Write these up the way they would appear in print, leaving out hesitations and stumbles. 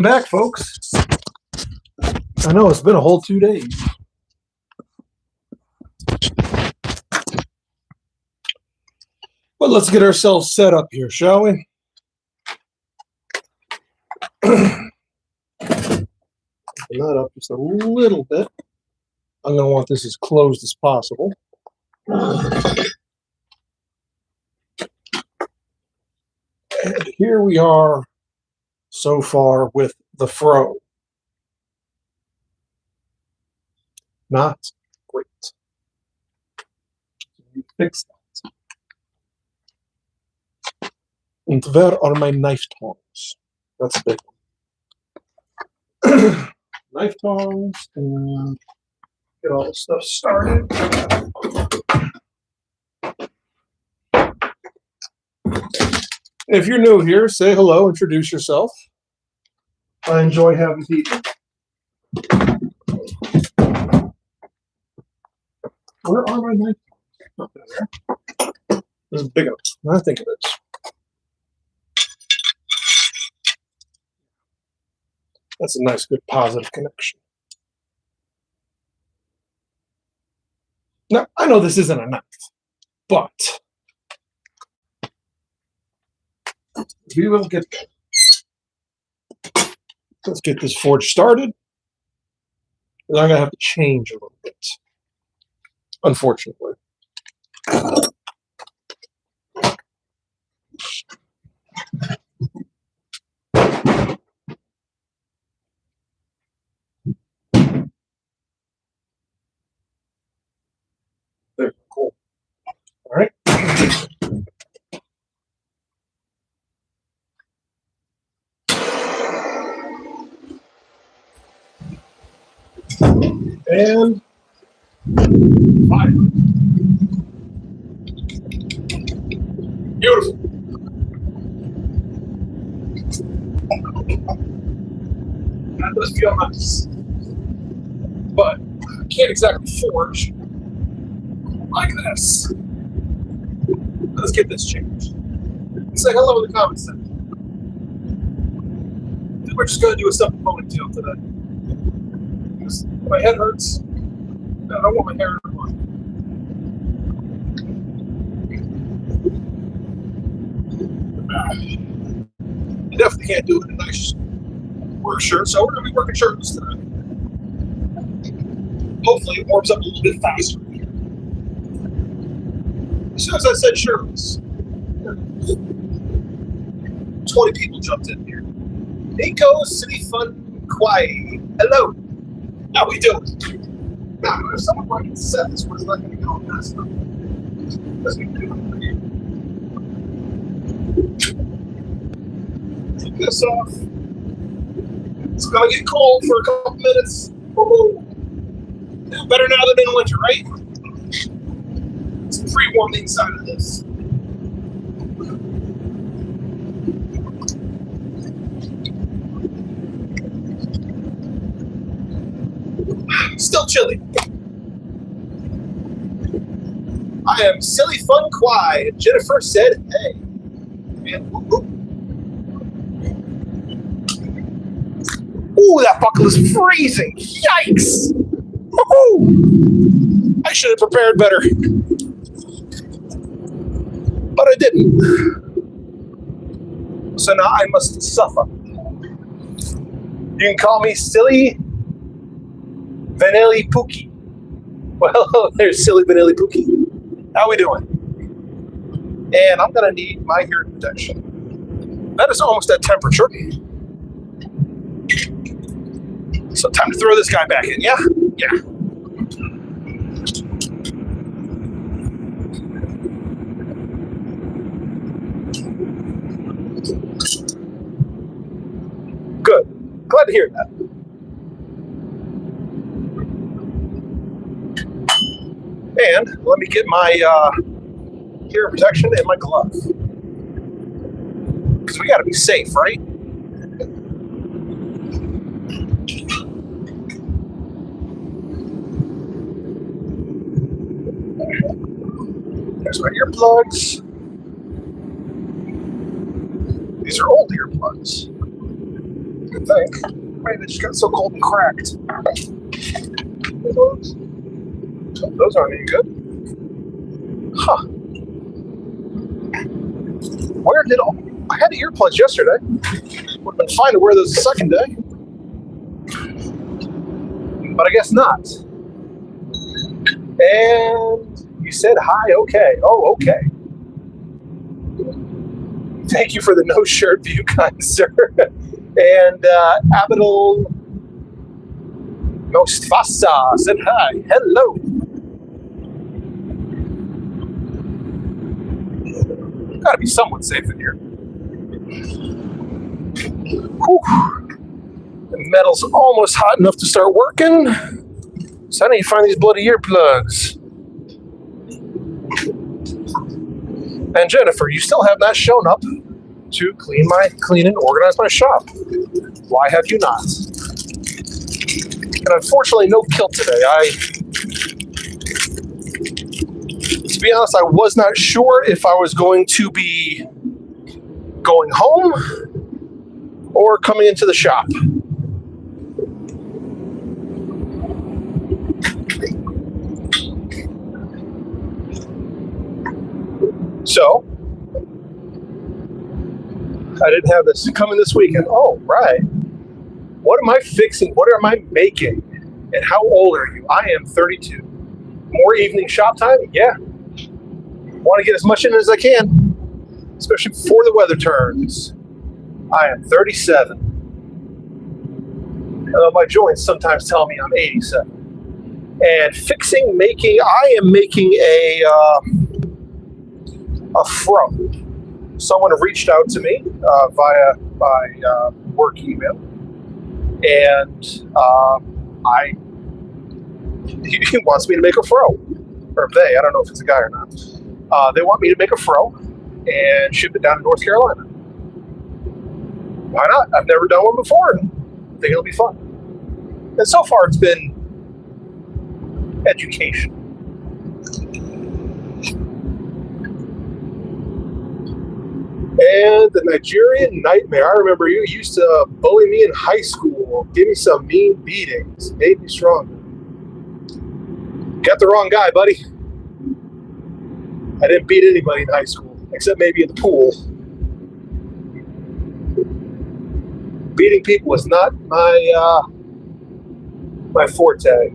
Back, folks. I know it's been a whole 2 days. But let's get ourselves set up here, shall we? Open that up just a little bit. I'm going to want this as closed as possible. And here we are so far with the fro. Not great. We fix that. And where are my knife tongs? That's a big one. Knife tongs, and get all this stuff started. If you're new here, say hello, introduce yourself. I enjoy having people. Where are my knife tongs? Not there. This is big enough. I think it is. That's a nice, good, positive connection. Now, I know this isn't a knife, but we will get there. Let's get this forge started. And I'm going to have to change a little bit, unfortunately. There, cool. All right. And fire. Beautiful. That does feel nice. But I can't exactly forge like this. Let's get this changed. Say hello in the comments section. We're just going to do a simple ponytail today. My head hurts. I don't want my hair to run. You definitely can't do it in a nice work shirt, so we're going to be working shirtless today. Hopefully it warms up a little bit faster. As soon as I said shirtless, 20 people jumped in here. Nico City Fun Kwai. Hello. How we doing? Now, if someone wanted to set this, we're not going to go on that stuff. Let's do it. Take this off. It's going to get cold for a couple minutes. Woo-hoo. Better now than in winter, right? Let's pre-warm the inside of this. Still chilly. I am Silly Fun Kwai. Jennifer said, hey. And ooh, that buckle is freezing. Yikes. Woo-hoo. I should have prepared better. But I didn't. So now I must suffer. You can call me Silly Vanilli Pookie. Well, there's Silly Vanilli Pookie. How we doing? And I'm going to need my hearing protection. That is almost at temperature. So time to throw this guy back in, yeah? Yeah. Good. Glad to hear that. And let me get my hearing protection and my glove. Because we got to be safe, right? There's my earplugs. These are old earplugs. would think. Maybe they just got so cold and cracked. Those aren't any good. Huh. Where did all... I had earplugs yesterday. Would have been fine to wear those the second day. But I guess not. And you said hi, okay. Oh, okay. Thank you for the no shirt view, kind sir. And Abidal Mostfasa said hi. Hello. Gotta be somewhat safe in here. Whew. The metal's almost hot enough to start working. So I need to find these bloody earplugs. And Jennifer, you still have not shown up to clean and organize my shop. Why have you not? And unfortunately, no kilt today. To be honest, I was not sure if I was going to be going home or coming into the shop. So, I didn't have this coming this weekend. Oh, right. What am I fixing? What am I making? And how old are you? I am 32. More evening shop time? Yeah. Want to get as much in as I can, especially before the weather turns. I am 37. My joints sometimes tell me I'm 87. And I am making a fro. Someone reached out to me via my work email, and he wants me to make a fro. Or they, I don't know if it's a guy or not. They want me to make a fro and ship it down to North Carolina. Why not? I've never done one before, and I think it'll be fun. And so far, it's been education. And the Nigerian nightmare. I remember you used to bully me in high school, give me some mean beatings, made me stronger. Got the wrong guy, buddy. I didn't beat anybody in high school, except maybe in the pool. Beating people was not my forte.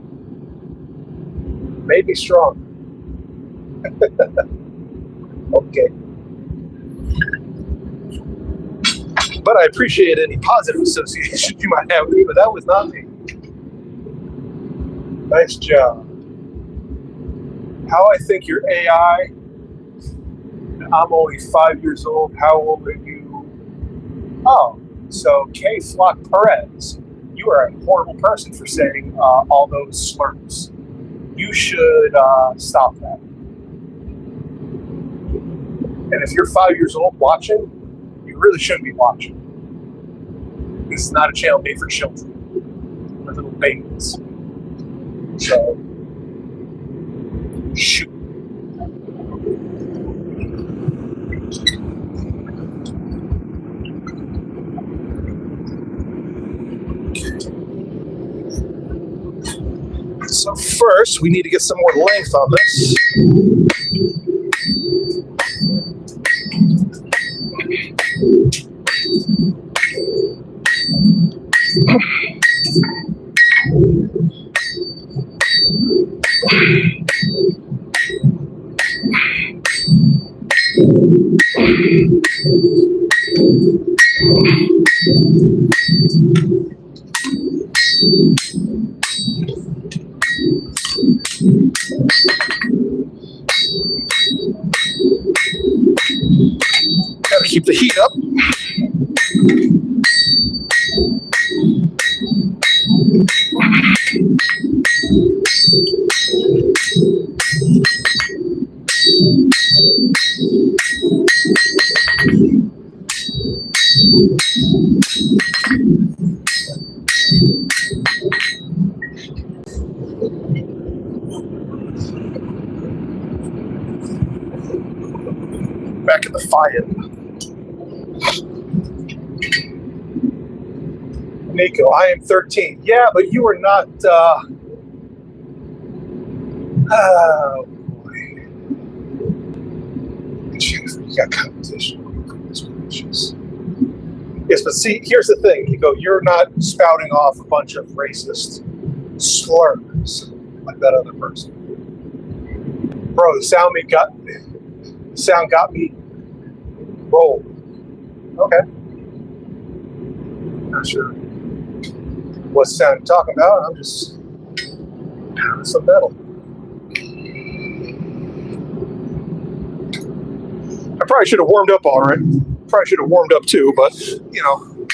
Made me strong. Okay. But I appreciate any positive association you might have with me, but that was not me. Nice job. How I think you're AI. I'm only 5 years old. How old are you? Oh, so K. Flock Perez, you are a horrible person for saying all those slurs. You should stop that. And if you're 5 years old watching, you really shouldn't be watching. This is not a channel made for children or little babies. So, shoot. So first, we need to get some more length on this. Gotta keep the heat up. Back in the fire. Nico, I am 13. Yeah, but you are not. Oh boy. You got competition. Yes, but see, here's the thing, Nico. You're not spouting off a bunch of racist slurs like that other person. Bro, the sound got me rolled. Okay. Not sure what sound you're talking about. I'm just pounding some metal. I probably should have warmed up already. Probably should have warmed up too, but, you know,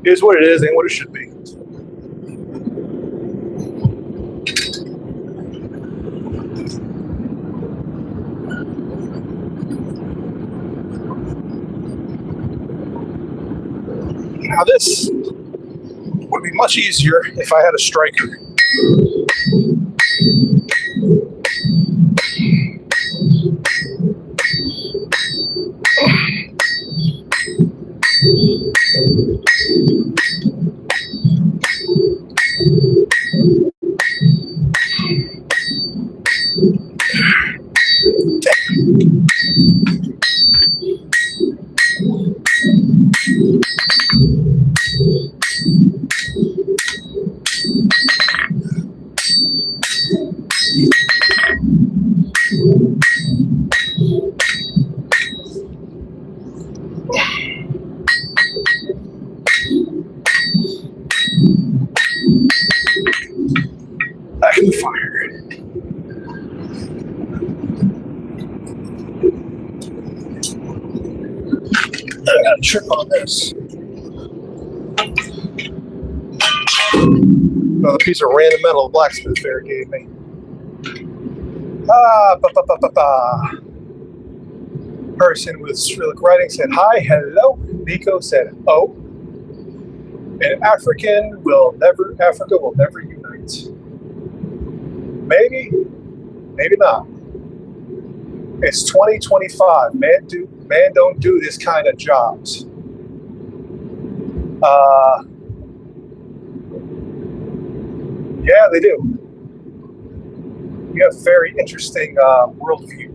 it is what it is, ain't what it should be. Now this would be much easier if I had a striker. Back in the fire. I got a trip on this. Another piece of random metal the blacksmith fair gave me. Person with Cyrillic writing said hi, hello. Nico said oh. And Africa will never unite. Maybe, maybe not. It's 2025. Man don't do this kind of jobs. Yeah, they do. You have a very interesting worldview.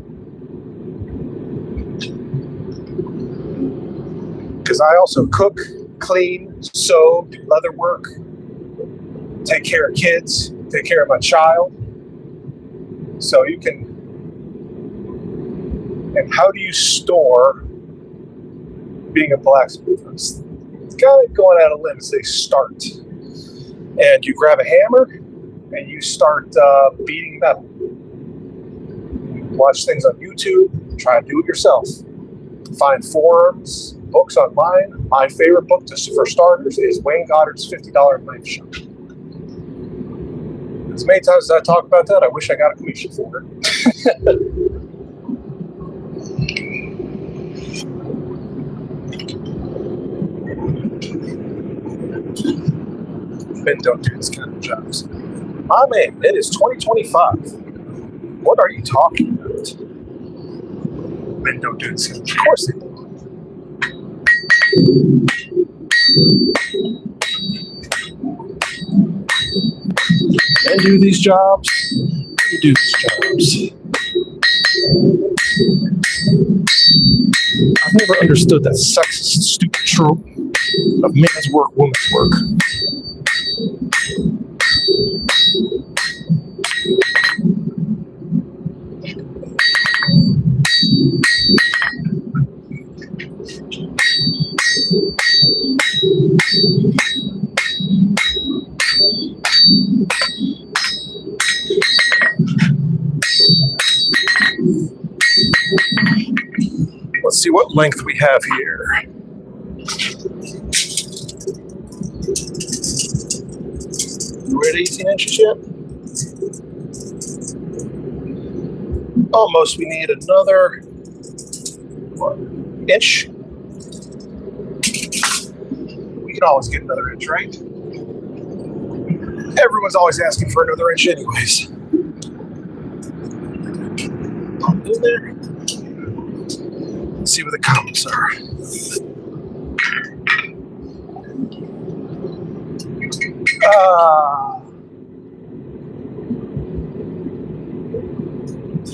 Because I also cook, clean, sew, do leather work, take care of kids, take care of my child. So you can. And how do you store being a blacksmith? It's kind of going out on a limb. They start. And you grab a hammer and you start beating metal. You watch things on YouTube, try to do it yourself. Find forums, books online. My favorite book for starters is Wayne Goddard's $50 Knife Shop. As many times as I talk about that, I wish I got a commission for it. Men don't do this kind of jobs. My man, it is 2025. What are you talking about? Men don't do this kind of jobs. Of course they do. Men do these jobs. You do these jobs. I've never understood that sexist, stupid trope of man's work, woman's work. Let's see what length we have here. We're at 18 inches yet? Almost. We need another inch. We can always get another inch, right? Everyone's always asking for another inch anyways. Pop in there. Let's see what the comments are.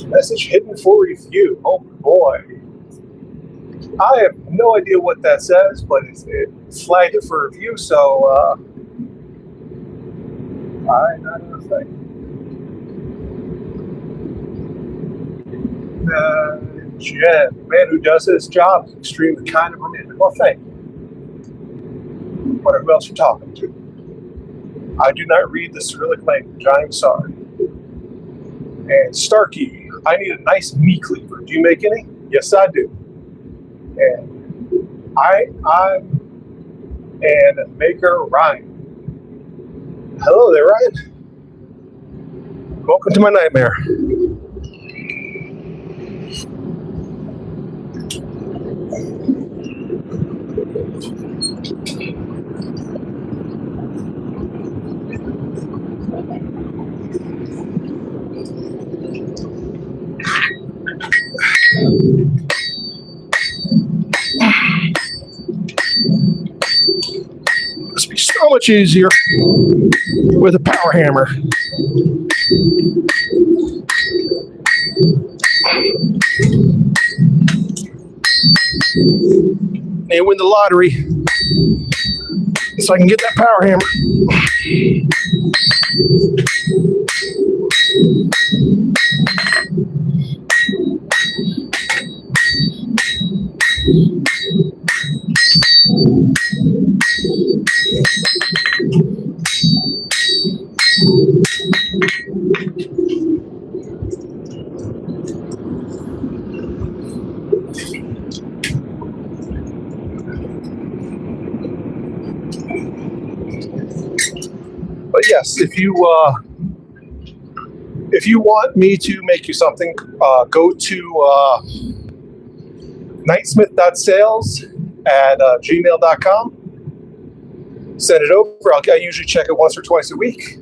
Message hidden for review. Oh boy. I have no idea what that says, but it flagged it for review, so I don't know. Jen, man who does his job is extremely kind and romantic. Well, thank you. Wonder who else you're talking to. I do not read the Cyrillic language. I am sorry. And Starkey, I need a nice meat cleaver. Do you make any? Yes, I do. And I'm and Maker Ryan. Hello there, Ryan. Welcome to my nightmare. Must be so much easier with a power hammer. They win the lottery so I can get that power hammer. But yes, if you want me to make you something, go to knightsmith.sales@gmail.com. Send it over. I usually check it once or twice a week.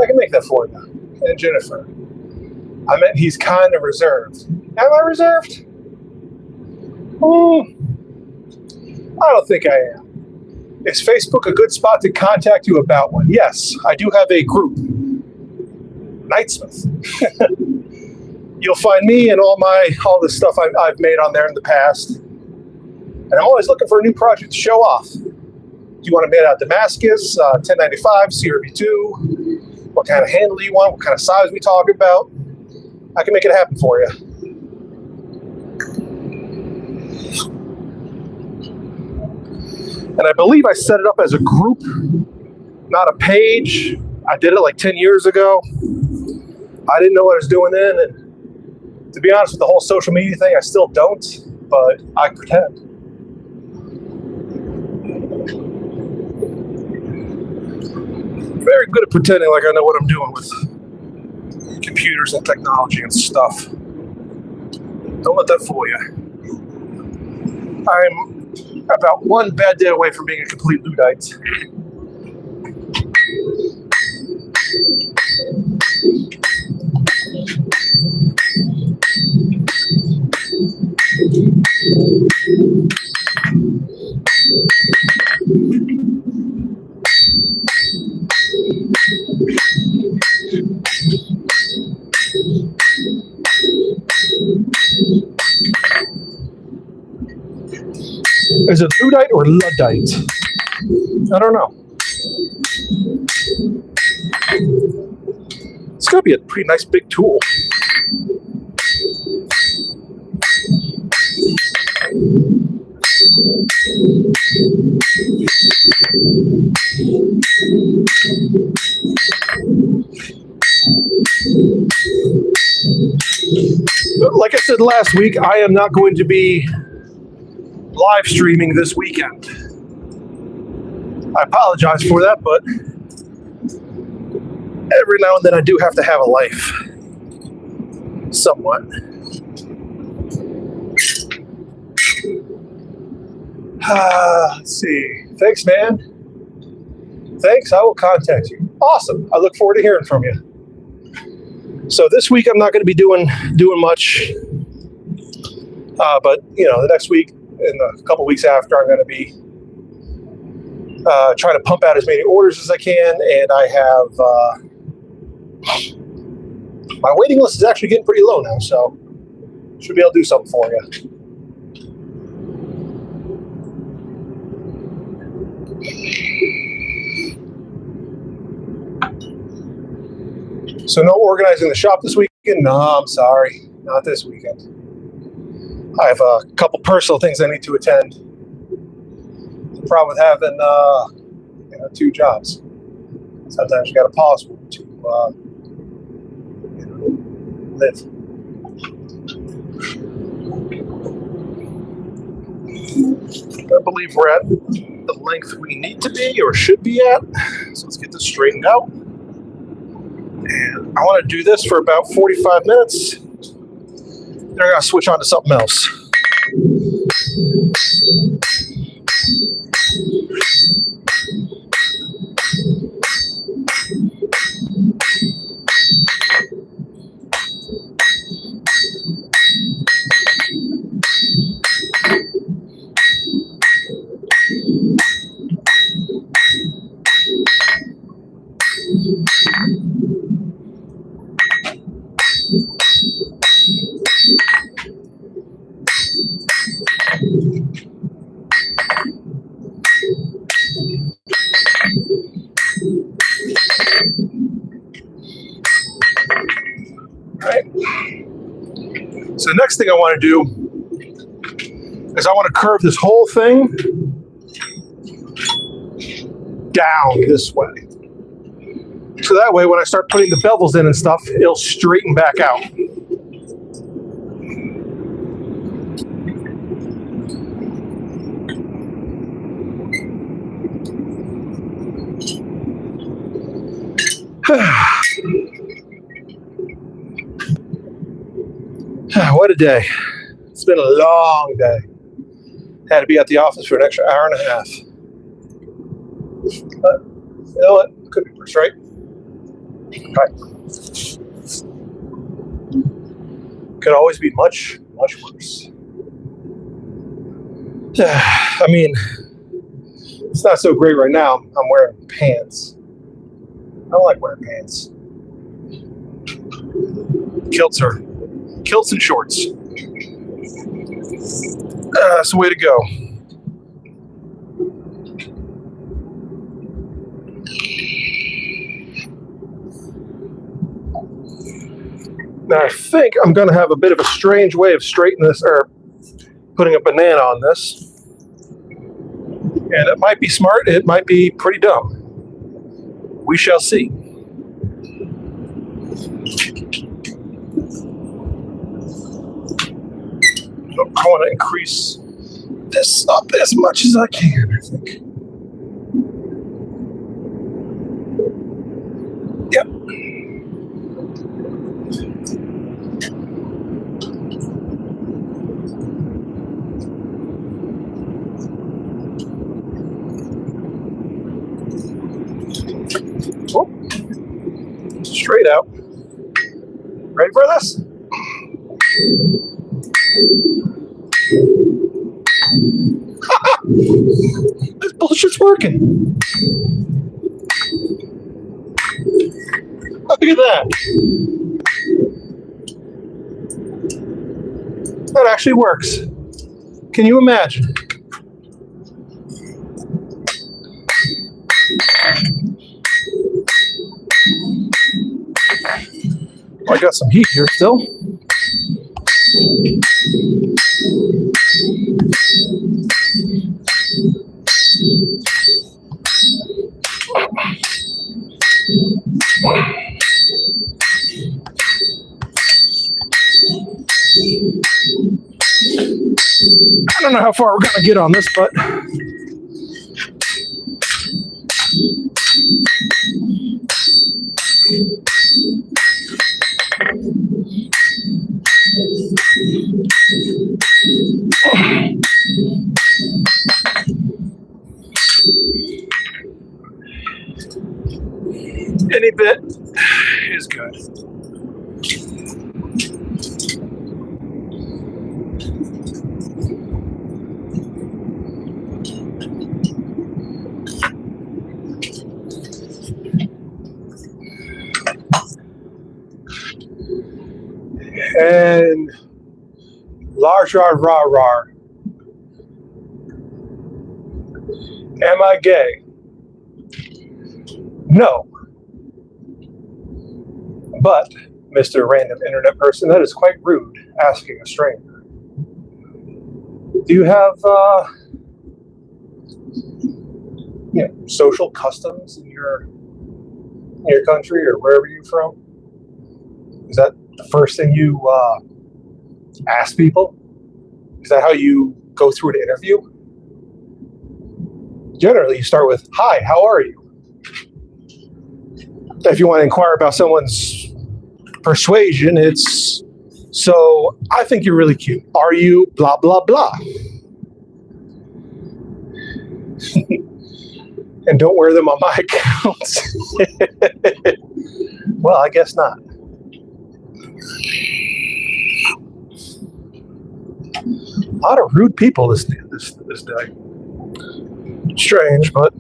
I can make that for you. And Jennifer, I meant he's kind of reserved. Am I reserved? I don't think I am. Is Facebook a good spot to contact you about one? Yes, I do have a group, Knightsmith. You'll find me and all the stuff I've made on there in the past. And I'm always looking for a new project to show off. Do you want to made out Damascus, 1095, CRV2? What kind of handle do you want? What kind of size we talking about? I can make it happen for you. And I believe I set it up as a group, not a page. I did it like 10 years ago. I didn't know what I was doing then. And to be honest with the whole social media thing, I still don't, but I pretend. Very good at pretending like I know what I'm doing with computers and technology and stuff. Don't let that fool you. I'm about one bad day away from being a complete Luddite. Is it Luddite or Luddite? I don't know. It's got to be a pretty nice big tool. Like I said last week, I am not going to be live streaming this weekend. I apologize for that, but every now and then I do have to have a life. Somewhat. Let's see. Thanks, man. Thanks. I will contact you. Awesome. I look forward to hearing from you. So this week I'm not going to be doing much, but the next week and a couple weeks after I'm going to be try to pump out as many orders as I can, and I have my waiting list is actually getting pretty low now, so should be able to do something for you. So no organizing the shop this weekend? No, I'm sorry, not this weekend. I have a couple personal things I need to attend. The problem with having 2 jobs. Sometimes you got to pause one to live. I believe we're at the length we need to be or should be at. So let's get this straightened out. And I want to do this for about 45 minutes. Then I got to switch on to something else. So the next thing I want to do is I want to curve this whole thing down this way. So that way when I start putting the bevels in and stuff, it'll straighten back out. What a day. It's been a long day. Had to be at the office for an extra hour and a half. But you know what? Could be worse, right? Right. Could always be much, much worse. I mean, it's not so great right now. I'm wearing pants. I don't like wearing pants. Kilts and shorts. That's the way to go. Now I think I'm going to have a bit of a strange way of straightening this, or putting a banana on this. And it might be smart, it might be pretty dumb. We shall see. I want to increase this up as much as I can, I think. Yep. Oh. Straight out. Ready for this? This bullshit's working. Look at that. That actually works. Can you imagine? Well, I got some heat here still. I don't know how far we're going to get on this, but any bit is good. And large, rah, rah, rah. Am I gay? No. But, Mr. Random Internet Person, that is quite rude, asking a stranger. Do you have, social customs in your country or wherever you're from? Is that the first thing you ask people? Is that how you go through an interview? Generally, you start with, "Hi, how are you?" If you want to inquire about someone's persuasion, it's, "So, I think you're really cute. Are you blah, blah, blah?" And don't wear them on my account. Well, I guess not. A lot of rude people this day. Strange, but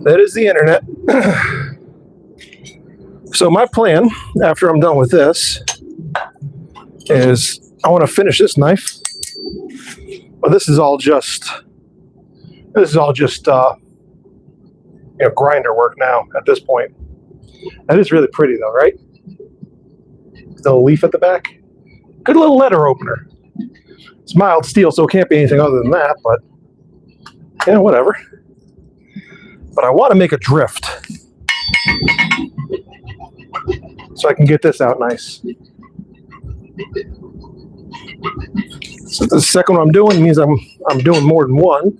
that is the internet. So my plan, after I'm done with this, is I want to finish this knife. But this is all just grinder work now at this point. That is really pretty though, right? The little leaf at the back. Good little letter opener. It's mild steel, so it can't be anything other than that, but whatever. But I want to make a drift so I can get this out nice. So the second one I'm doing means I'm doing more than one.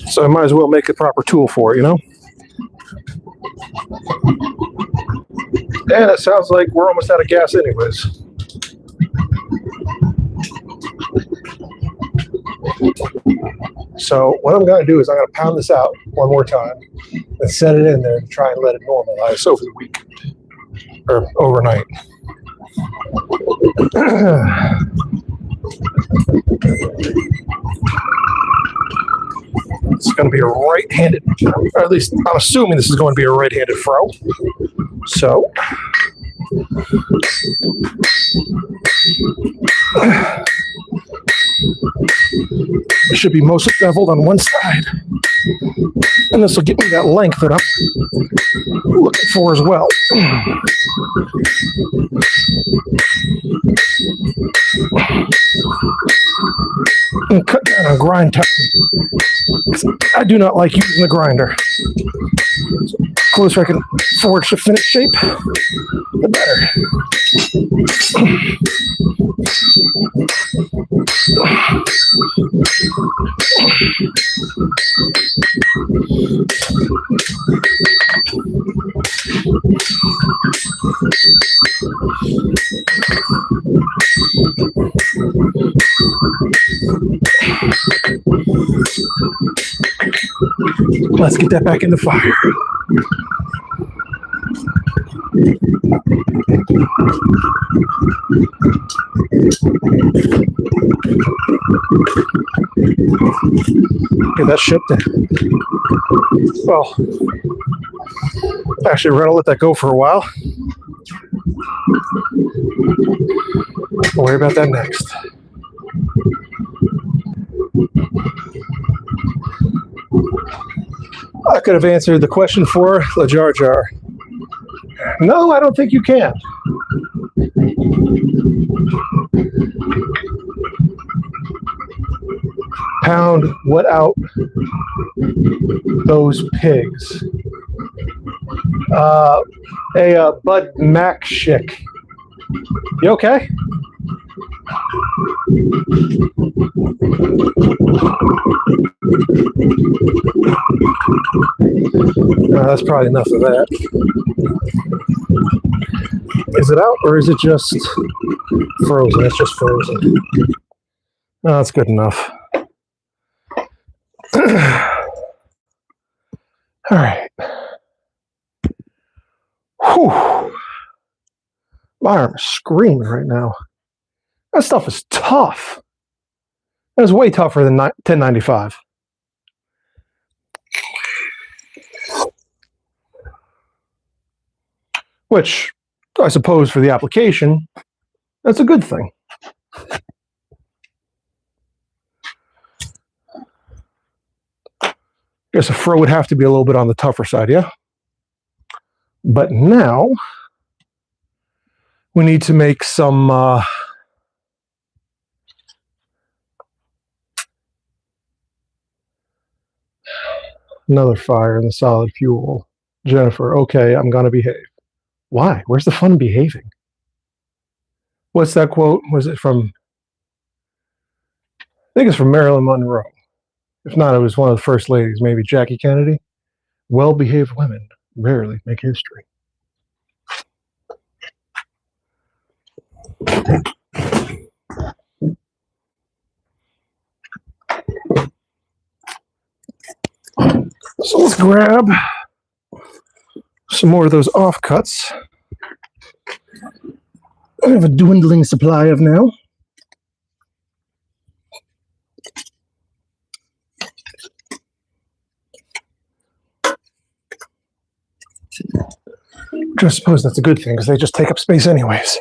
So I might as well make the proper tool for it, And it sounds like we're almost out of gas anyways. So what I'm going to do is I'm going to pound this out one more time and set it in there and try and let it normalize over the weekend or overnight. It's going to be a right-handed, or at least I'm assuming this is going to be a right-handed fro. So, it should be mostly beveled on one side. And this will get me that length that I'm looking for as well. And cut down on grind time. I do not like using the grinder. So the closer I can forge the finished shape, the better. Let's get that back in the fire. Get that shipped in. Well, actually, we're going to let that go for a while. We'll worry about that next. I could have answered the question for the Jar Jar. No, I don't think you can. Pound what out? Those pigs. Bud Mac Schick. You okay? That's probably enough of that. Is it out or is it just frozen? It's just frozen. No, that's good enough. All right. Whew. My arm is screaming right now. That stuff is tough. That is way tougher than 1095. Which, I suppose for the application, that's a good thing. Guess a fro would have to be a little bit on the tougher side, yeah? But now we need to make some another fire in the solid fuel. Jennifer, okay, I'm going to behave. Why? Where's the fun in behaving? What's that quote? Was it from, I think it's from Marilyn Monroe. If not, it was one of the first ladies, maybe Jackie Kennedy. Well-behaved women rarely make history. So let's grab some more of those offcuts. I have a dwindling supply of now. Which I suppose that's a good thing because they just take up space anyways.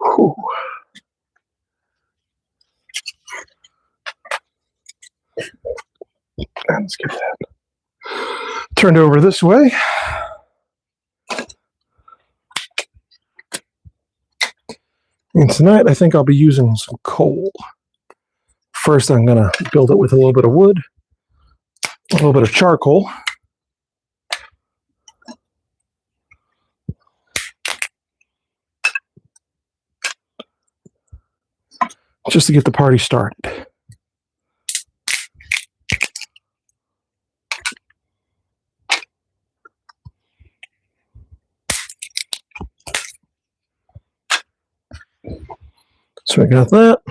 Whew. And let's get that turned over this way. And tonight, I think I'll be using some coal. First, I'm going to build it with a little bit of wood, a little bit of charcoal. Just to get the party started. So I got that.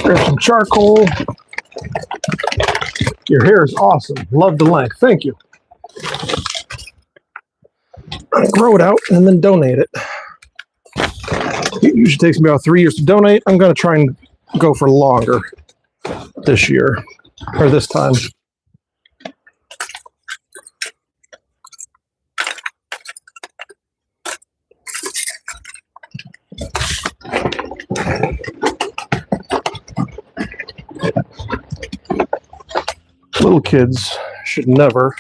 Grab some charcoal. Your hair is awesome. Love the length. Thank you. Grow it out and then donate it. It usually takes me about 3 years to donate. I'm going to try and go for longer this year, or this time. Little kids should never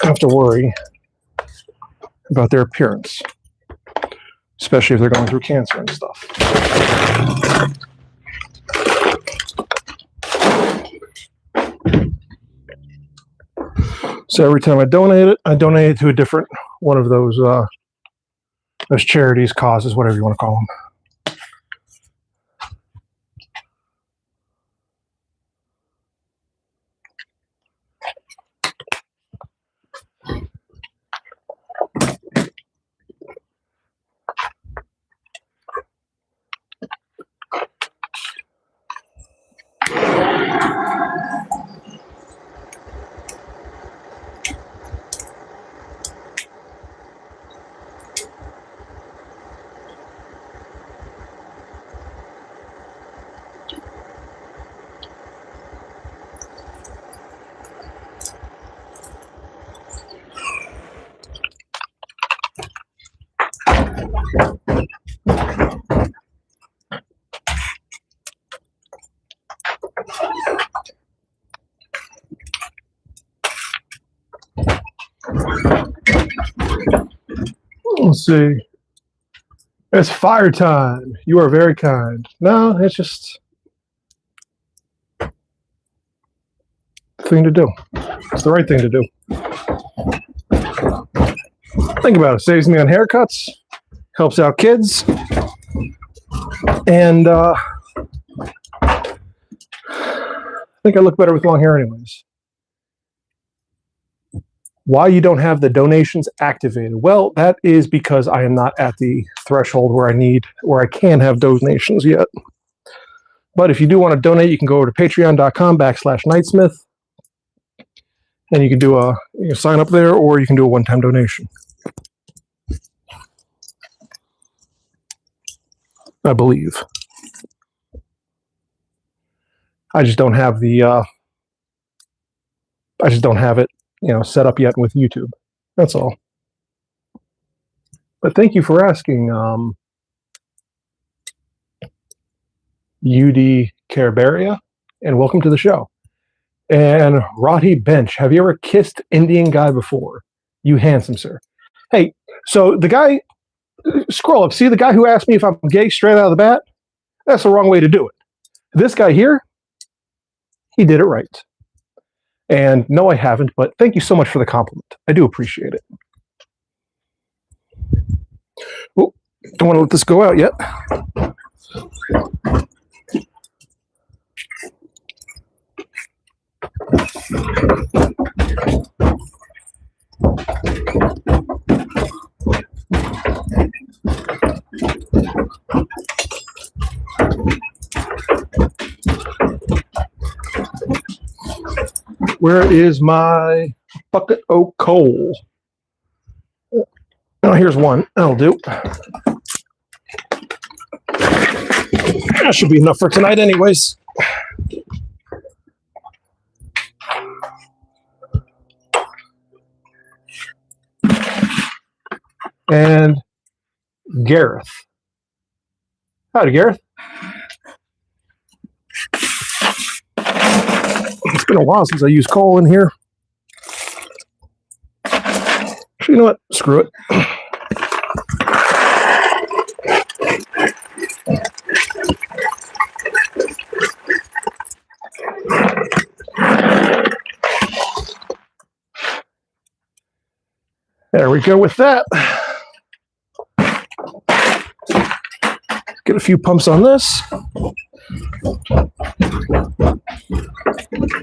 have to worry about their appearance, especially if they're going through cancer and stuff. So every time I donate it to a different one of those charities, causes, whatever you want to call them. Let's see. It's fire time. You are very kind. No, it's just a thing to do. It's the right thing to do. Think about it. Saves me on haircuts. Helps out kids. And I think I look better with long hair anyways. Why you don't have the donations activated? Well, that is because I am not at the threshold where I can have donations yet. But if you do want to donate, you can go over to patreon.com/Knightsmith. And you can do you can sign up there, or you can do a one-time donation. I believe. I just don't have the. I just don't have it, set up yet with YouTube. That's all. But thank you for asking, UD Caraberia, and welcome to the show. And Roddy Bench, have you ever kissed Indian guy before? You handsome, sir. Hey, so the guy, scroll up, see the guy who asked me if I'm gay straight out of the bat? That's the wrong way to do it. This guy here, he did it right. And no, I haven't, but thank you so much for the compliment. I do appreciate it. Oh, don't want to let this go out yet. Where is my bucket of coal? Oh, here's one. That'll do. That should be enough for tonight anyways. And Gareth. Howdy, Gareth. It's been a while since I used coal in here. Actually, you know what? Screw it. There we go with that. Get a few pumps on this.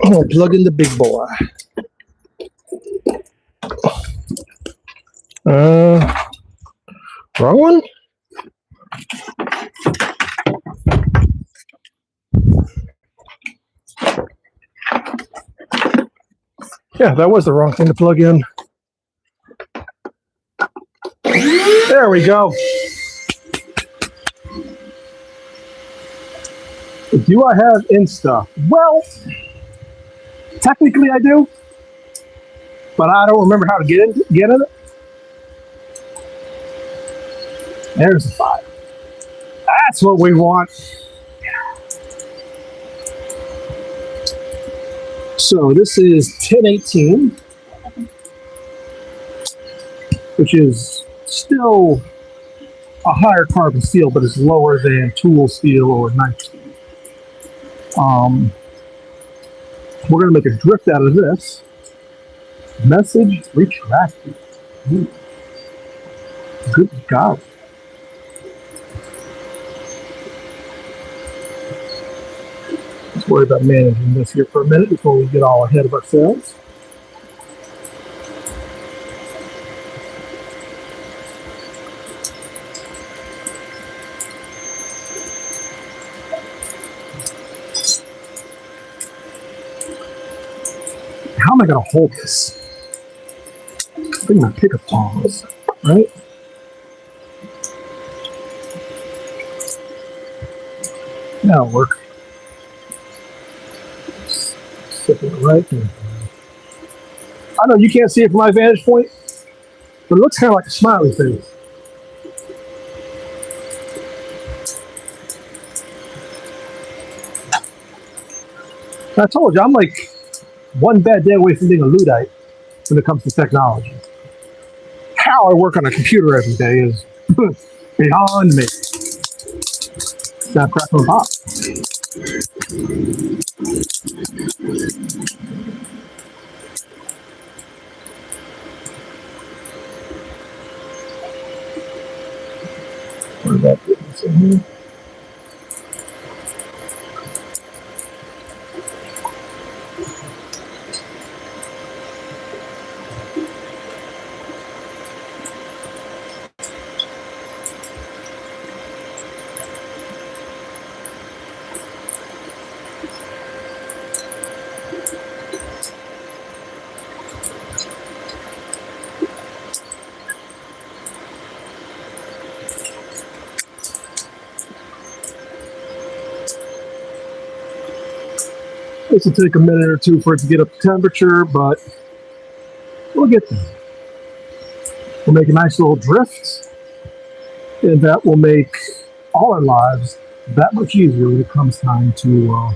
I'll plug in the big boy. Wrong one? Yeah, that was the wrong thing to plug in. There we go. Do I have Insta? Well, technically I do, but I don't remember how to get in it. There's the file. That's what we want. So this is 1018, which is still a higher carbon steel, but it's lower than tool steel or knife steel. We're going to make a drift out of this. Message retracted. Ooh. Good God. Let's worry about managing this here for a minute before we get all ahead of ourselves. How am I going to hold this? I think my pick up palms, right? That'll work. Sit it right there. I know you can't see it from my vantage point, but it looks kind of like a smiley face. I told you, I'm like one bad day away from being a Luddite when it comes to technology. How I work on a computer every day is beyond me. Snap, crackle, and pop. Where's that goodness in here? This will take a minute or two for it to get up to temperature, but we'll get there. We'll make a nice little drift, and that will make all our lives that much easier when it comes time to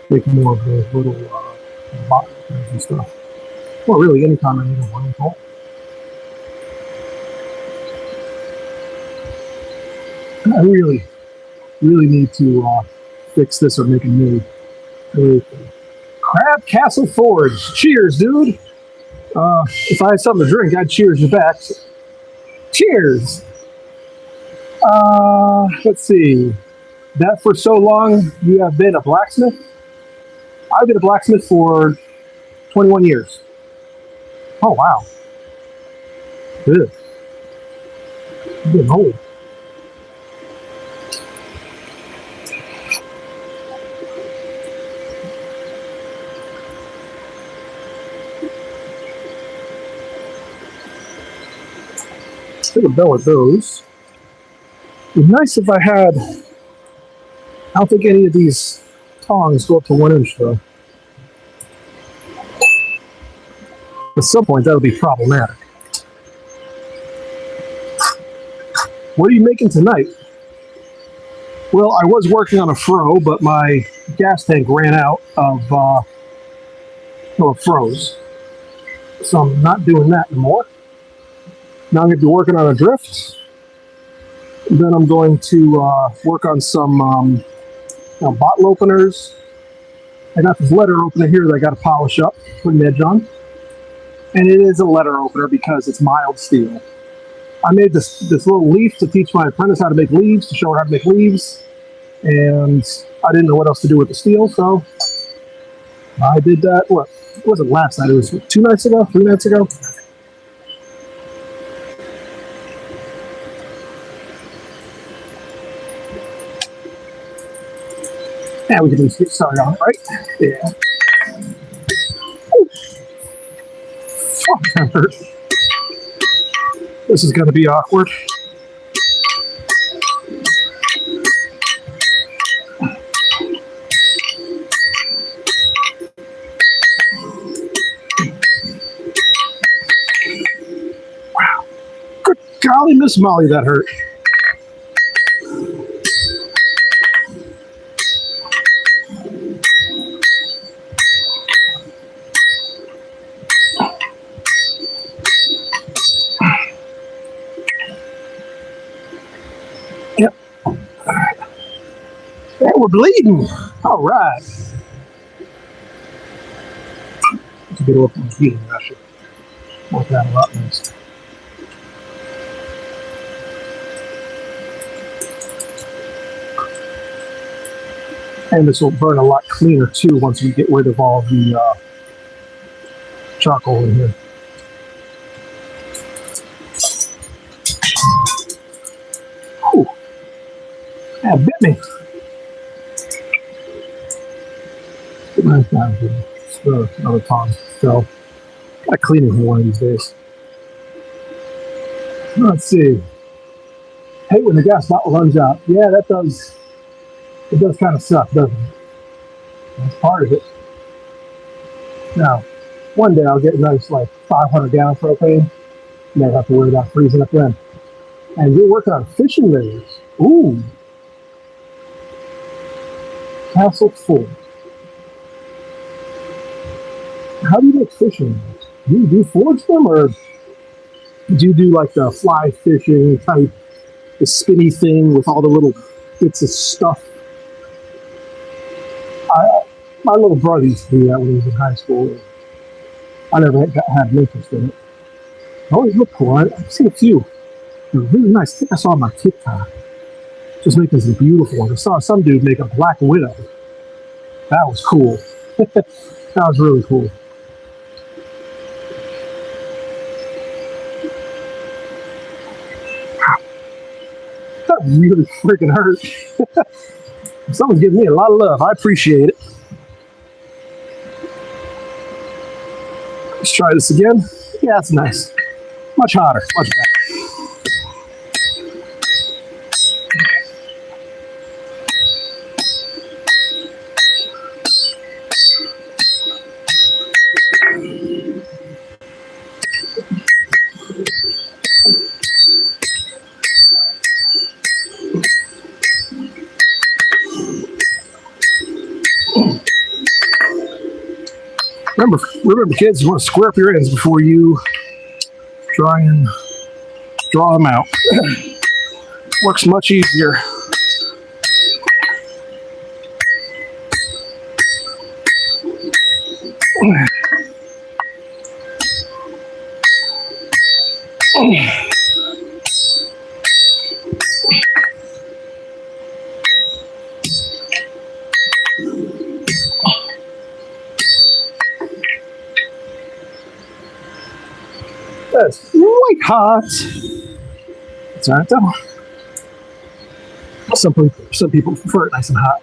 make more of those little boxes and stuff. Well, really, anytime I need a running hole. I really need to fix this or make a new. Crab Castle Forge. Cheers, dude. If I had something to drink, I'd cheers you back. Cheers. Let's see. That for so long you have been a blacksmith? I've been a blacksmith for 21 years. Oh, wow. Good. I'm getting old. Should have done with those. It'd be nice if I had. I don't think any of these tongs go up to 1 inch though. At some point that'll be problematic. What are you making tonight? Well, I was working on a fro, but my gas tank ran out of it froze. So I'm not doing that anymore. Now I'm going to be working on a drift. Then I'm going to work on some bottle openers. I got this letter opener here that I got to polish up, put an edge on. And it is a letter opener because it's mild steel. I made this little leaf to teach my apprentice how to make leaves, to show her how to make leaves. And I didn't know what else to do with the steel, so I did that. What? It wasn't last night. It was 2 nights ago, 3 nights ago. Yeah, we can just get started on it, right? Yeah. Ooh. Fuck, that hurt. This is going to be awkward. Wow. Good golly, Miss Molly, that hurt. We're bleeding. All right. Let's get off the bleeding. I should work that a lot nice. And this will burn a lot cleaner too once we get rid of all the charcoal in here. Whew. That bit me. Nice down here. Another tong. So, gotta clean it here one of these days. Let's see. Hey, when the gas bottle runs out, yeah, that does. It does kind of suck, doesn't it? That's part of it. Now, one day I'll get a nice 500 gallon propane. Never have to worry about freezing up then. And you're working on fishing layers. Ooh. Castle Forge. How do you make fishing layers? Do you forge them, or do you do like the fly fishing type, the spinny thing with all the little bits of stuff? My little brother used to do that when he was in high school. I never had an interest in it. It always looked cool. I've seen a few. They're really nice. I think I saw them on TikTok. Just making some beautiful ones. I saw some dude make a black widow. That was cool. That was really cool. That really freaking hurt. Someone's giving me a lot of love. I appreciate it. Let's try this again. Yeah, that's nice. Much hotter. Much better. Remember, kids, you want to square up your ends before you try and draw them out. Works much easier. That's quite hot. It's all right though. Some people prefer it nice and hot.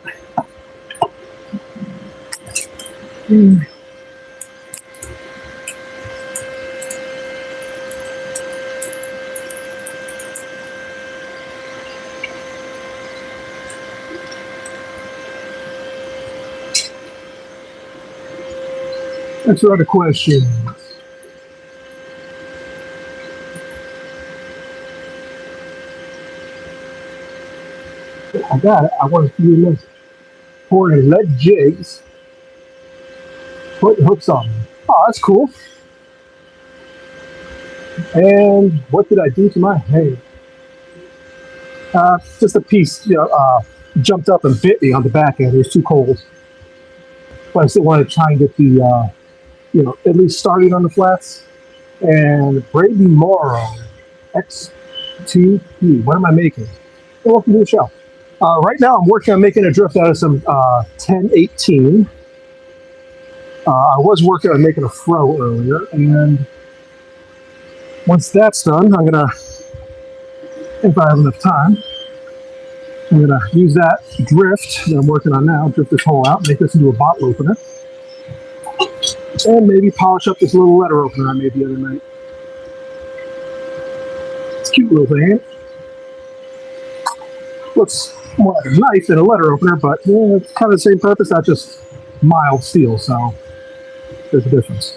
That's another question. I got it. I want to do this. Pour in lead jigs. Put hooks on them. Oh, that's cool. And what did I do to my hay? Just a piece, jumped up and bit me on the back end. It was too cold. But I still wanted to try and get the, at least starting on the flats. And Brady Morrow, X2P. What am I making? Well, welcome to the show. Right now, I'm working on making a drift out of some 1018. I was working on making a fro earlier, and once that's done, I'm gonna, if I have enough time, I'm gonna use that drift that I'm working on now, drift this hole out, make this into a bottle opener, and maybe polish up this little letter opener I made the other night. It's a cute little thing, ain't it? Looks more like a knife than a letter opener, but it's kind of the same purpose, not just mild steel, so there's a difference.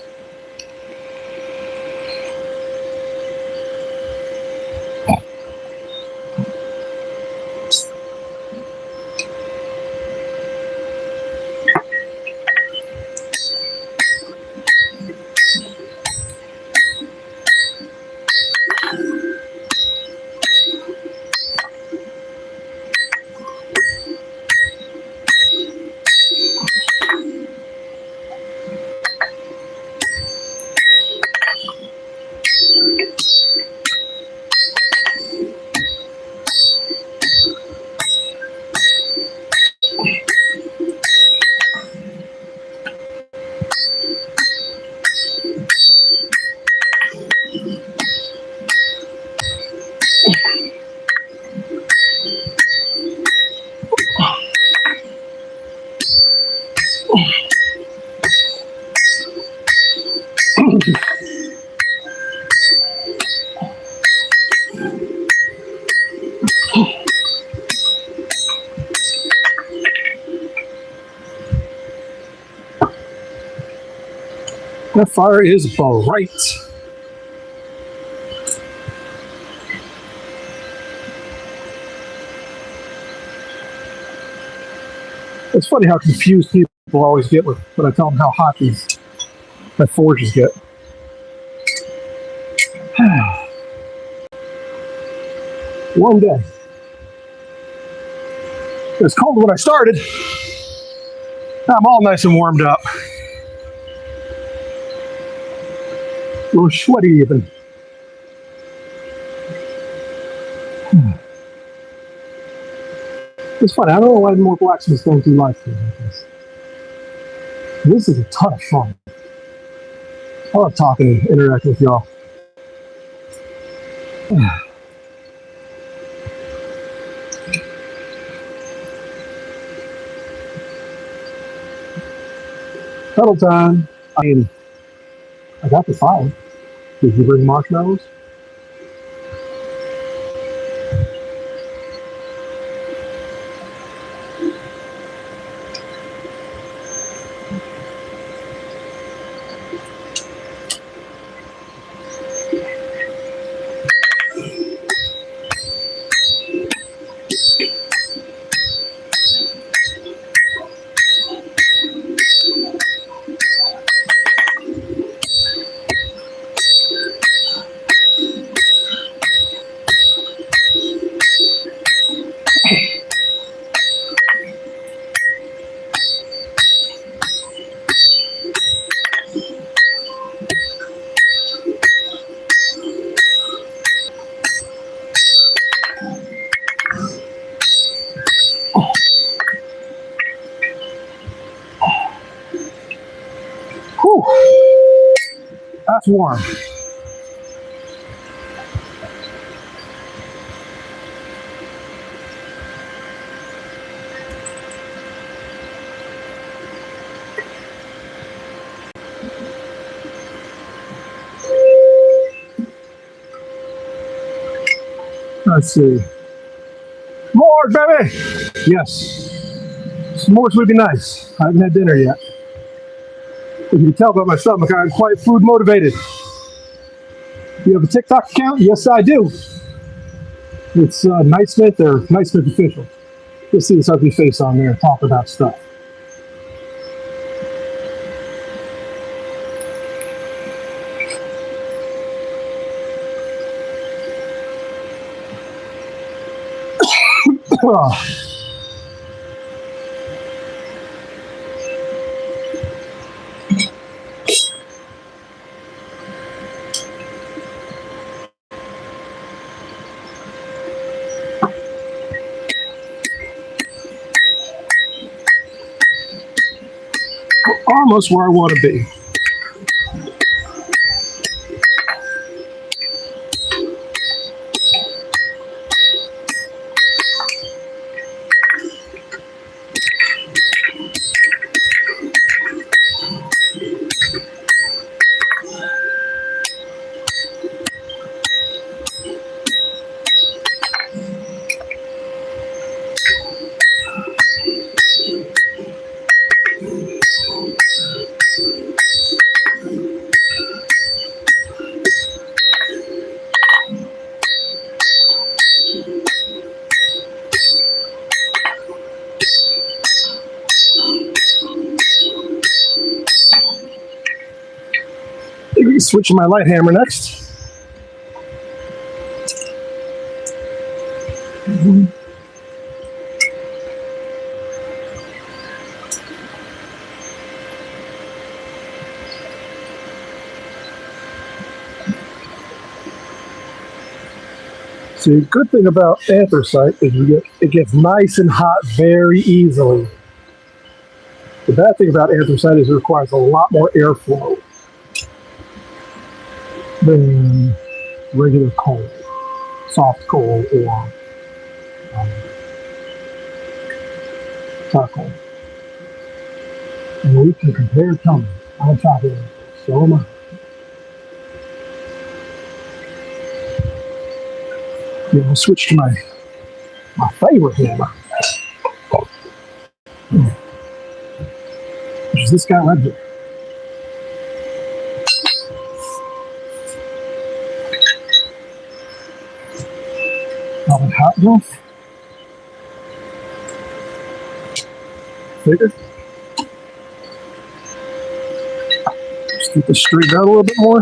That fire is bright. It's funny how confused people always get when I tell them how hot my forges get. Warm day. It was cold when I started. Now I'm all nice and warmed up. A little sweaty even. It's funny. I don't know why more blacksmiths don't do live streams like this. This is a ton of fun. I love talking and interacting with y'all. Cuddle time. I mean, I got the fire. Did you bring marshmallows? that's warm. Let's see. More, baby! Yes. S'mores would be nice. I haven't had dinner yet. As you can tell by my stomach, I'm quite food motivated. You have a TikTok account? Yes, I do. It's Knightsmith or Knightsmith Official. You'll see this ugly face on there and talk about stuff. Almost where I want to be. Switching my light hammer next. See, the good thing about anthracite is it gets nice and hot very easily. The bad thing about anthracite is it requires a lot more airflow than regular coal, soft coal, or charcoal. And we can compare tones. I'm talking, so am I. Yeah, we'll switch to my favorite hammer, which is this guy right here. Hot enough. Bigger. Just get this straightened out a little bit more.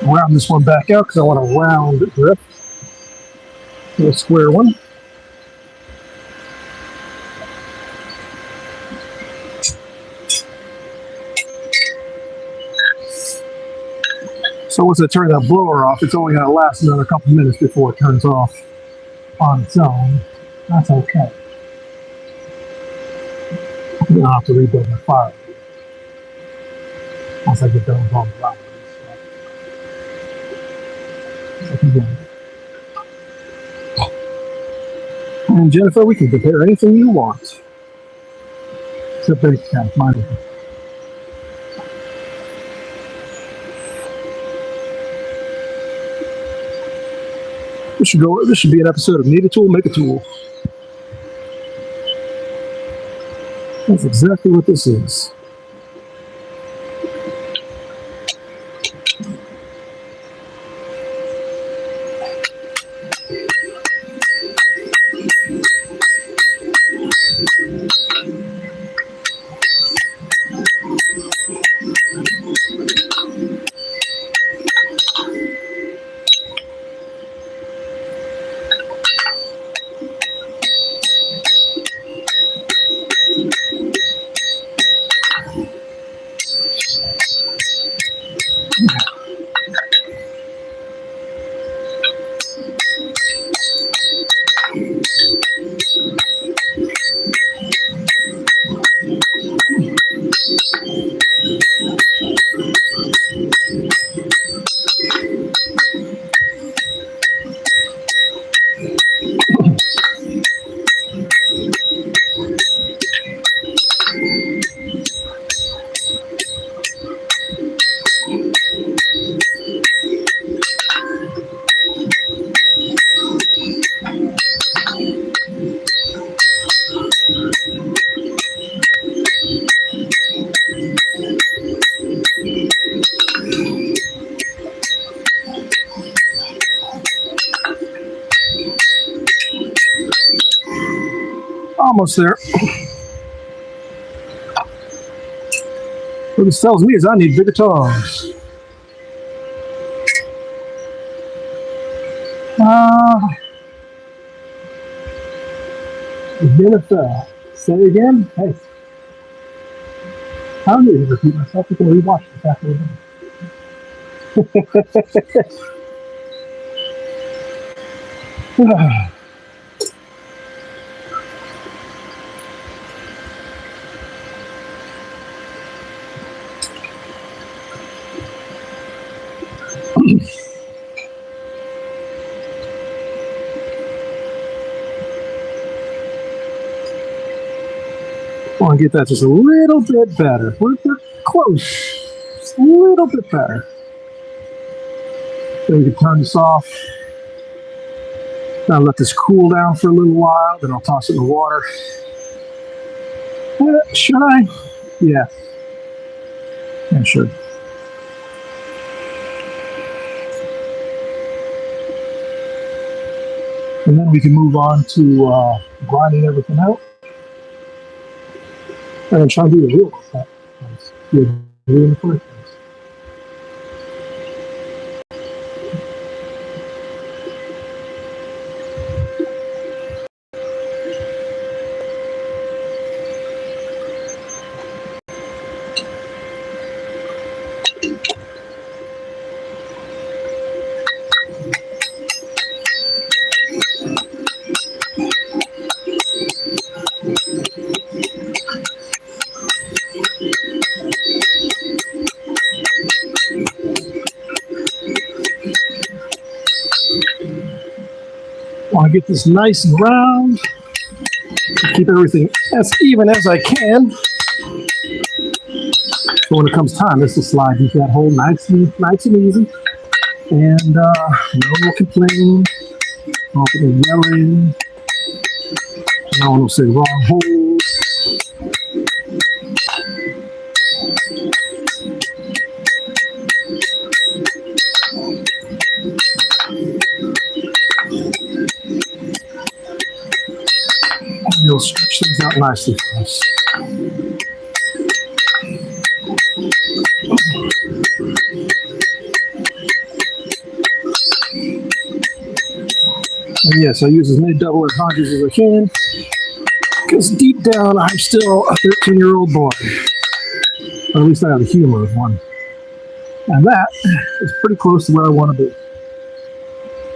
Round this one back out because I want a round grip. A square one. So once I turn that blower off, it's only going to last another couple minutes before it turns off on its own. That's okay. Then I'll have to rebuild my fire once I get done with all the flowers. And Jennifer, we can compare anything you want. Except that kind of mine. This should be an episode of Need a Tool, Make a Tool. That's exactly what this is. Almost there. What this tells me is I need bigger tongs. Jennifer, say it again. Hey, I don't need to repeat myself. You can rewatch this after we're done. I want to get that just a little bit better. We're close. Just a little bit better. Then we can turn this off. Now let this cool down for a little while. Then I'll toss it in the water. Should I? Yeah. I should. And then we can move on to grinding everything out. And try to do the real cut. Yeah, in the first place. Want to get this nice and round. Keep everything as even as I can. So when it comes time, this will slide into that hole nice and easy. And no complaint. No yelling. No one will say wrong hole. You'll stretch things out nicely for us. And yes, I use as many double entendres as I can, because deep down I'm still a 13-year-old boy. Or at least I have the humor of one. And that is pretty close to where I want to be.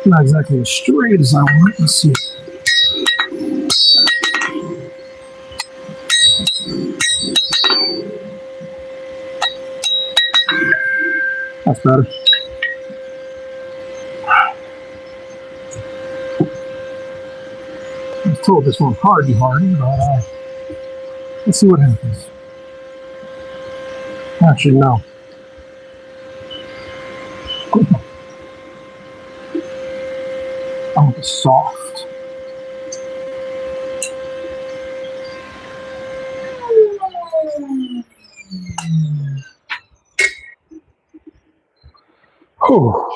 Not exactly as straight as I want. Let's see. That's better. I was told this won't hard be hard, but let's see what happens. Actually, no. I want it soft. Whew.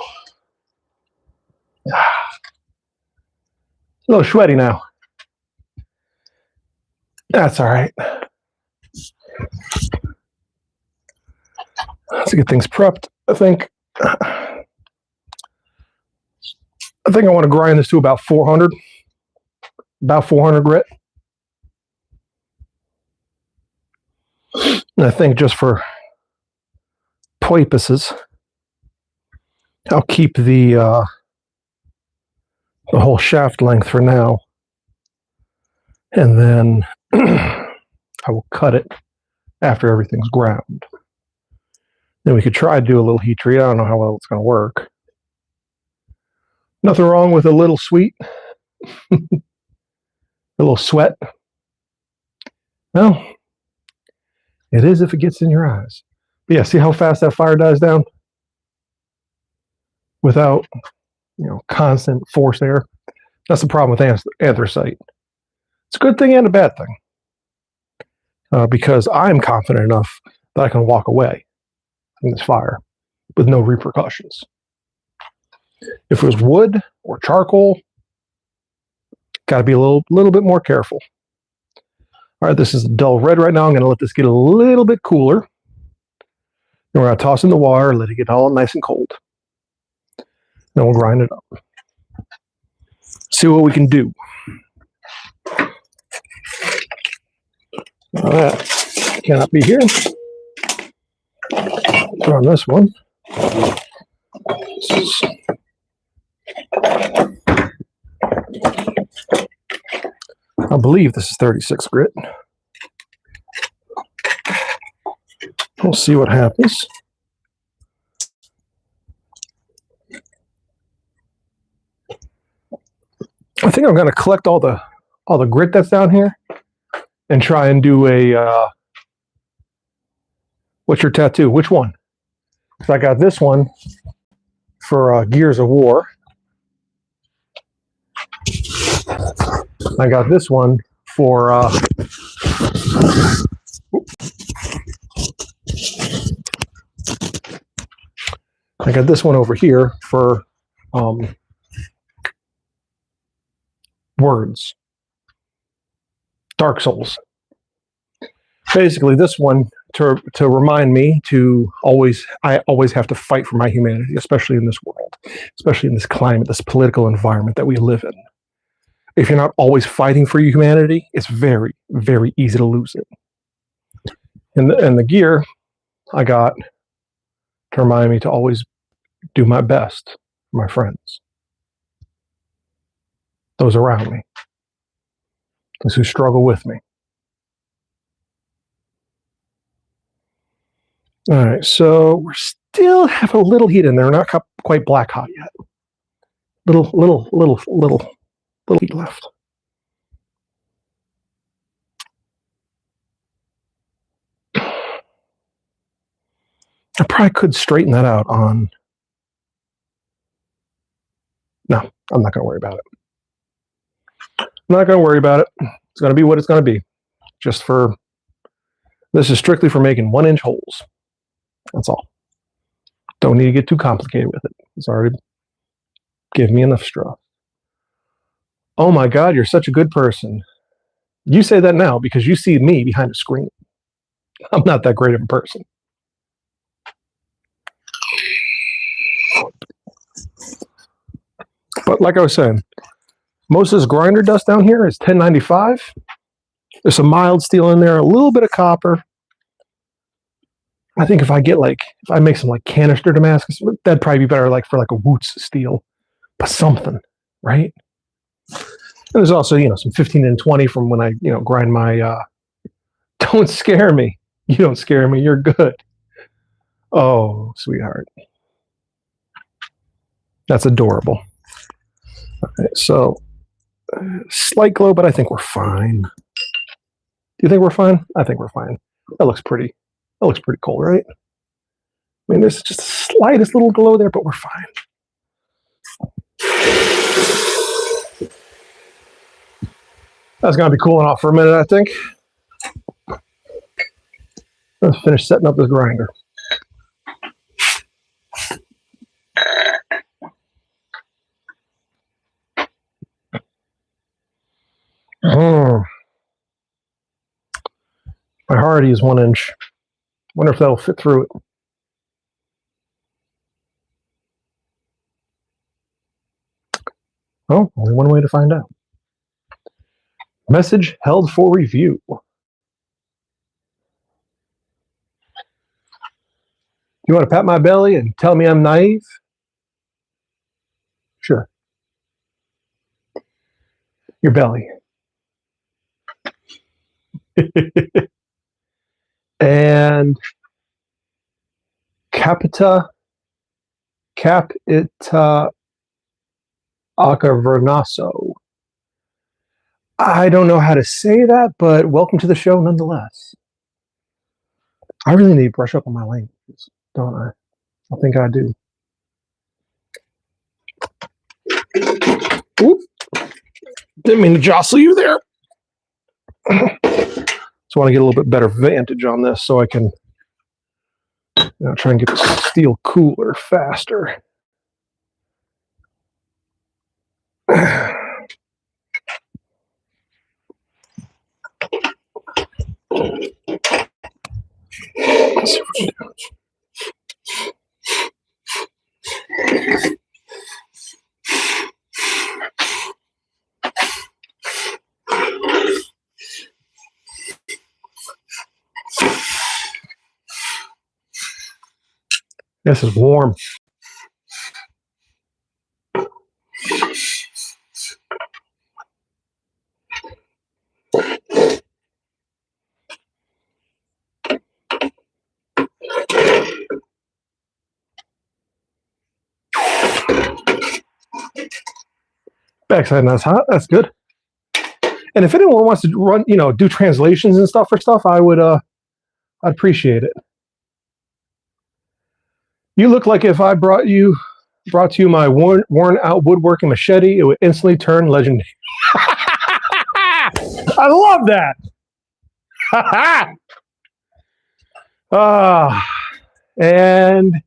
A little sweaty now. That's all right. Let's get things prepped. I think I want to grind this to about 400. About 400 grit. And I think just for purposes, I'll keep the whole shaft length for now, and then I will cut it after everything's ground. Then we could try to do a little heat treat. I don't know how well it's going to work. Nothing wrong with a little sweet, a little sweat. Well, it is if it gets in your eyes. But yeah, see how fast that fire dies down without, constant forced air. That's the problem with anthracite. It's a good thing and a bad thing, because I'm confident enough that I can walk away from this fire with no repercussions. If it was wood or charcoal, got to be a little bit more careful. All right, this is dull red right now. I'm going to let this get a little bit cooler. Then we're going to toss in the water, let it get all nice and cold. Then we'll grind it up. See what we can do. All right, cannot be here. Throw on this one. I believe this is 36 grit. We'll see what happens. I think I'm going to collect all the grit that's down here and try and do a what's your tattoo? Which one? So I got this one for Gears of War. I got this one for I got this one over here for words. Dark Souls. Basically, this one to remind me I always have to fight for my humanity, especially in this world, especially in this climate, this political environment that we live in. If you're not always fighting for your humanity, it's very, very easy to lose it. And the gear I got to remind me to always do my best for my friends, those around me, those who struggle with me. All right, so we still have a little heat in there. We're not quite black hot yet. Little heat left. I probably could straighten that out on. No, I'm not going to worry about it. I'm not going to worry about it. It's going to be what it's going to be. This is strictly for making 1-inch holes. That's all. Don't need to get too complicated with it. It's already given me enough straw. Oh my God, you're such a good person. You say that now because you see me behind a screen. I'm not that great of a person. But like I was saying, most of this grinder dust down here is 1095. There's some mild steel in there, a little bit of copper. I think if I make some canister Damascus, that'd probably be better for a Woots steel, but something, right? And there's also, some 15 and 20 from when I, grind my, don't scare me. You don't scare me. You're good. Oh, sweetheart. That's adorable. Okay, so slight glow, but I think we're fine. Do you think we're fine? I think we're fine. That looks pretty cool, right? I mean, there's just the slightest little glow there, but we're fine. That's going to be cooling off for a minute, I think. Let's finish setting up this grinder. My hardy is 1 inch. Wonder if that'll fit through it. Oh, only one way to find out. Message held for review. You want to pat my belly and tell me I'm naive? Sure. Your belly. And capita acavernaso. I don't know how to say that, but welcome to the show nonetheless. I really need to brush up on my languages, don't I? I think I do. Oop. Didn't mean to jostle you there. Just want to get a little bit better vantage on this so I can try and get the steel cooler faster. Let's see what we do. This is warm. Backside that's hot. That's good. And if anyone wants to run, do translations and stuff for stuff, I'd appreciate it. You look like if I brought to you my worn out woodworking machete, it would instantly turn legendary. I love that. And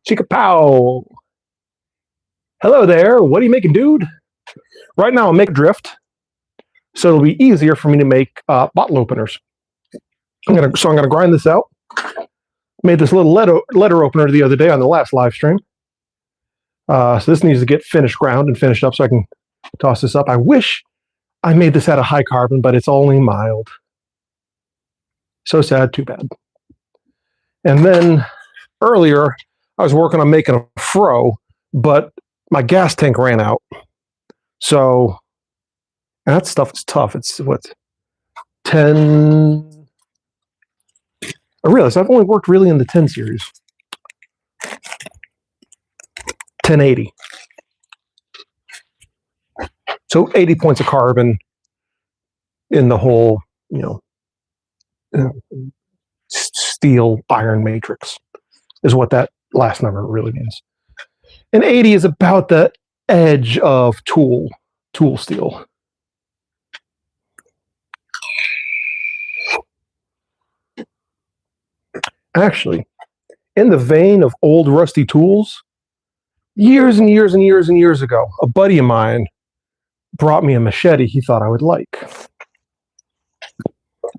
Chica Pow. Hello there. What are you making, dude? Right now, I'll make drift, so it'll be easier for me to make bottle openers. I'm gonna grind this out. Made this little letter opener the other day on the last live stream. So this needs to get ground and finished up so I can toss this up. I wish I made this out of high carbon, but it's only mild. So sad, too bad. And then earlier, I was working on making a fro, but my gas tank ran out. So, and that stuff is tough. It's what, 10... I realize I've only worked really in the 10 series. 1080. So 80 points of carbon in the whole, steel iron matrix is what that last number really means. And 80 is about the edge of tool steel. Actually, in the vein of old rusty tools, years and years and years and years ago, a buddy of mine brought me a machete he thought I would like.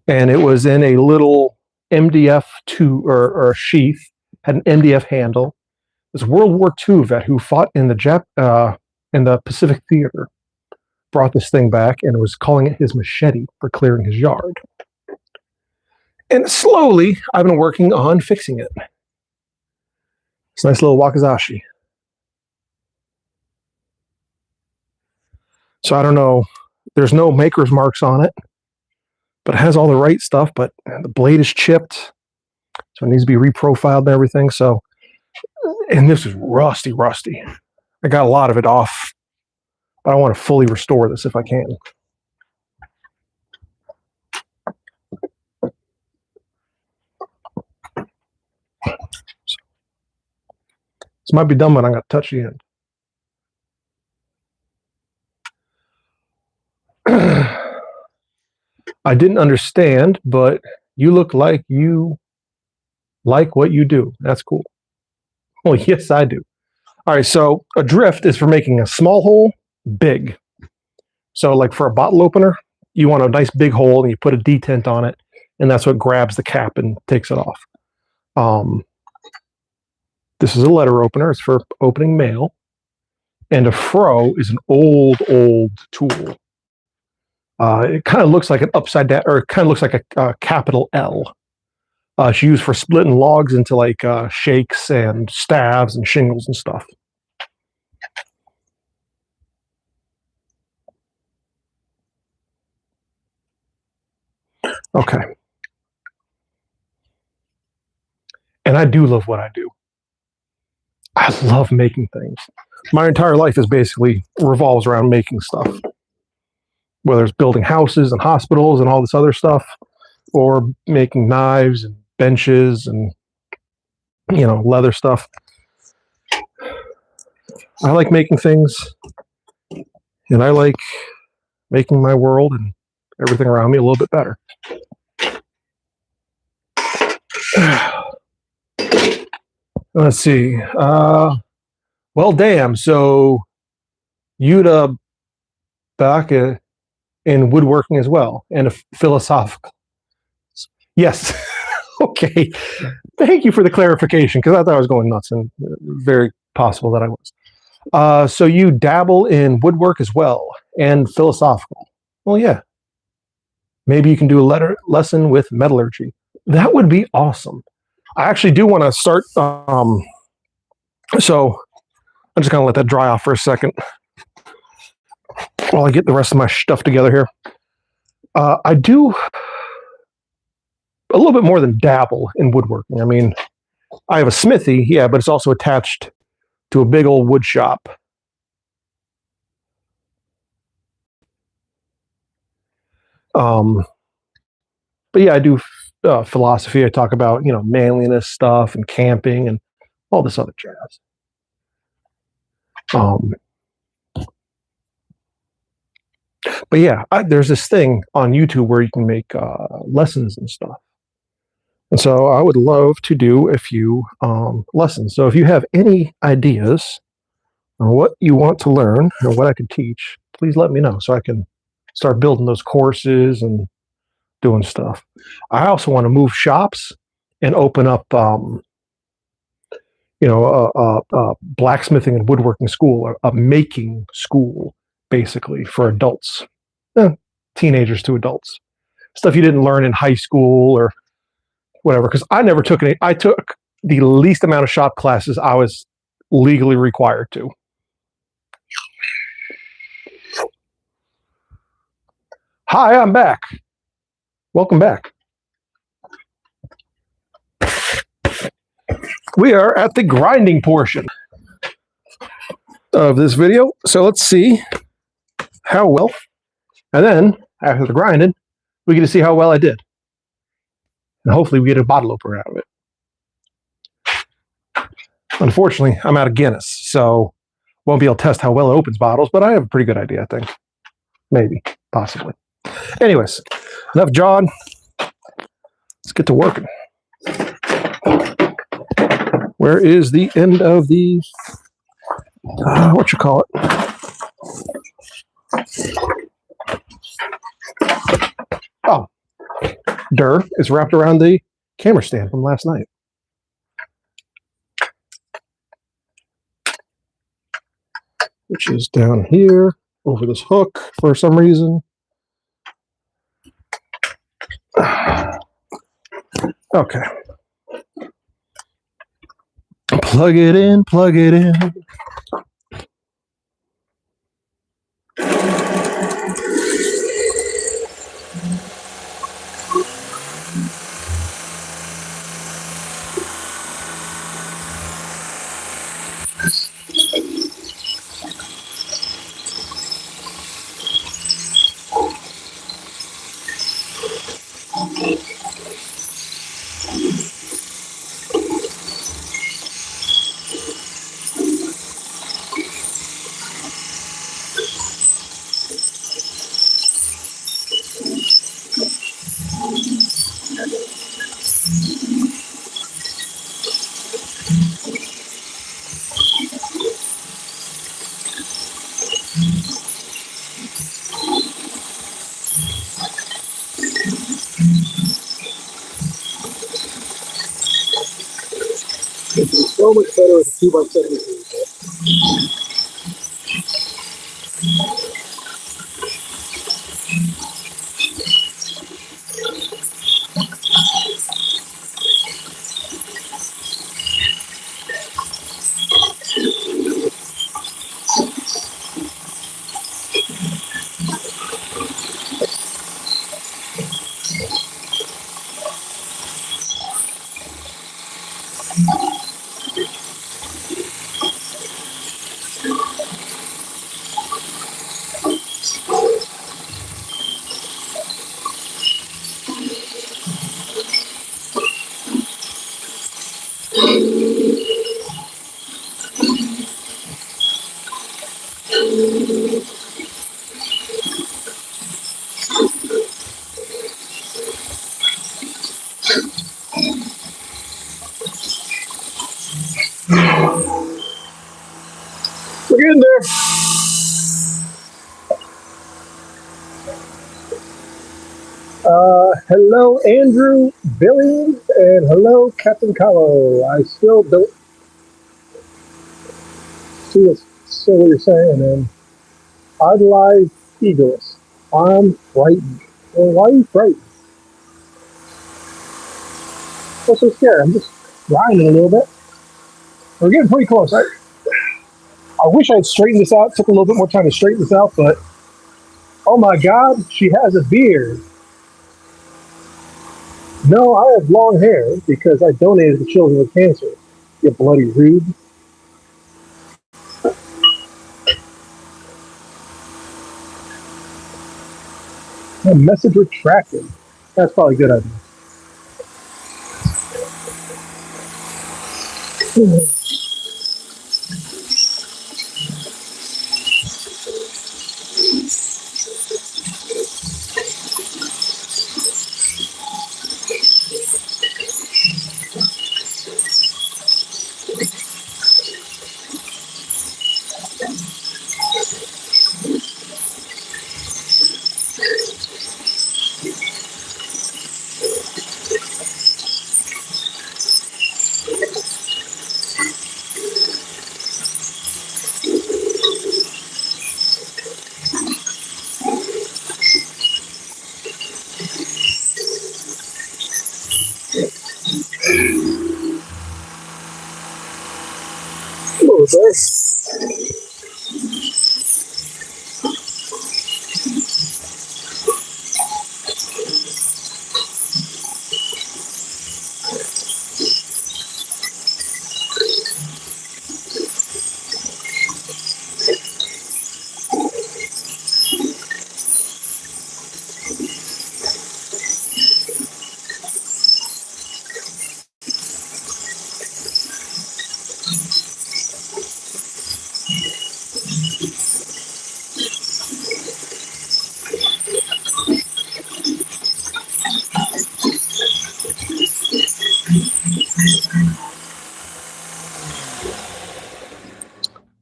And it was in a little MDF or sheath, had an MDF handle. This World War II vet who fought in the Pacific Theater brought this thing back and was calling it his machete for clearing his yard. And slowly, I've been working on fixing it. It's a nice little wakizashi. So I don't know. There's no maker's marks on it, but it has all the right stuff. But the blade is chipped, so it needs to be reprofiled and everything. So, and this is rusty. I got a lot of it off, but I want to fully restore this if I can. This might be done, but I'm going to touch the end. I didn't understand, but you look like you like what you do. That's cool. Well, yes, I do. All right, so a drift is for making a small hole big. So like for a bottle opener, you want a nice big hole and you put a detent on it. and that's what grabs the cap and takes it off. This is a letter opener. It's for opening mail. And a fro is an old tool. It kind of looks like an upside down, or it kind of looks like a capital L. It's used for splitting logs into like shakes and staves and shingles and stuff. Okay. And I do love what I do. I love making things. My entire life is basically revolves around making stuff. Whether it's building houses and hospitals and all this other stuff, or making knives and benches and, you know, leather stuff. I like making things, and I like making my world and everything around me a little bit better. Let's see. Well, damn. So you'd back in woodworking as well, and a philosophical. Yes. Okay. Thank you for the clarification, because I thought I was going nuts, and very possible that I was. So you dabble in woodwork as well, and philosophical. Well, yeah. Maybe you can do a lesson with metallurgy. That would be awesome. I actually do want to start. So I'm just going to let that dry off for a second while I get the rest of my stuff together here. I do a little bit more than dabble in woodworking. I mean, I have a smithy, yeah, but it's also attached to a big old wood shop. But yeah, I do philosophy. I talk about, you know, manliness stuff and camping and all this other jazz. But yeah, there's this thing on YouTube where you can make lessons and stuff. And so I would love to do a few lessons. So if you have any ideas on what you want to learn or what I could teach, please let me know so I can start building those courses and doing stuff. I also want to move shops and open up, you know, a blacksmithing and woodworking school, a making school, basically, for adults, teenagers to adults. Stuff you didn't learn in high school or whatever, because I never took any. I took the least amount of shop classes I was legally required to. Hi, I'm back. Welcome back. We are at the grinding portion of this video. So let's see how well, and then after the grinding, we get to see how well I did. And hopefully we get a bottle opener out of it. Unfortunately, I'm out of Guinness, so won't be able to test how well it opens bottles, but I have a pretty good idea, I think. Maybe, possibly. Anyways, enough jawing. Let's get to working. Where is the end of the, what you call it? Oh, Dur is wrapped around the camera stand from last night. Which is down here over this hook for some reason. Okay. Plug it in, plug it in. It's so much better with a 2x73. We're getting there. Hello, Andrew Billings, and hello, Captain Kahlo. I still don't see what you're saying, and idolize egoists. I'm frightened. Well, why are you frightened? What's so scary? I'm just grinding a little bit. We're getting pretty close. I wish I'd straightened this out. It took a little bit more time to straighten this out, but oh my God, she has a beard. No, I have long hair because I donated to children with cancer. You bloody rude. A message retracted. That's probably a good idea. Hello there.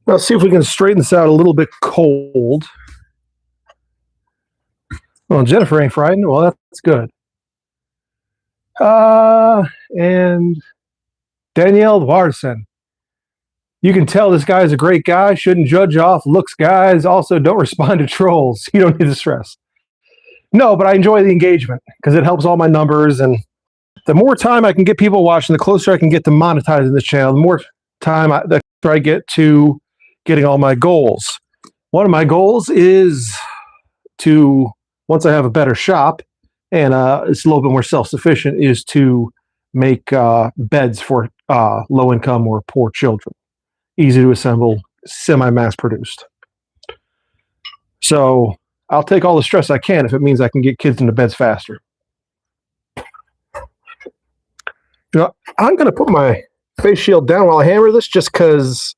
Let's see if we can straighten this out a little bit cold. Well, Jennifer ain't frightened. Well, that's good. And Danielle Larson. You can tell this guy is a great guy. Shouldn't judge off looks, guys. Also, don't respond to trolls. You don't need to stress. No, but I enjoy the engagement because it helps all my numbers. And the more time I can get people watching, the closer I can get to monetizing this channel, the more time the closer I get to getting all my goals. One of my goals is to, once I have a better shop and it's a little bit more self-sufficient, is to make beds for low-income or poor children. Easy to assemble, semi-mass produced. So I'll take all the stress I can if it means I can get kids into beds faster. You know, I'm going to put my face shield down while I hammer this just because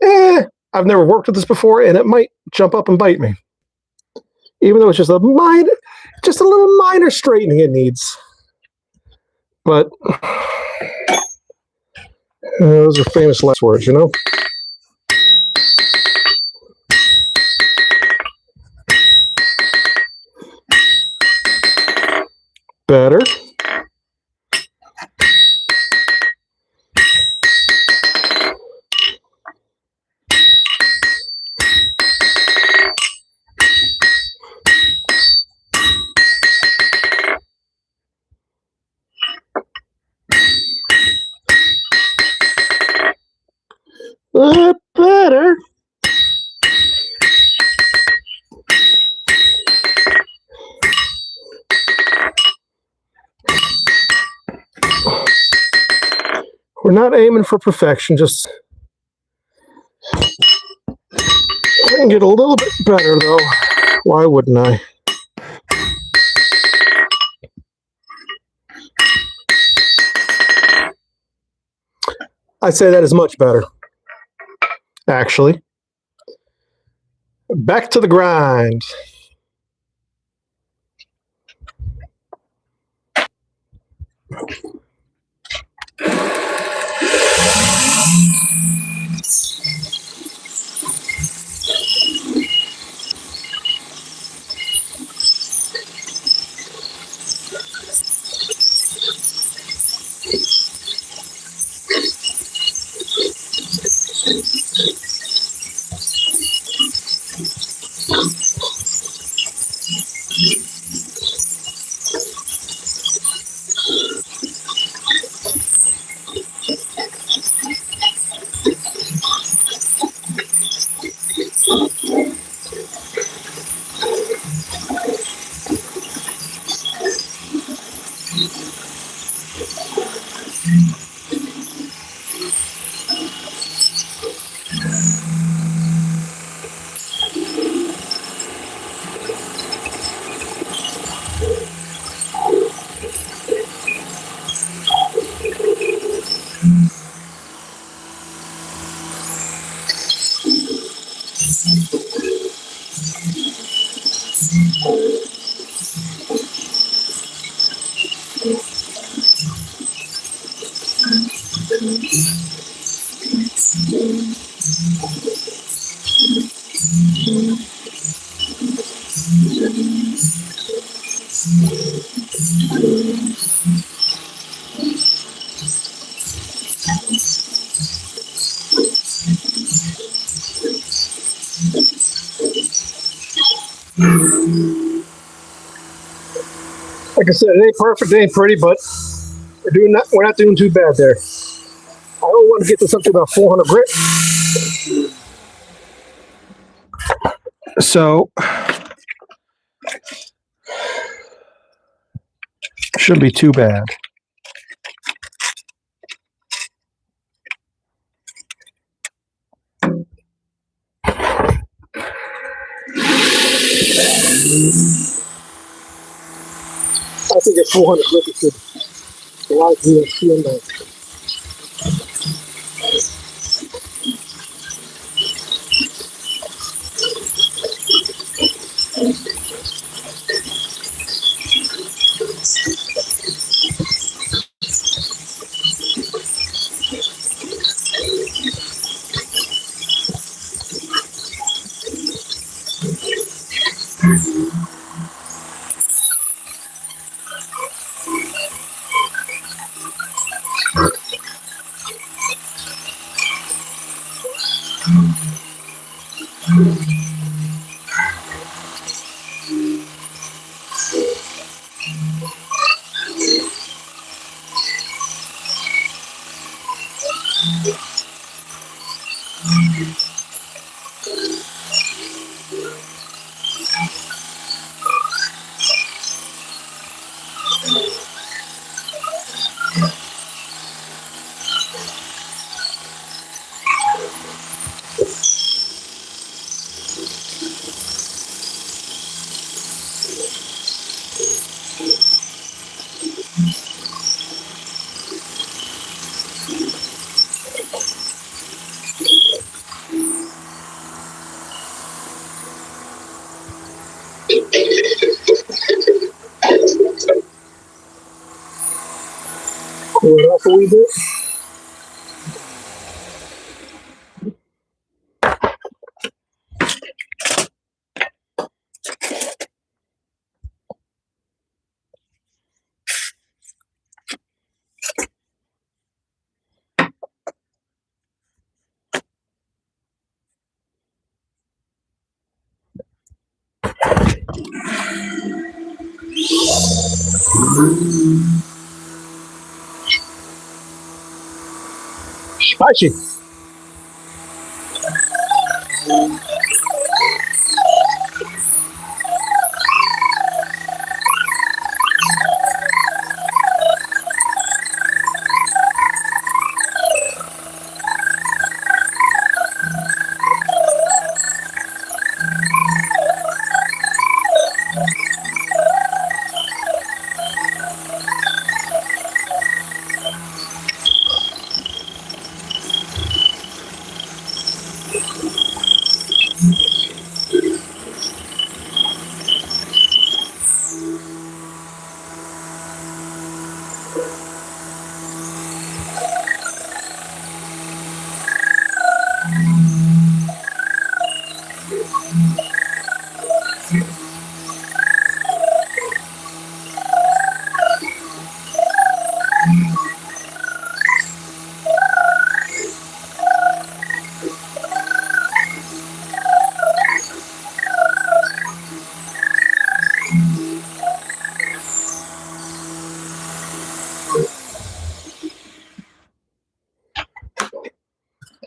I've never worked with this before and it might jump up and bite me. Even though it's just a little minor straightening it needs. But those are famous last words, you know? Better. Better. We're not aiming for perfection, just I can get a little bit better though. Why wouldn't I? I'd say that is much better, actually. Back to the grind. Like I said, it ain't perfect, it ain't pretty, but we're not doing too bad there. I only want to get this up to about 400 grit. So shouldn't be too bad. I think at 400 grit it should allow you to feel nice. Cool it off a wee bit. Spicy.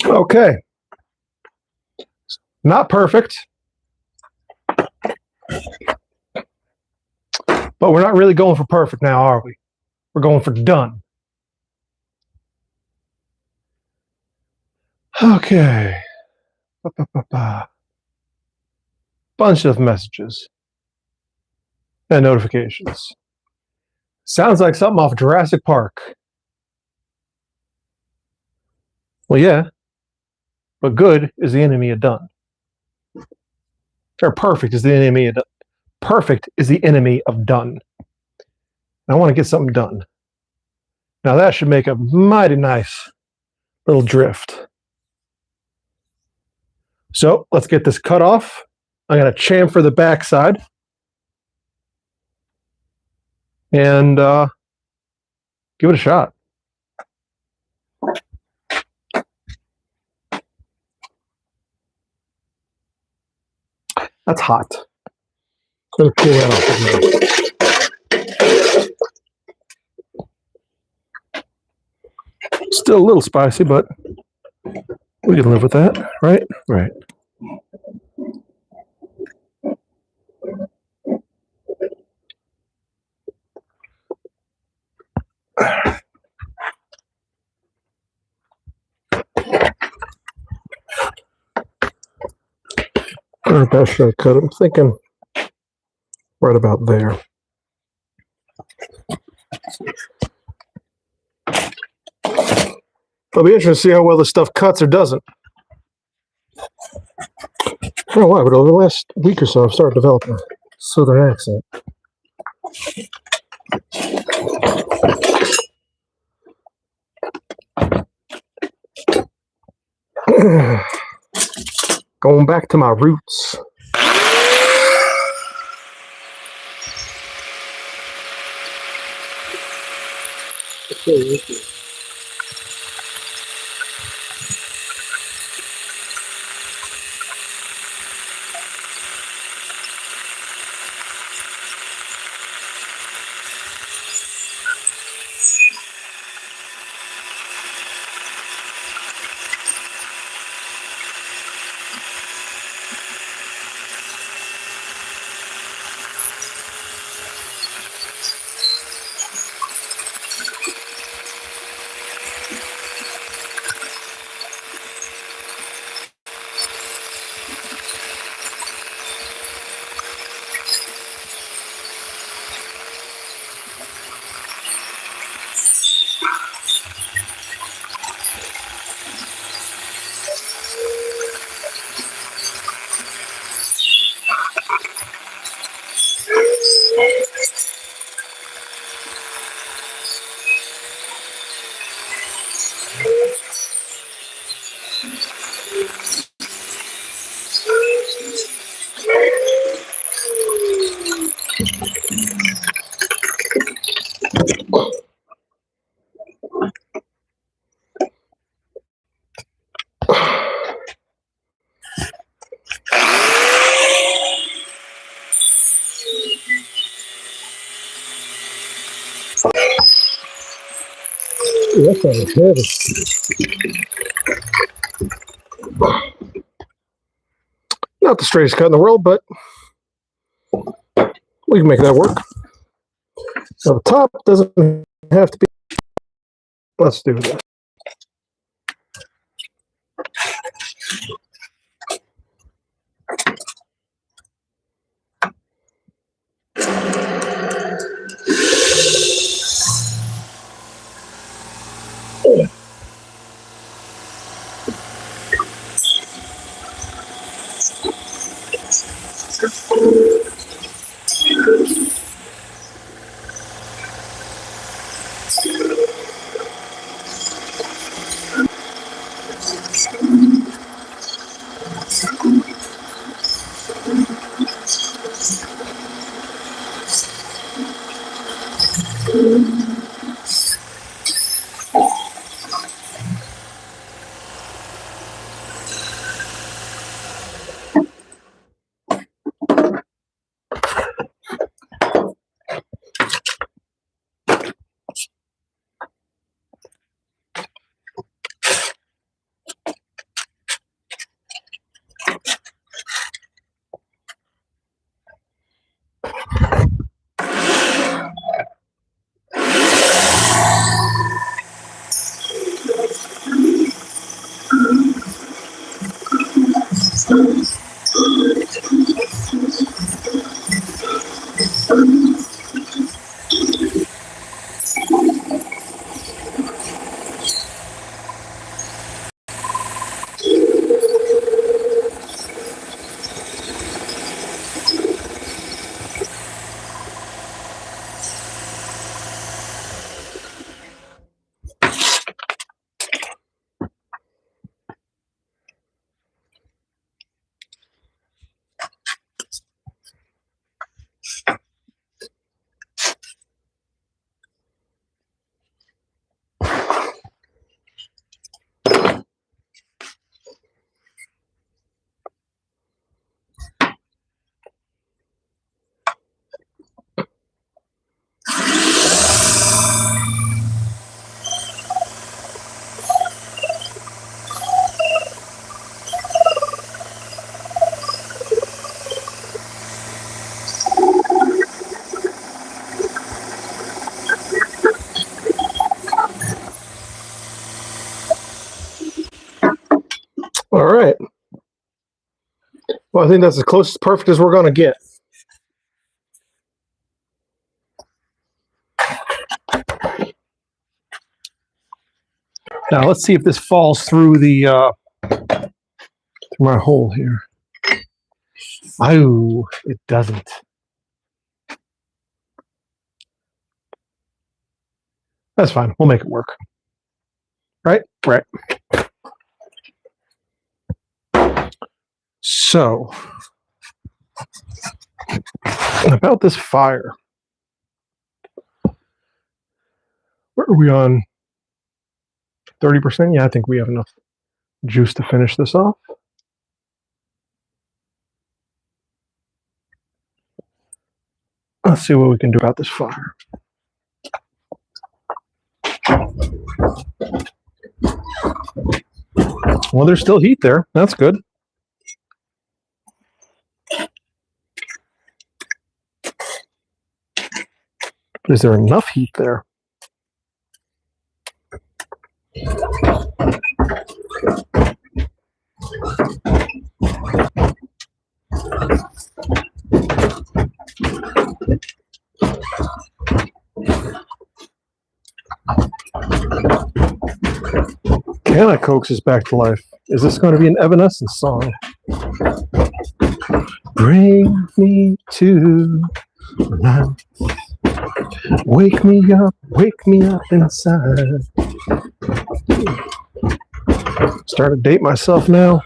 Okay. Not perfect. But we're not really going for perfect now, are we? We're going for done. Okay. Bunch of messages and notifications. Sounds like something off Jurassic Park. Well, yeah. But good is the enemy of done. Or perfect is the enemy of done. Perfect is the enemy of done. I want to get something done. Now that should make a mighty nice little drift. So let's get this cut off. I'm going to chamfer the backside. And give it a shot. That's hot. I'm going to cool that off. Still a little spicy, but we can live with that, right? Right. Where about should I cut? I'm thinking right about there. I'll be interested to see how well this stuff cuts or doesn't. I don't know why, but over the last week or so, I've started developing a southern accent. Going back to my roots. Okay. That sounds heavy. Not the straightest cut in the world, but we can make that work. Now the top doesn't have to be. Let's do this. All right. Well, I think that's as close to perfect as we're going to get. Now let's see if this falls through the through my hole here. Oh, it doesn't. That's fine. We'll make it work. Right? Right. So, about this fire. Where are we on? 30%? Yeah, I think we have enough juice to finish this off. Let's see what we can do about this fire. Well, there's still heat there. That's good. But is there enough heat there? Can I coax this back to life? Is this going to be an Evanescence song? Bring me to life. Wake me up inside. Start to date myself now.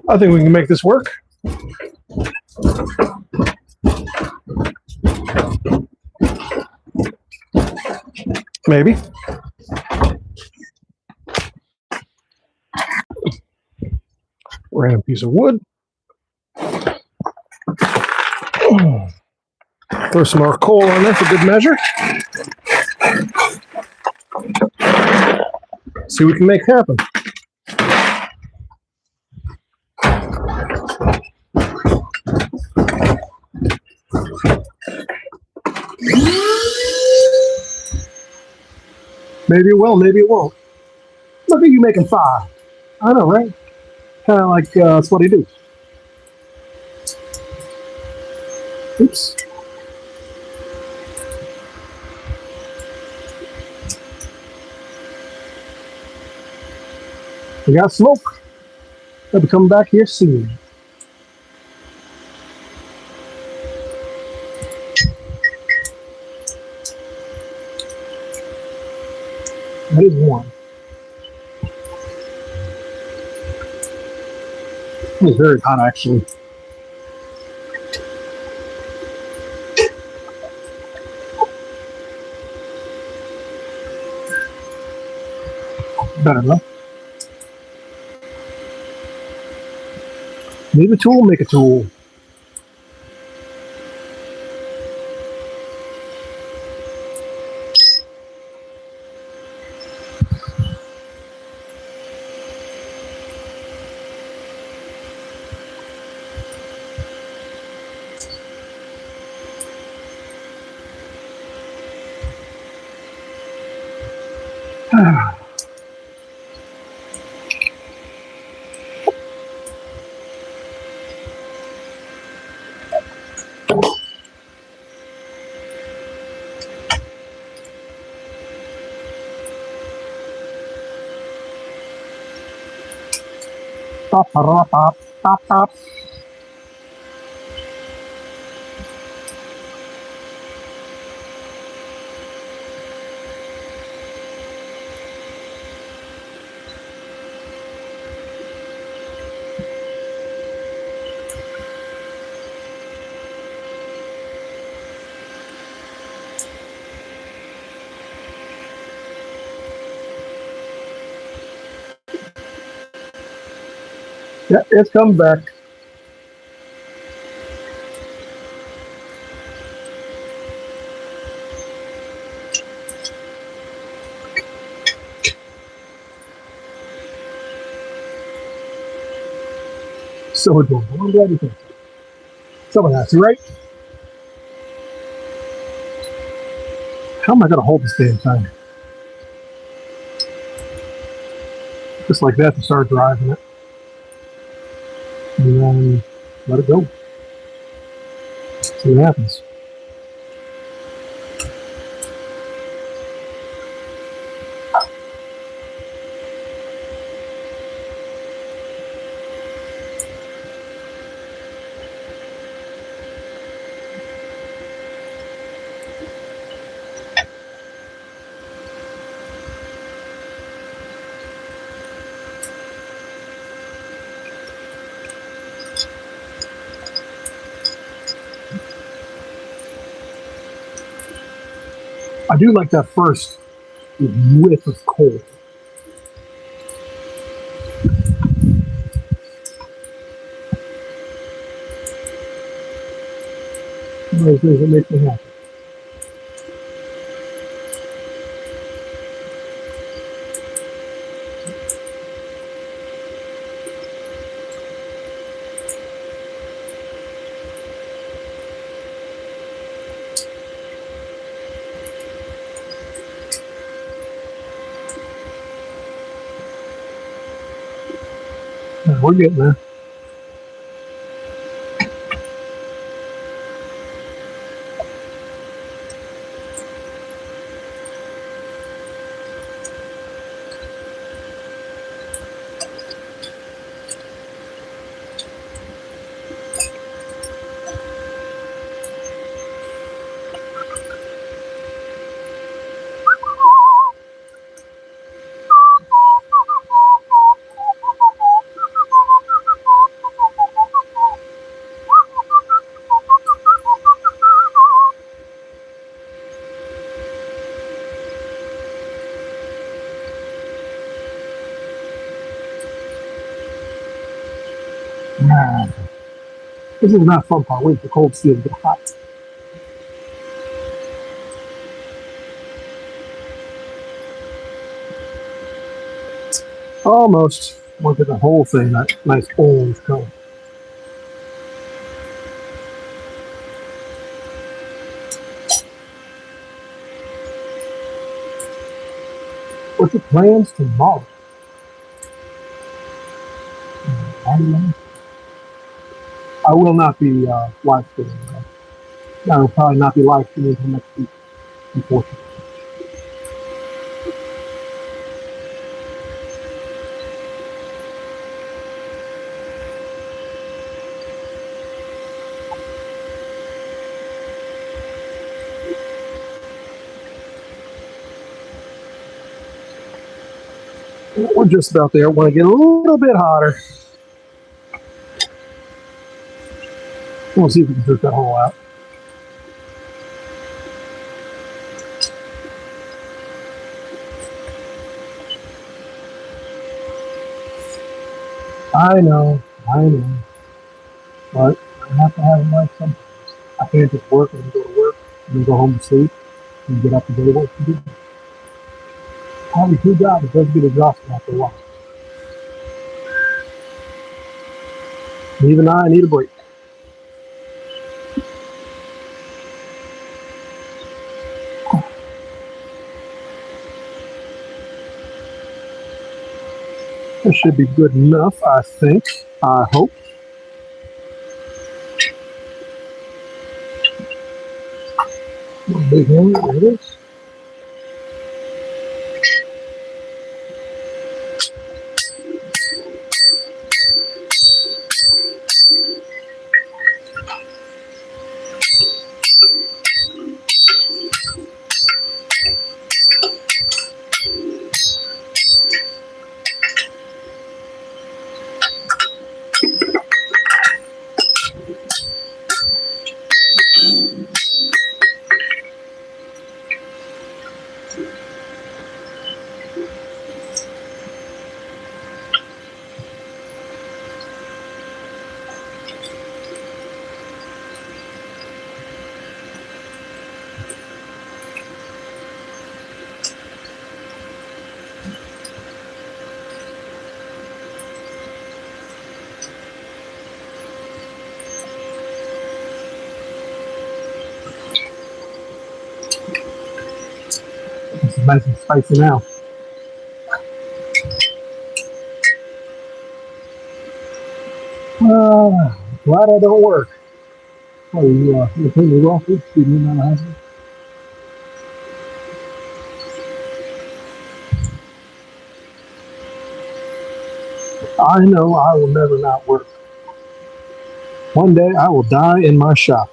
I think we can make this work. Maybe. Random piece of wood. Throw some more coal on there for good measure. See what we can make happen. Maybe it will, maybe it won't. Look at you making fire. I know, right? Kind of like that's what he do. Oops. We got smoke. I'll be coming back here soon. That is one. It's very hot, actually. Better, though. Need a tool, make a tool. Pop, pop, pop, pop, pop. Yeah, it's come back. So adorable. I'm glad you think so. Someone has to, right? How am I going to hold this damn thing? Just like that to start driving it. And then let it go. See what happens. I do like that first whiff of coal. Those things that make me happy. We're getting there. This is not fun part. Wait for cold steel to get hot. Almost. Look at the whole thing, that nice orange color. What's your plans tomorrow? I will not be live streaming. I will probably not be live streaming until next week, unfortunately. We're just about there. Want to get a little bit hotter. We'll see if we can jerk that hole out. I know. But I have to have a life sometimes. I can't just work and then go to work and then go home to sleep and get up and go to work and do. Having two jobs does get exhausting after a while. Even I need a break. This should be good enough, I think. I hope. Big one, there it is. It's nice and spicy now. Glad I don't work. Oh, you pay me well, food? You mean I'm husband? I know I will never not work. One day I will die in my shop.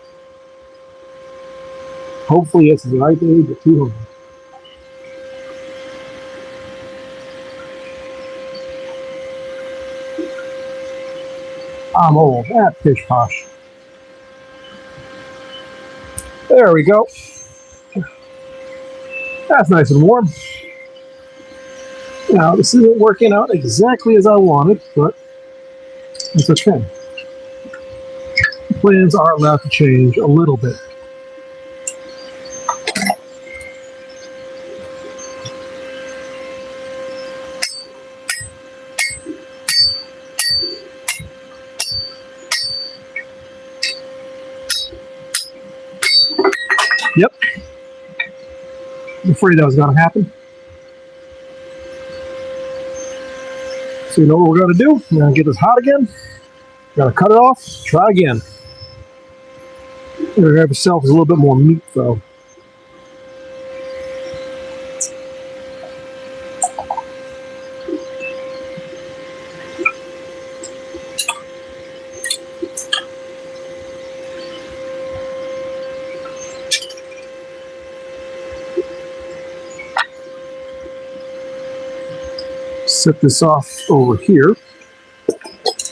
Hopefully it's the right age of 200. I'm old. Pish posh. There we go. That's nice and warm. Now, this isn't working out exactly as I wanted, but it's okay. Plans are allowed to change a little bit. Yep. I'm afraid that was going to happen. So you know what we're going to do? We're going to get this hot again. We're going to cut it off. Try again. We're going to have ourselves a little bit more meat, though. Set this off over here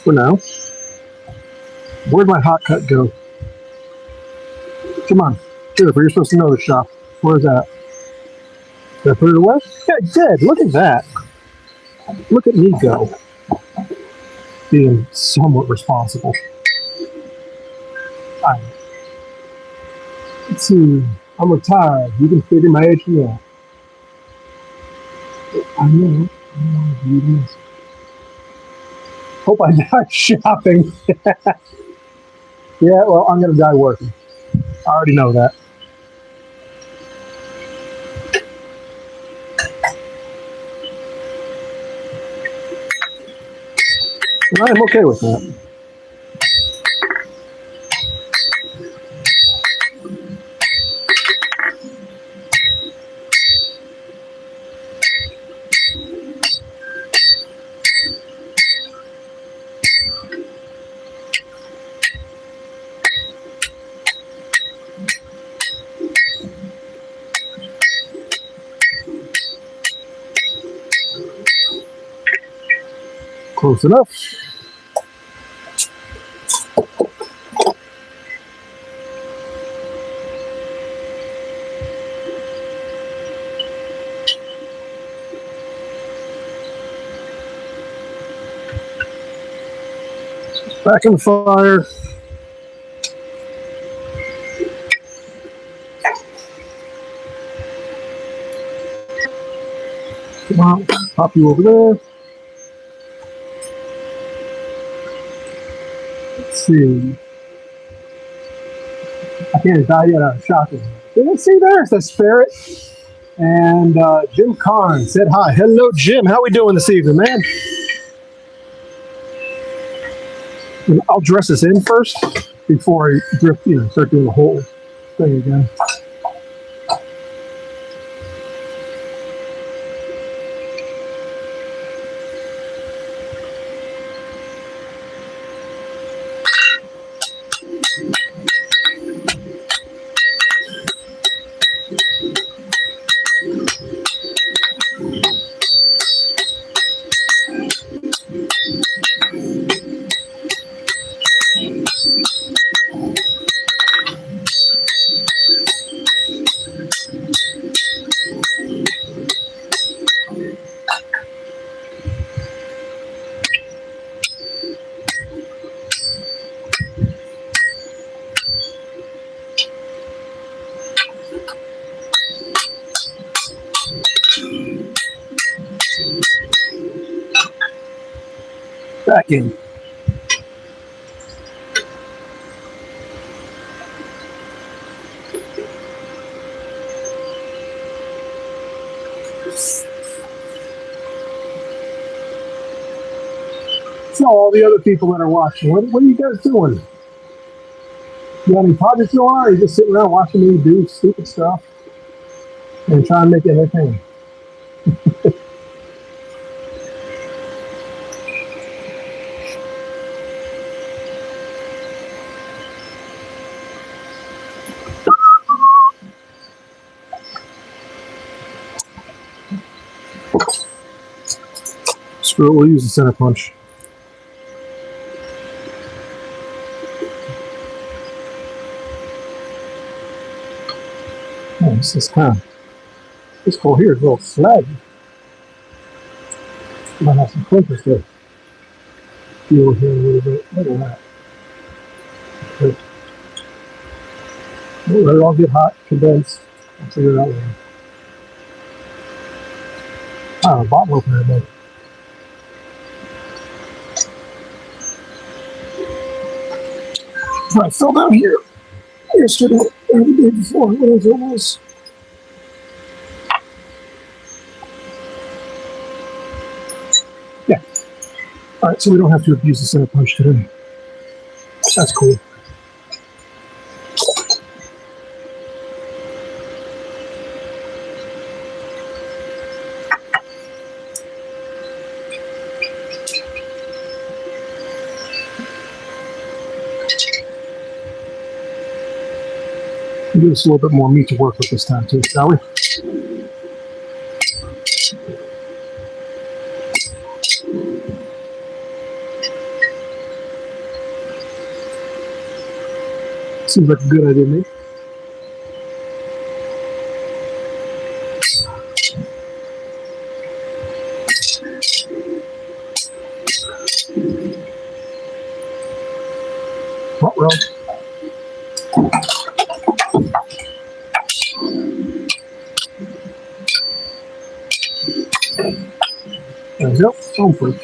for now. Where'd my hot cut go? Come on, Jennifer, you're supposed to know the shop. Where's that? Did I put it away? Yeah, I did. Look at that. Look at me go. Being somewhat responsible. Let's see. I'm retired. You can figure my age from there. I know. Hope I die shopping. Yeah, well, I'm going to die working. I already know that. And I'm okay with that. Close enough. Back in the fire. Come on, pop you over there. Let's see. I can't die yet out of shotgun. Let's see, there's the spirit. And Jim Kahn said hi. Hello, Jim. How we doing this evening, man? I'll dress this in first before I drift, start doing the whole thing again. Back in. So all the other people that are watching, what are you guys doing? You got any projects going on, or are you just sitting around watching me do stupid stuff and trying to make it entertaining? Screw it, we'll use the center punch. Oh, this hole here is a little flaggy. Might have some clippers to deal with here a little bit. Look at that. Okay. We'll let it all get hot, condensed. I'll figure it out later. A bottle opener, maybe. I fell down here yesterday or the day before, whatever it was. Yeah. All right, so we don't have to abuse the center punch today. That's cool. Give us a little bit more meat to work with this time too, shall we? Seems like a good idea to me. Hot rod. There we go. Home free.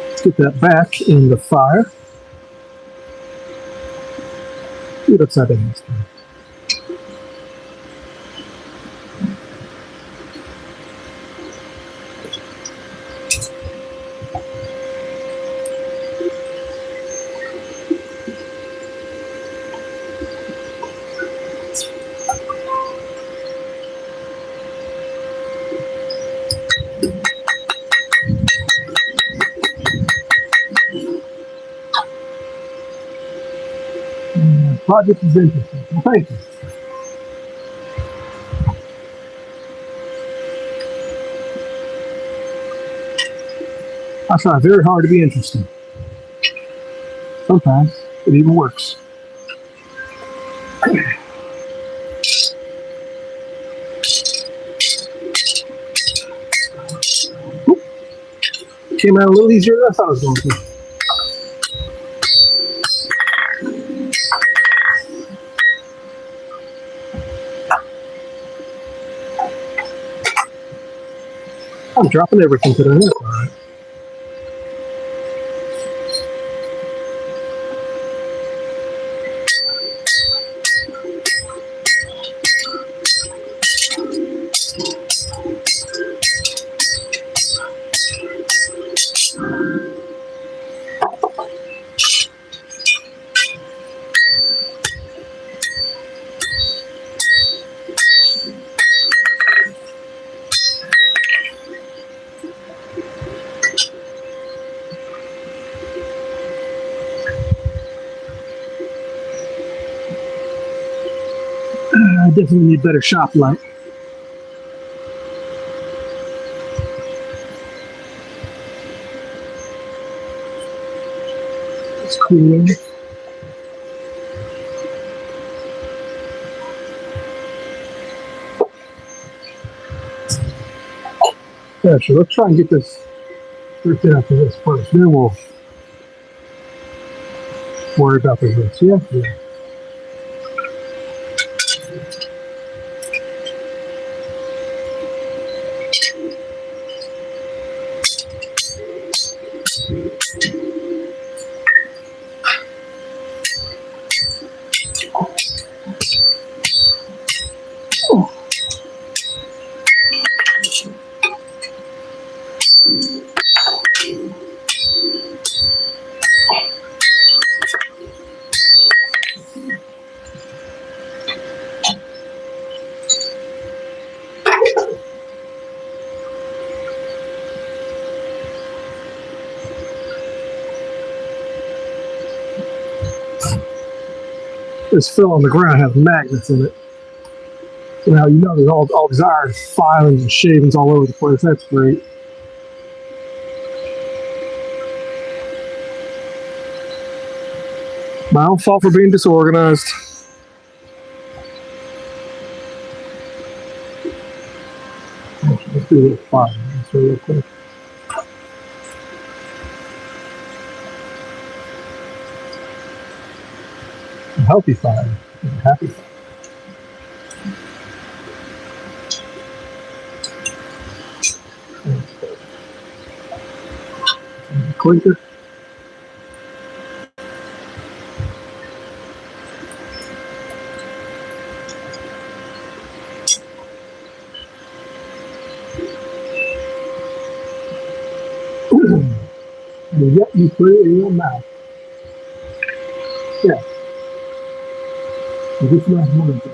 Let's get that back in the fire. Do it upside down this time. Project is interesting. Well, thank you. I try very hard to be interesting. Sometimes it even works. Oop. Came out a little easier than I thought it was going to. I'm dropping everything today. That's all right. I definitely need better shop light. It's cool. Yeah, sure. Let's try and get this worked out for this first. Then we'll worry about the rest. Yeah. Yeah. This fill on the ground has magnets in it. So now you know there's all these iron filings and shavings all over the place. That's great. My own fault for being disorganized. Let's do a little fire real quick. A healthy fire, a happy fire. Clinker. And yet you put it in your mouth. Yeah. You just not one thing.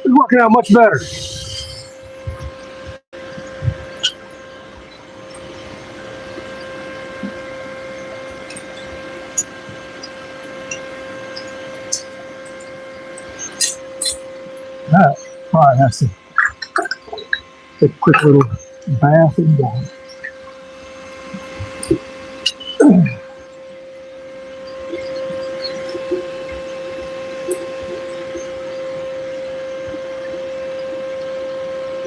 It's working out much better. That probably has to take a quick little bath and water.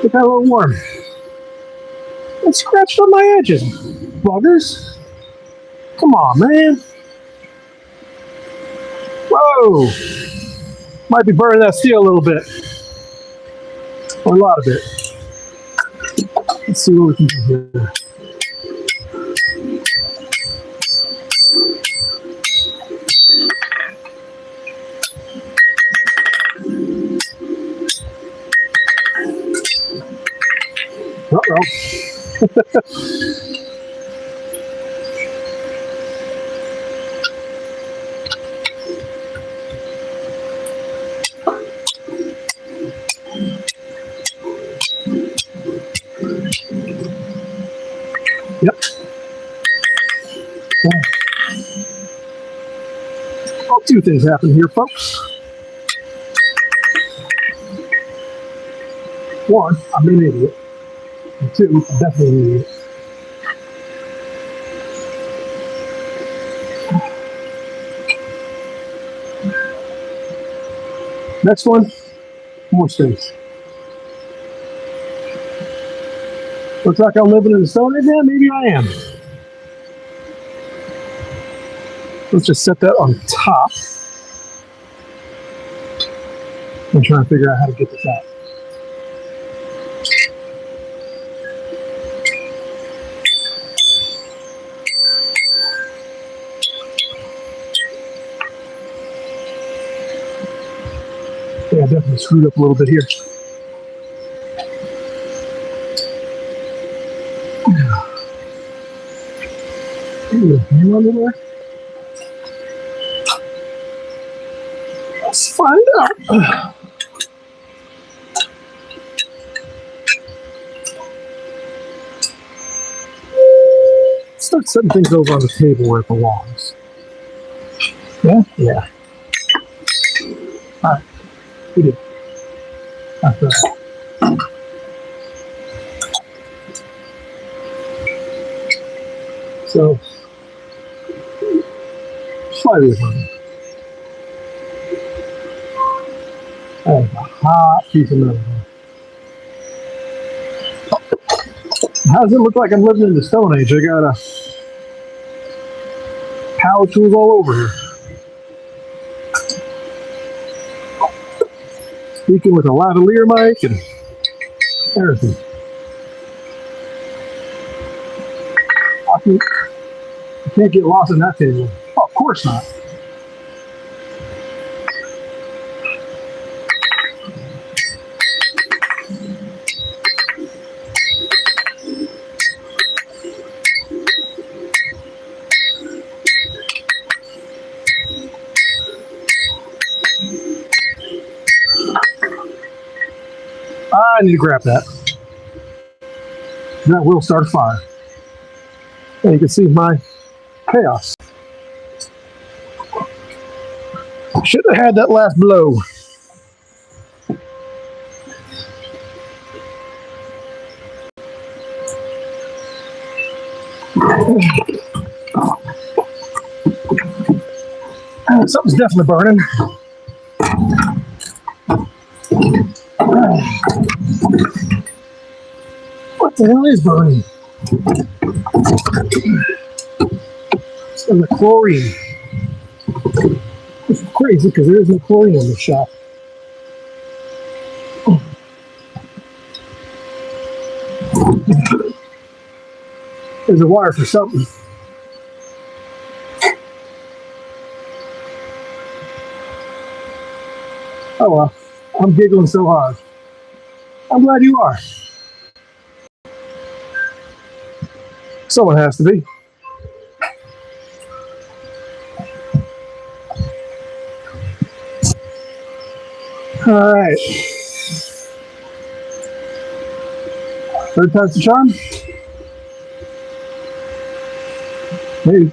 Get that a little warm. It scratched on my edges. Buggers. Come on, man. Whoa. Might be burning that steel a little bit. Or a lot of it. Let's see what we can do here. Yep. Well, two things happen here, folks. One, I'm an idiot. And two, I'm definitely an idiot. Next one, more space. Looks like I'm living in the Stone Age. Yeah, maybe I am. Let's just set that on top. I'm trying to figure out how to get this out. Yeah, I definitely screwed up a little bit here. Hang on there. Let's find out. Start setting things over on the table where it belongs. Yeah? Yeah. Alright. We did. After that. So, slightly different. That is a hot piece of metal. How does it look like I'm living in the Stone Age? I got power tools all over here. Speaking with a lavalier mic and everything. I can't get lost in that table. Oh, of course not. I need to grab that. That will start a fire. And you can see my chaos. Should have had that last blow. Something's definitely burning. What the hell is burning? It's the chlorine. It's crazy because there is no chlorine in the shop. There's a wire for something. Oh well, I'm giggling so hard. I'm glad you are. Someone has to be. All right. Third time's the charm? Maybe.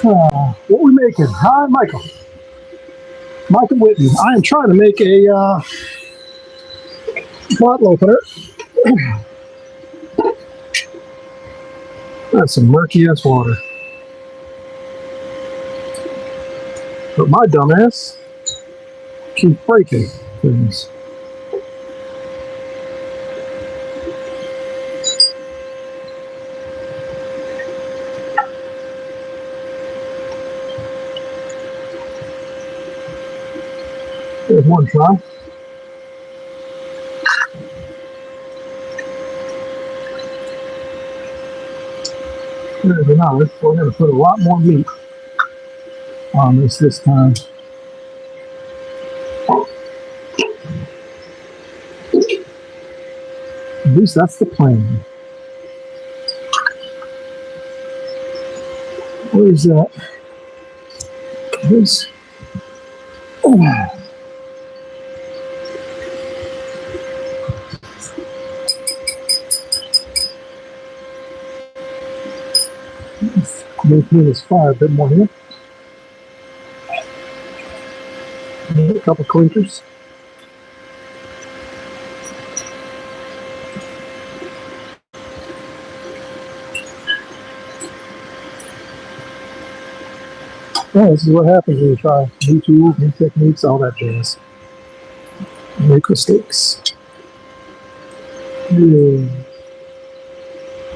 What we making? Hi, Michael. Michael Whitney. I am trying to make a bottle opener. That's some murky ass water. But my dumbass keeps breaking things. There's one try. There's another. We're going to put a lot more meat on this time. At least that's the plan. Where is that? This. Maintain this fire a bit more here. A couple clinkers. Oh, this is what happens when you try YouTube, new techniques, all that jazz. Make mistakes. Yeah.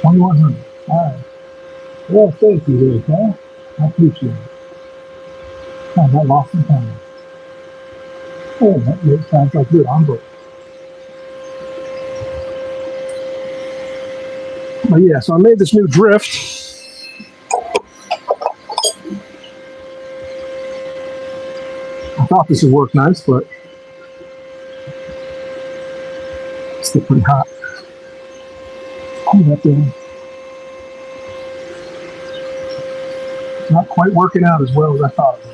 2100. All right. Well, thank you, there, pal. I appreciate it. I got lost some time. Oh, that sounds like good on board. But yeah, so I made this new drift. I thought this would work nice, but it's still pretty hot. Hold that down. Not quite working out as well as I thought it would.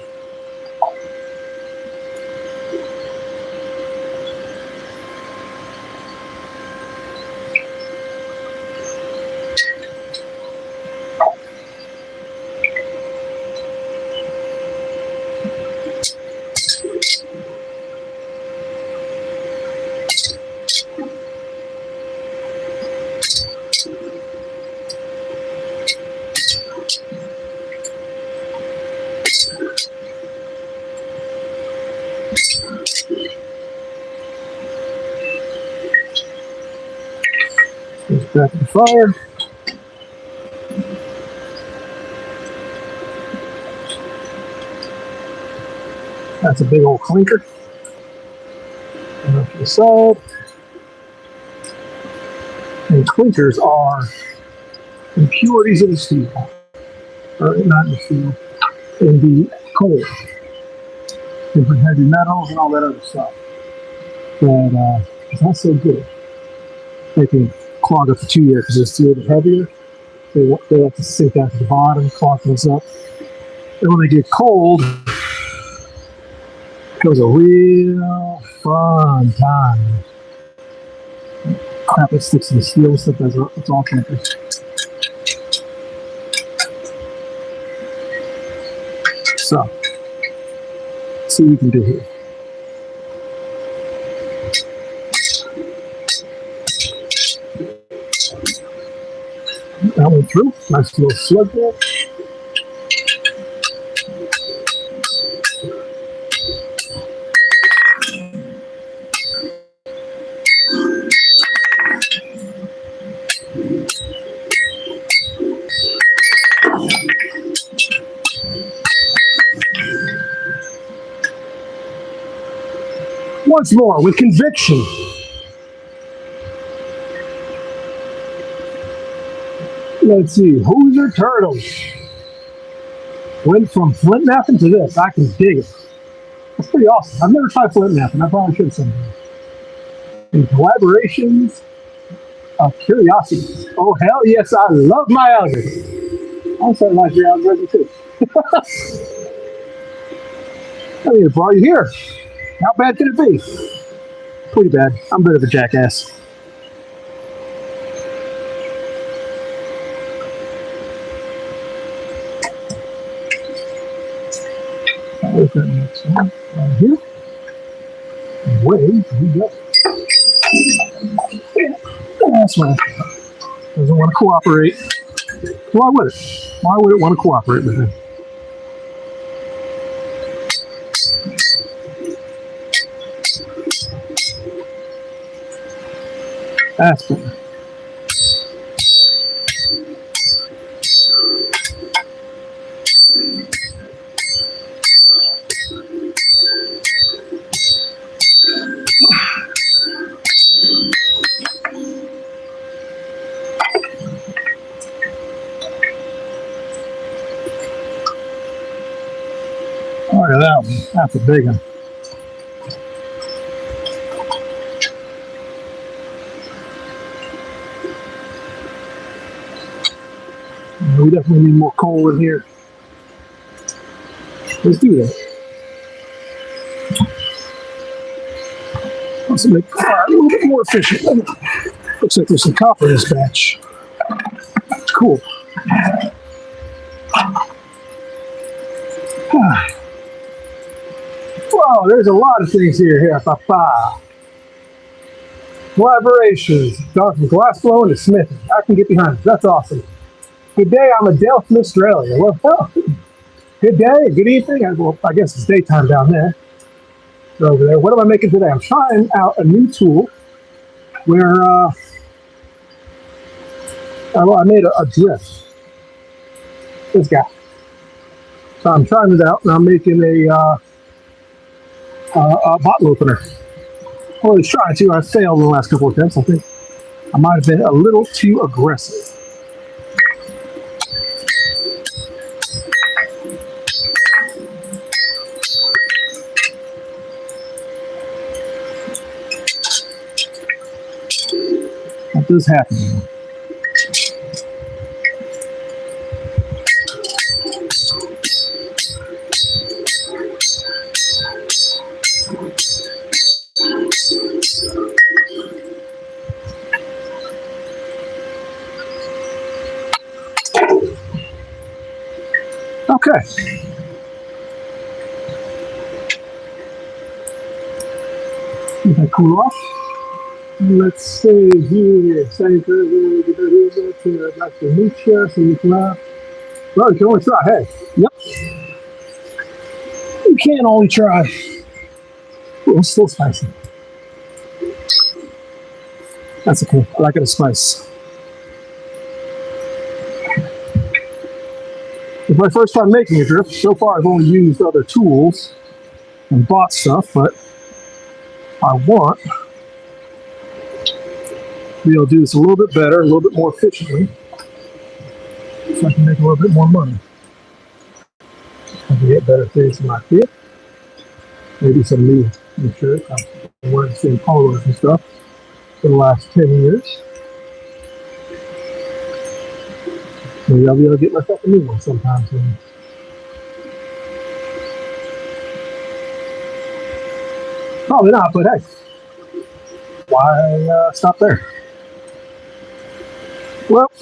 Back to the fire. That's a big old clinker. And up to the side. And clinkers are impurities in the steel. Or not in the steel. In the coal. Different heavy metals and all that other stuff. But it's not so good. They can clog up the 2 year because it's a little bit heavier. They have to sink down to the bottom, clog things up. And when they get cold, it goes a real fun time. Crap that sticks to the steel and stuff, it's all clinkers. So, let's see what we can do here. That went through. Nice little slug there. Once more, with conviction. Let's see, Hoosier Turtles. Went from flint napping to this. I can dig it. That's pretty awesome. I've never tried flint napping. I probably should someday. And collaborations of curiosities. Oh, hell yes, I love my algorithm. I'm starting to like your algorithm too. I need to borrow you here. How bad can it be? Pretty bad. I'm a bit of a jackass. Put that next one right here. Away we go. That's my doesn't want to cooperate. Why would it? Why would it want to cooperate with him? That's better. Look at that one. That's a big one. We definitely need more coal in here. Let's do that. Let's make the fire a little bit more efficient. Looks like there's some copper in this batch. Cool. Wow, there's a lot of things here, papa. Collaborations, gone from glass blowing to smithing. I can get behind it. That's awesome. Good day, I'm Adele from Australia. Well, good day, good evening. I guess it's daytime down there. Over there. What am I making today? I'm trying out a new tool where I made a drift. This guy. So I'm trying it out, and I'm making a bottle opener. Well, I was trying to. I failed in the last couple of attempts. I think I might have been a little too aggressive. That does happen. Okay. Let that cool off. Let's see here. I'd like to meet you. So you can, well, you can only try. Hey, yep. You can only try. Oh, it's still spicy. That's okay. I like it as spice. It's my first time making a drift. So far, I've only used other tools and bought stuff, but I want to be able to do this a little bit better, a little bit more efficiently, so I can make a little bit more money. I can get better things in my kit. Maybe some new shirts. I've been wearing the same polos and stuff for the last 10 years. Maybe I'll be able to get myself a new one sometime soon. Probably not, but hey, why stop there? Well,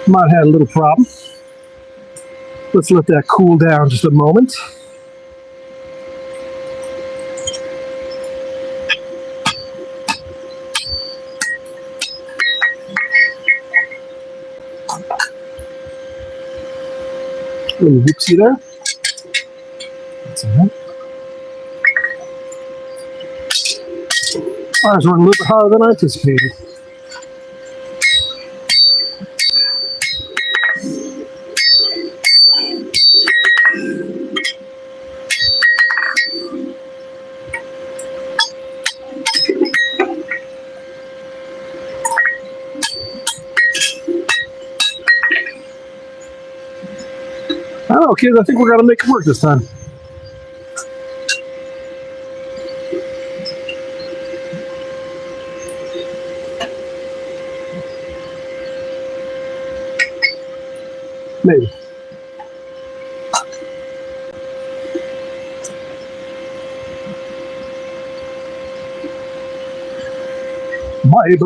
might have had a little problem. Let's let that cool down just a moment. Little whoopsie there. That's all right. Fire's running a little bit higher than I anticipated. I don't know, kids. I think we're going to make it work this time. Maybe. Bye.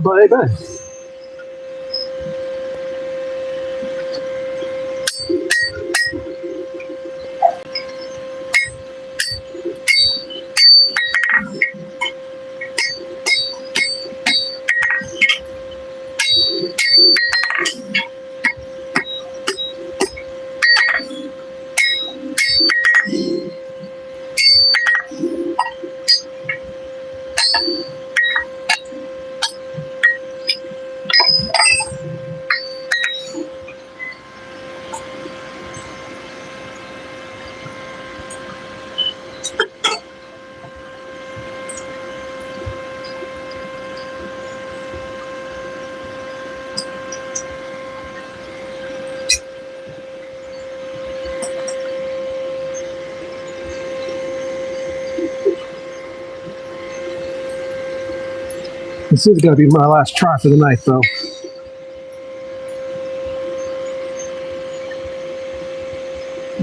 This is going to be my last try for the night, though.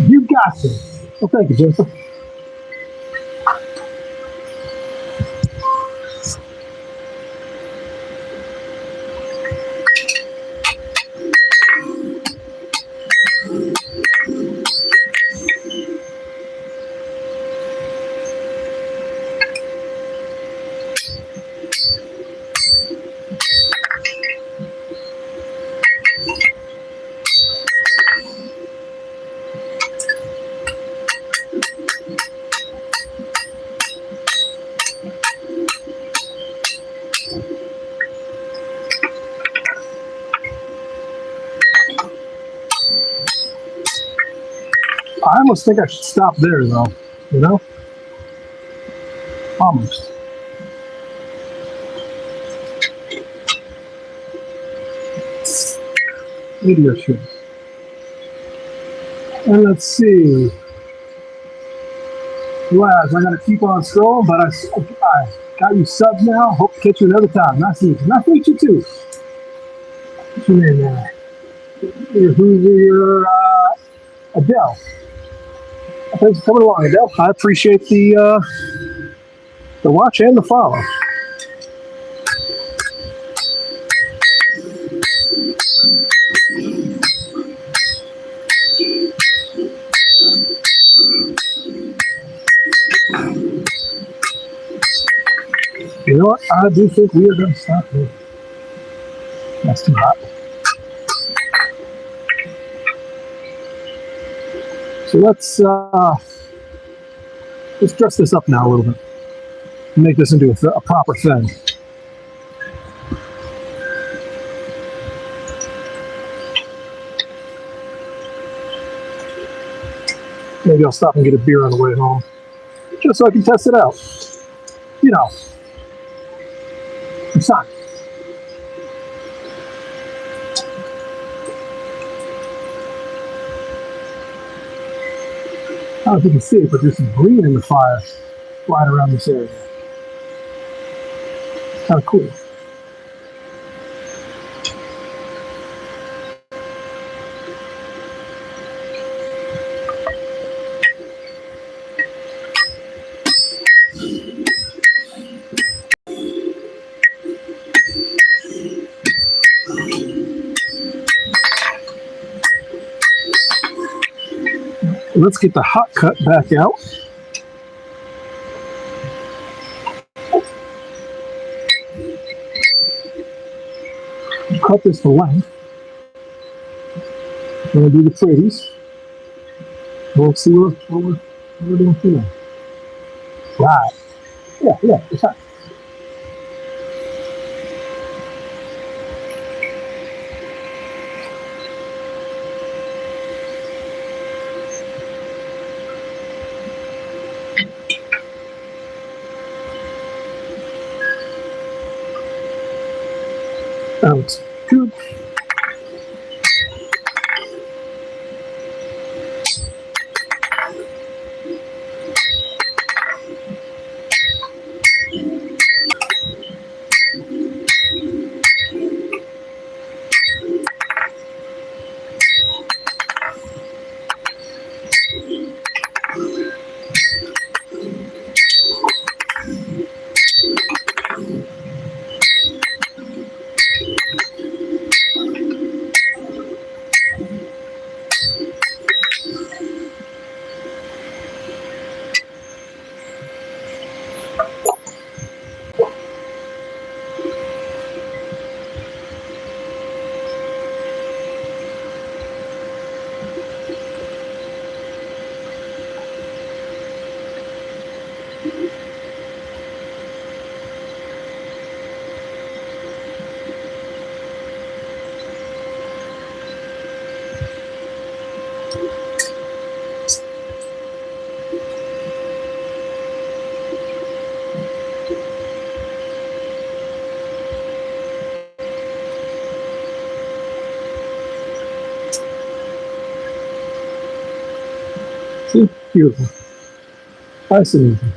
You got this. Well, thank you, Jennifer. I almost think I should stop there, though. You know? Almost. Maybe I should. And let's see. Lads, I gotta keep on scrolling, but I got you subbed now. Hope to catch you another time. Nice to meet you. Nice to meet you too. What's your name there? Who's your Adele? Thanks for coming along, Adele. I appreciate the watch and the follow. You know what? I do think we are going to stop here. That's too hot. So let's dress this up now a little bit. Make this into a proper thing. Maybe I'll stop and get a beer on the way home, just so I can test it out. You know, for science. I don't know if you can see it, but there's some green in the fire right around this area. Kind of cool. Let's get the hot cut back out. Cut this to length. We're going to do the pretties. We'll see what we're doing here. Right. Yeah, it's hot. That looks good. See? Beautiful. Nice and easy.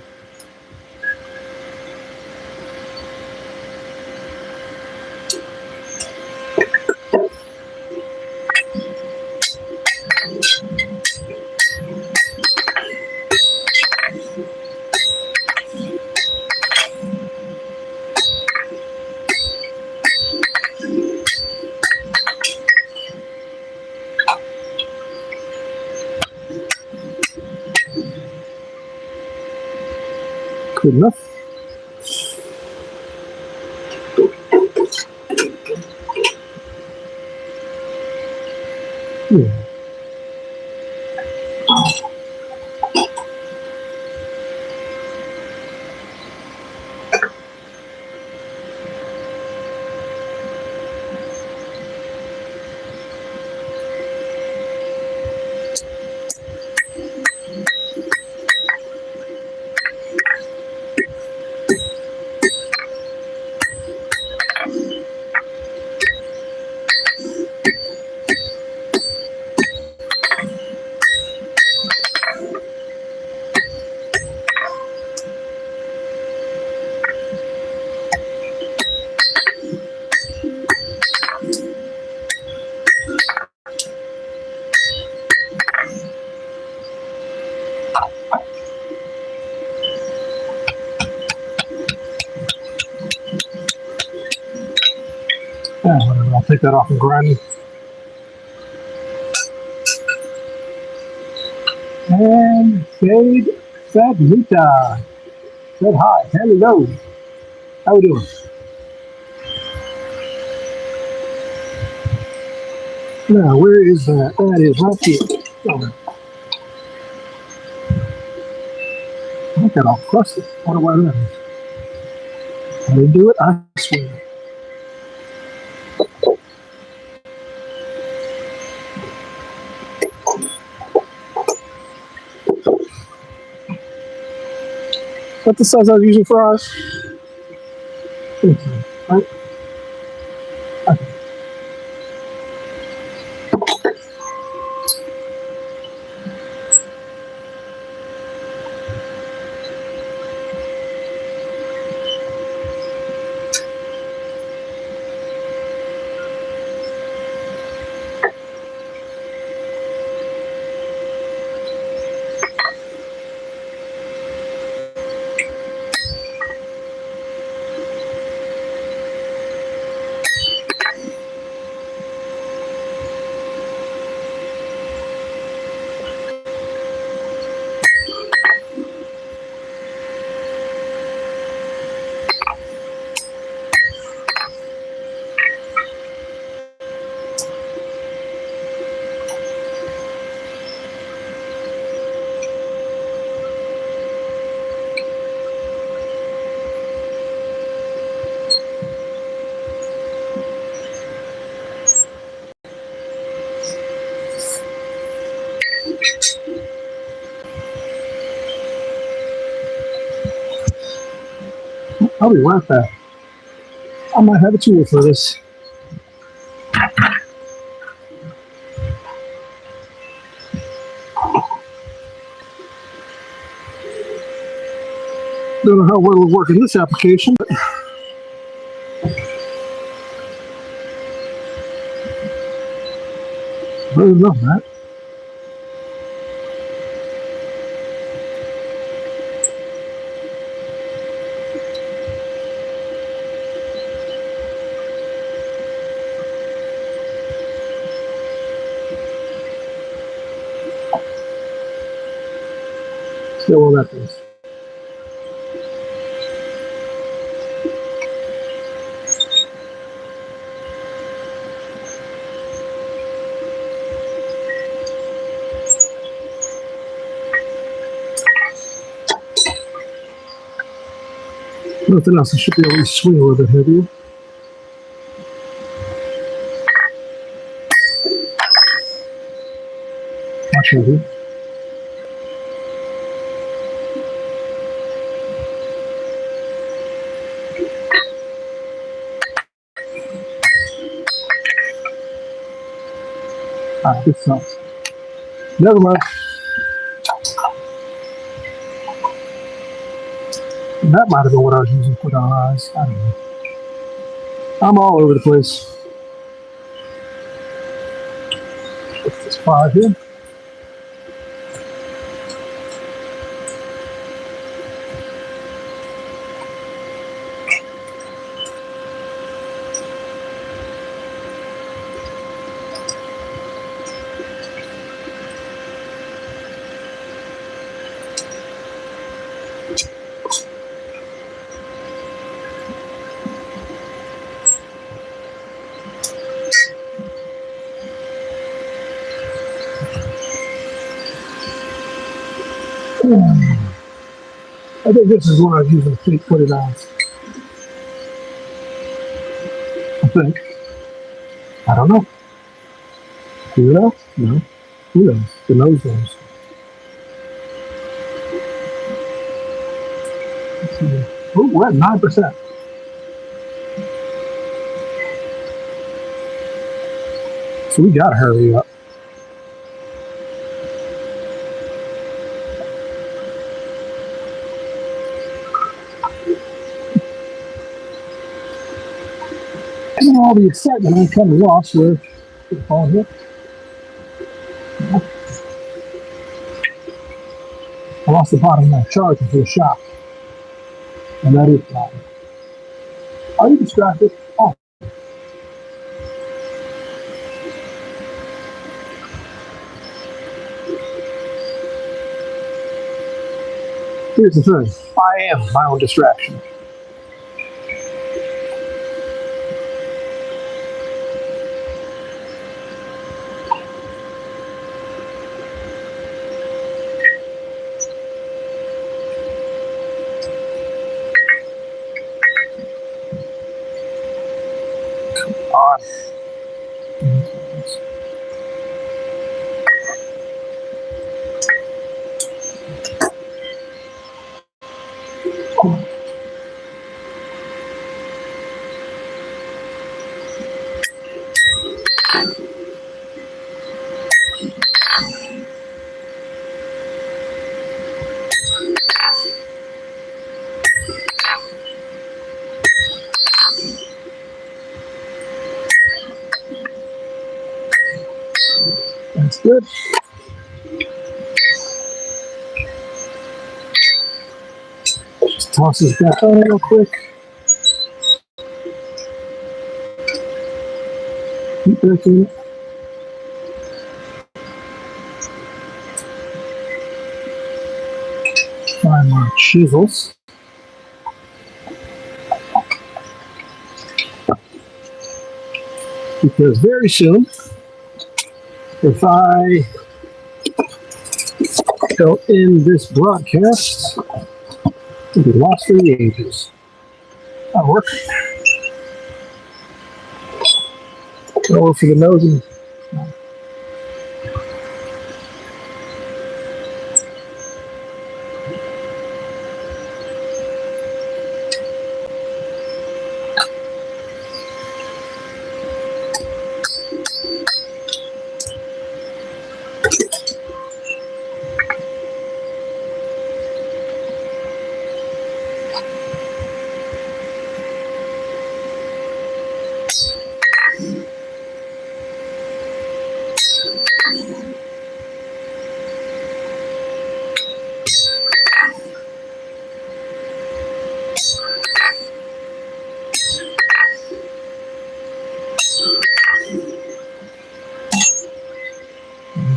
Good enough. Yeah. Yeah, whatever. I'll take that off and grind it. And Fade Fabulita said hi. Hello. How we doing? Now, where is that? That is right here. Oh, I got all crusty. I wonder why that is. I didn't do it, I swear. Is that the size I was using for ours? Right? Okay. I'll be right back. I might have a tool for this. Don't know how well it'll work in this application, but other than that. See how well that does. Nothing else, I should be able to swing a little bit heavier. Much heavier. Ah, this sucks. Never mind. That might have been what I was using to put on eyes. I don't know. I'm all over the place. What's this 5 here? I think this is what I was using to put it on. I think. I don't know. Do you know? No. Who knows? The nose knows. Oh, we're at 9%. So we gotta hurry up. And all the excitement I'm kind of lost with all here. I lost the bottom of my charge into a shock. And that is bad. Are you distracted? Oh. Here's the thing. I am my own distraction. On. That's good. Just toss this back on real quick. Keep baking it. Find my chisels. Because very soon, if I don't end this broadcast, it'll be lost for the ages. That'll work. Go for the nose and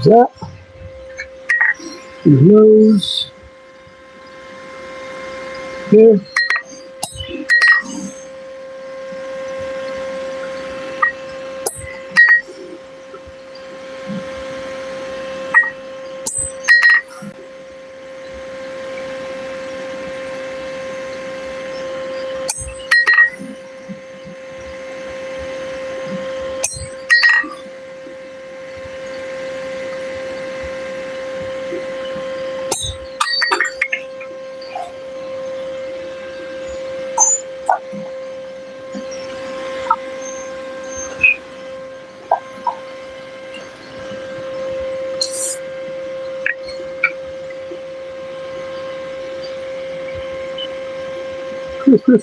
that. His nose. There.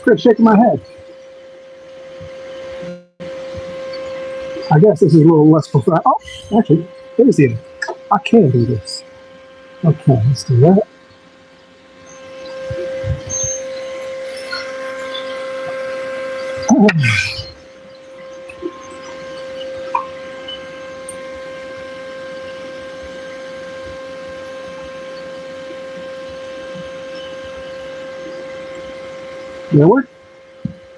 Chris, shaking my head. I guess this is a little less preferred. Oh, actually, there's the end. I can do this. Okay, let's do that. Did that work?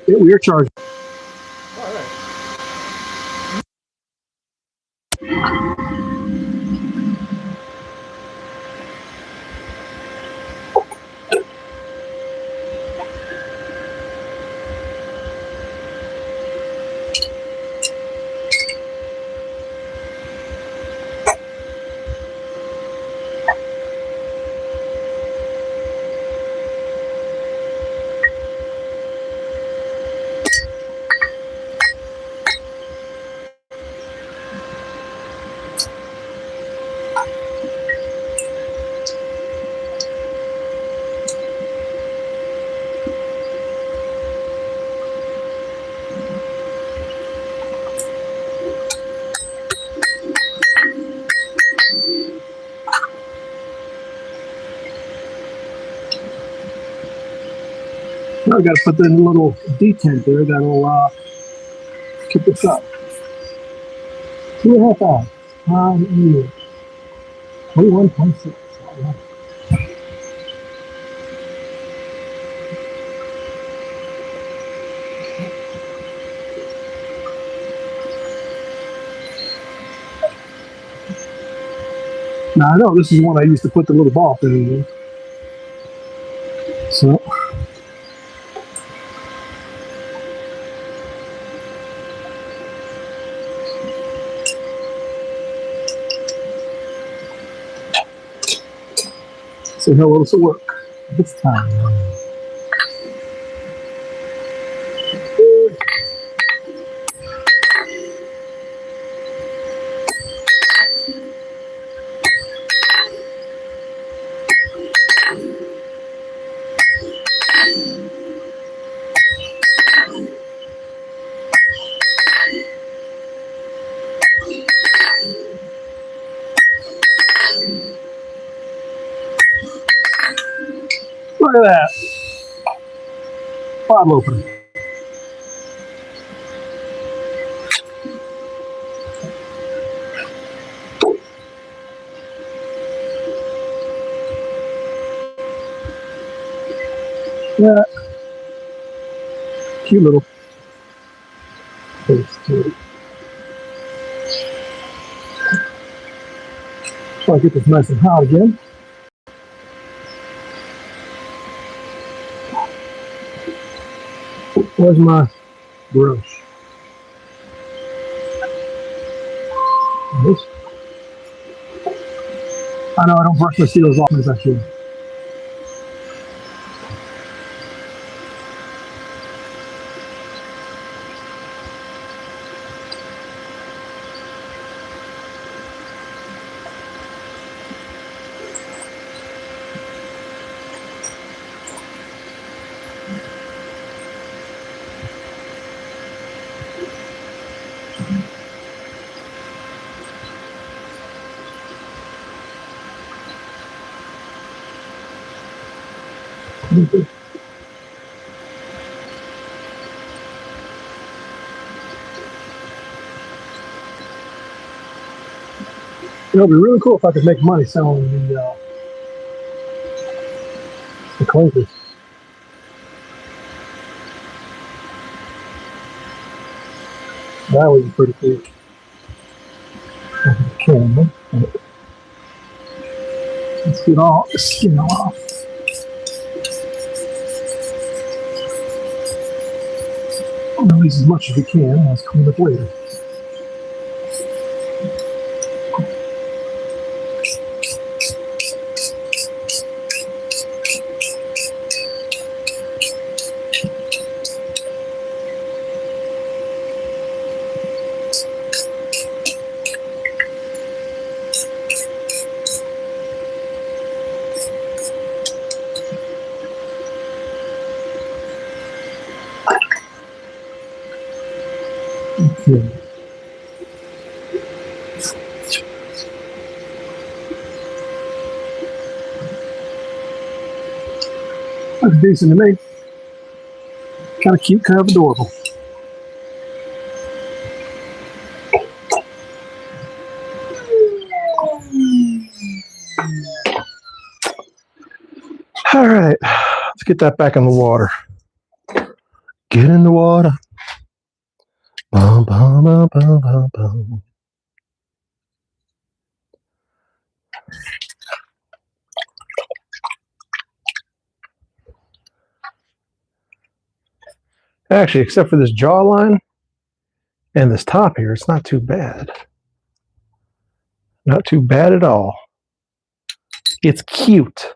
Yeah, we are charged. Now I got to put in a little detent there that'll keep this up. 2.5 hours. 21.6. Now I know this is one I used to put the little ball thing in. So see how well this will work this time. Look at that. Bottle opener. Yeah. Cute little face to it. So I get this nice and hot again. Where's my brush? This. I know I don't brush my steel as often as I should. It would be really cool if I could make money selling the clinkers. That would be pretty cool. Camera. Let's get all the skin off. Release as much as we can. Let's clean up later. Okay. Looks decent to me. Kind of cute, kind of adorable. All right, let's get that back in the water. Get in the water. Bum, bum, bum, bum, bum, bum. Actually, except for this jawline and this top here, it's not too bad. Not too bad at all. It's cute.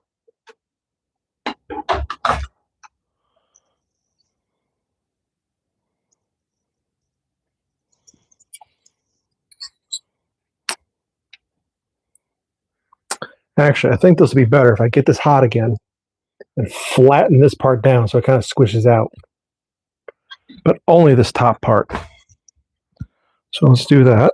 Actually, I think this will be better if I get this hot again and flatten this part down so it kind of squishes out. But only this top part. So let's do that.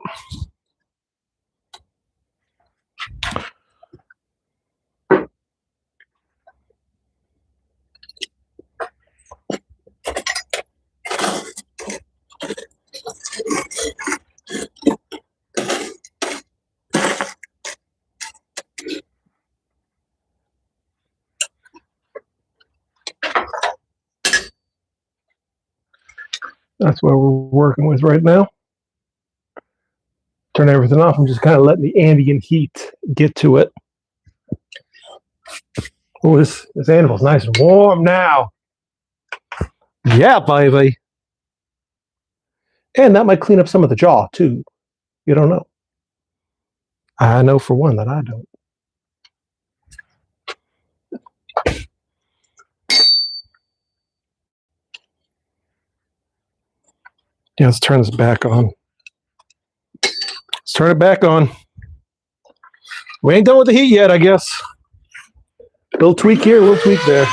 That's what we're working with right now. Turn everything off. I'm just kind of letting the ambient heat get to it. Oh, this animal's nice and warm now. Yeah, baby. And that might clean up some of the jaw, too. You don't know. I know for one that I don't. Yeah, let's turn this back on. Let's turn it back on. We ain't done with the heat yet, I guess. A little tweak here, a little tweak there.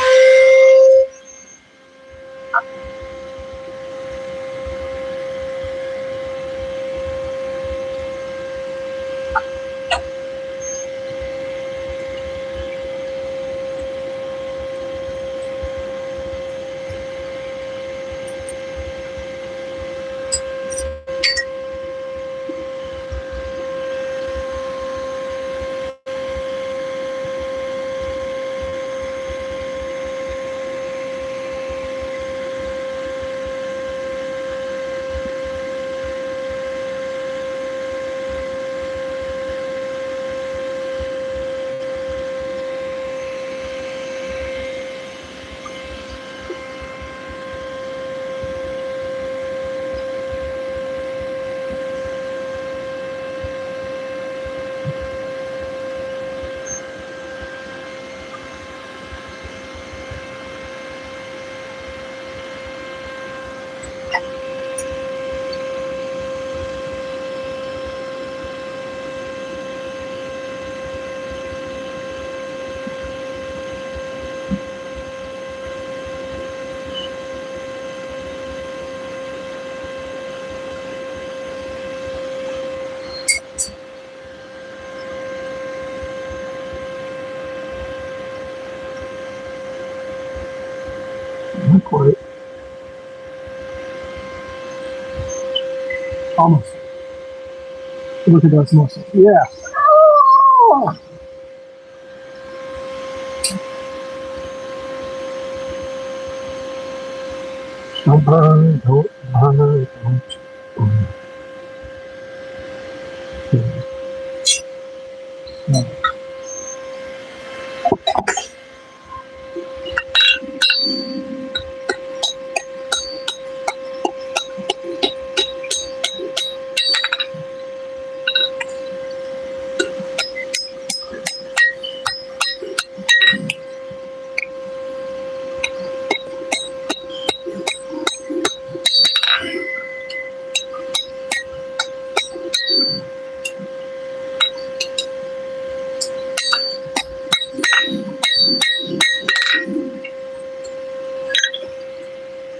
Not quite. Almost. Look at those muscles. Yeah. Don't burn, don't burn, don't burn.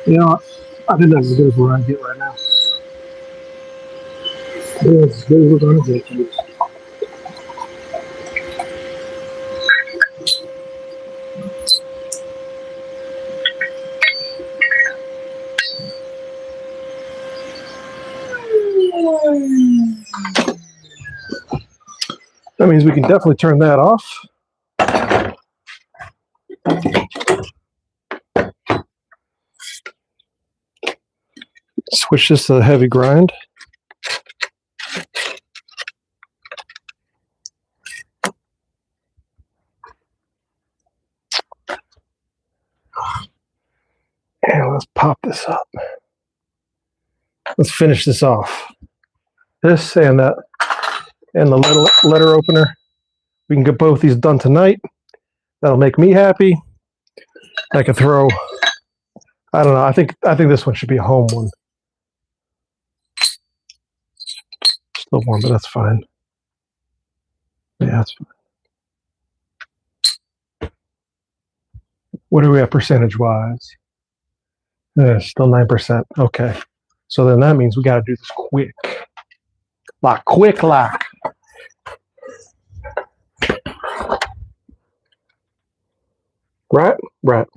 You know, I think that's as good as we're going to get right now. Yeah, as good as we're going to get. That means we can definitely turn that off. Switch this to the heavy grind. And let's pop this up. Let's finish this off. This and that, and the letter opener. We can get both these done tonight. That'll make me happy. I can throw. I don't know. I think this one should be a home one. Still warm, but that's fine. Yeah, that's fine. What are we at percentage-wise? Still 9%. Okay. So then that means we got to do this quick. Quick. Right.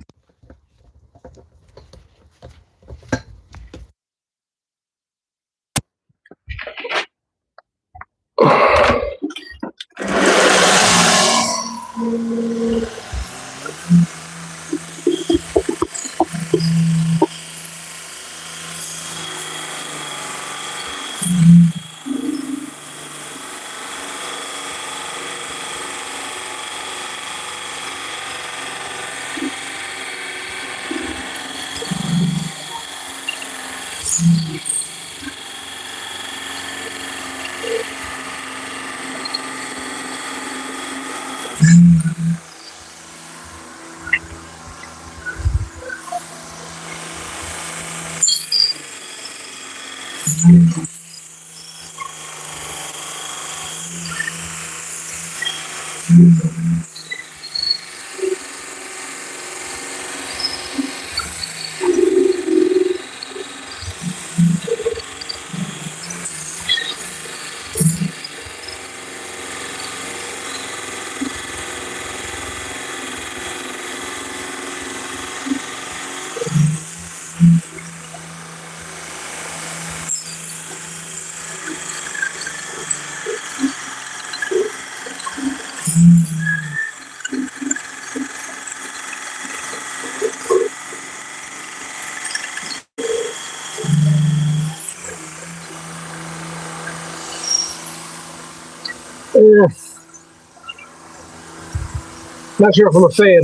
Not sure if I'm a fan.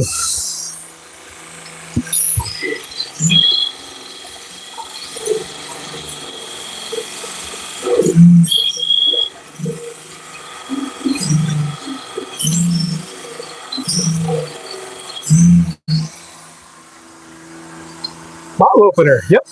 Bottle opener. Yep.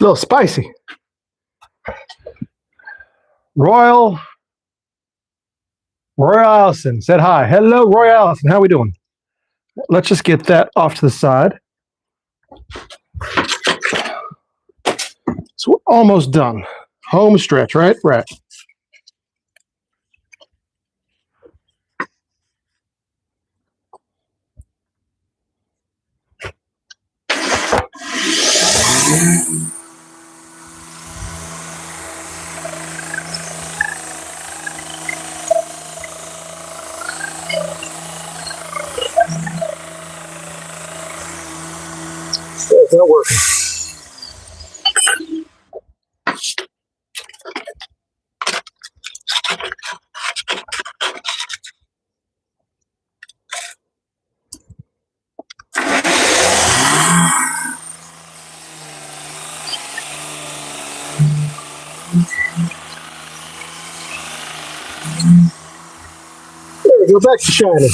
A little spicy. Royal Allison said hi. Hello, Roy Allison. How we doing? Let's just get that off to the side. So we're almost done. Home stretch, right? Right. It's not working. There we go, back to shining.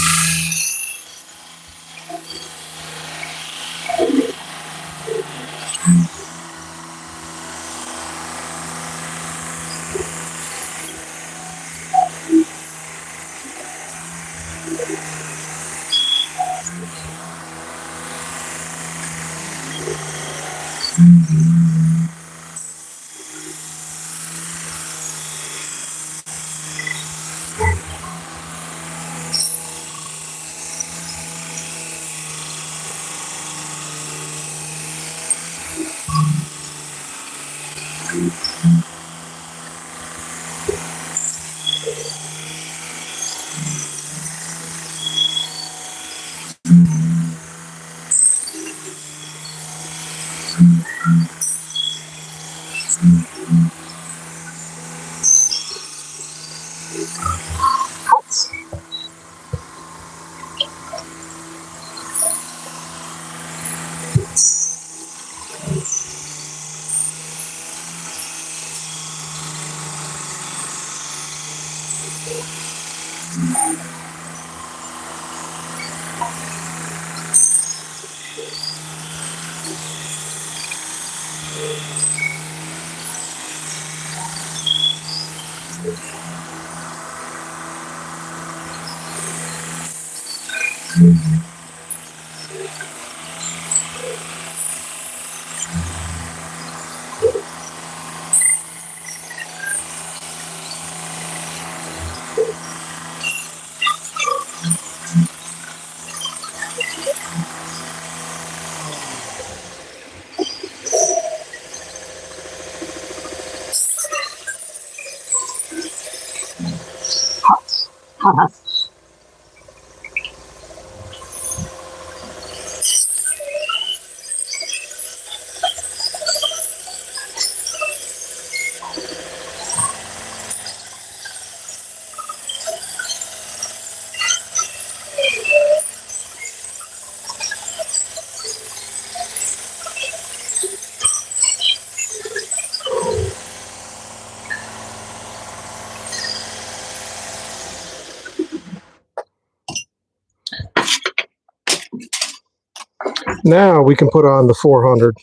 Now we can put on the 400.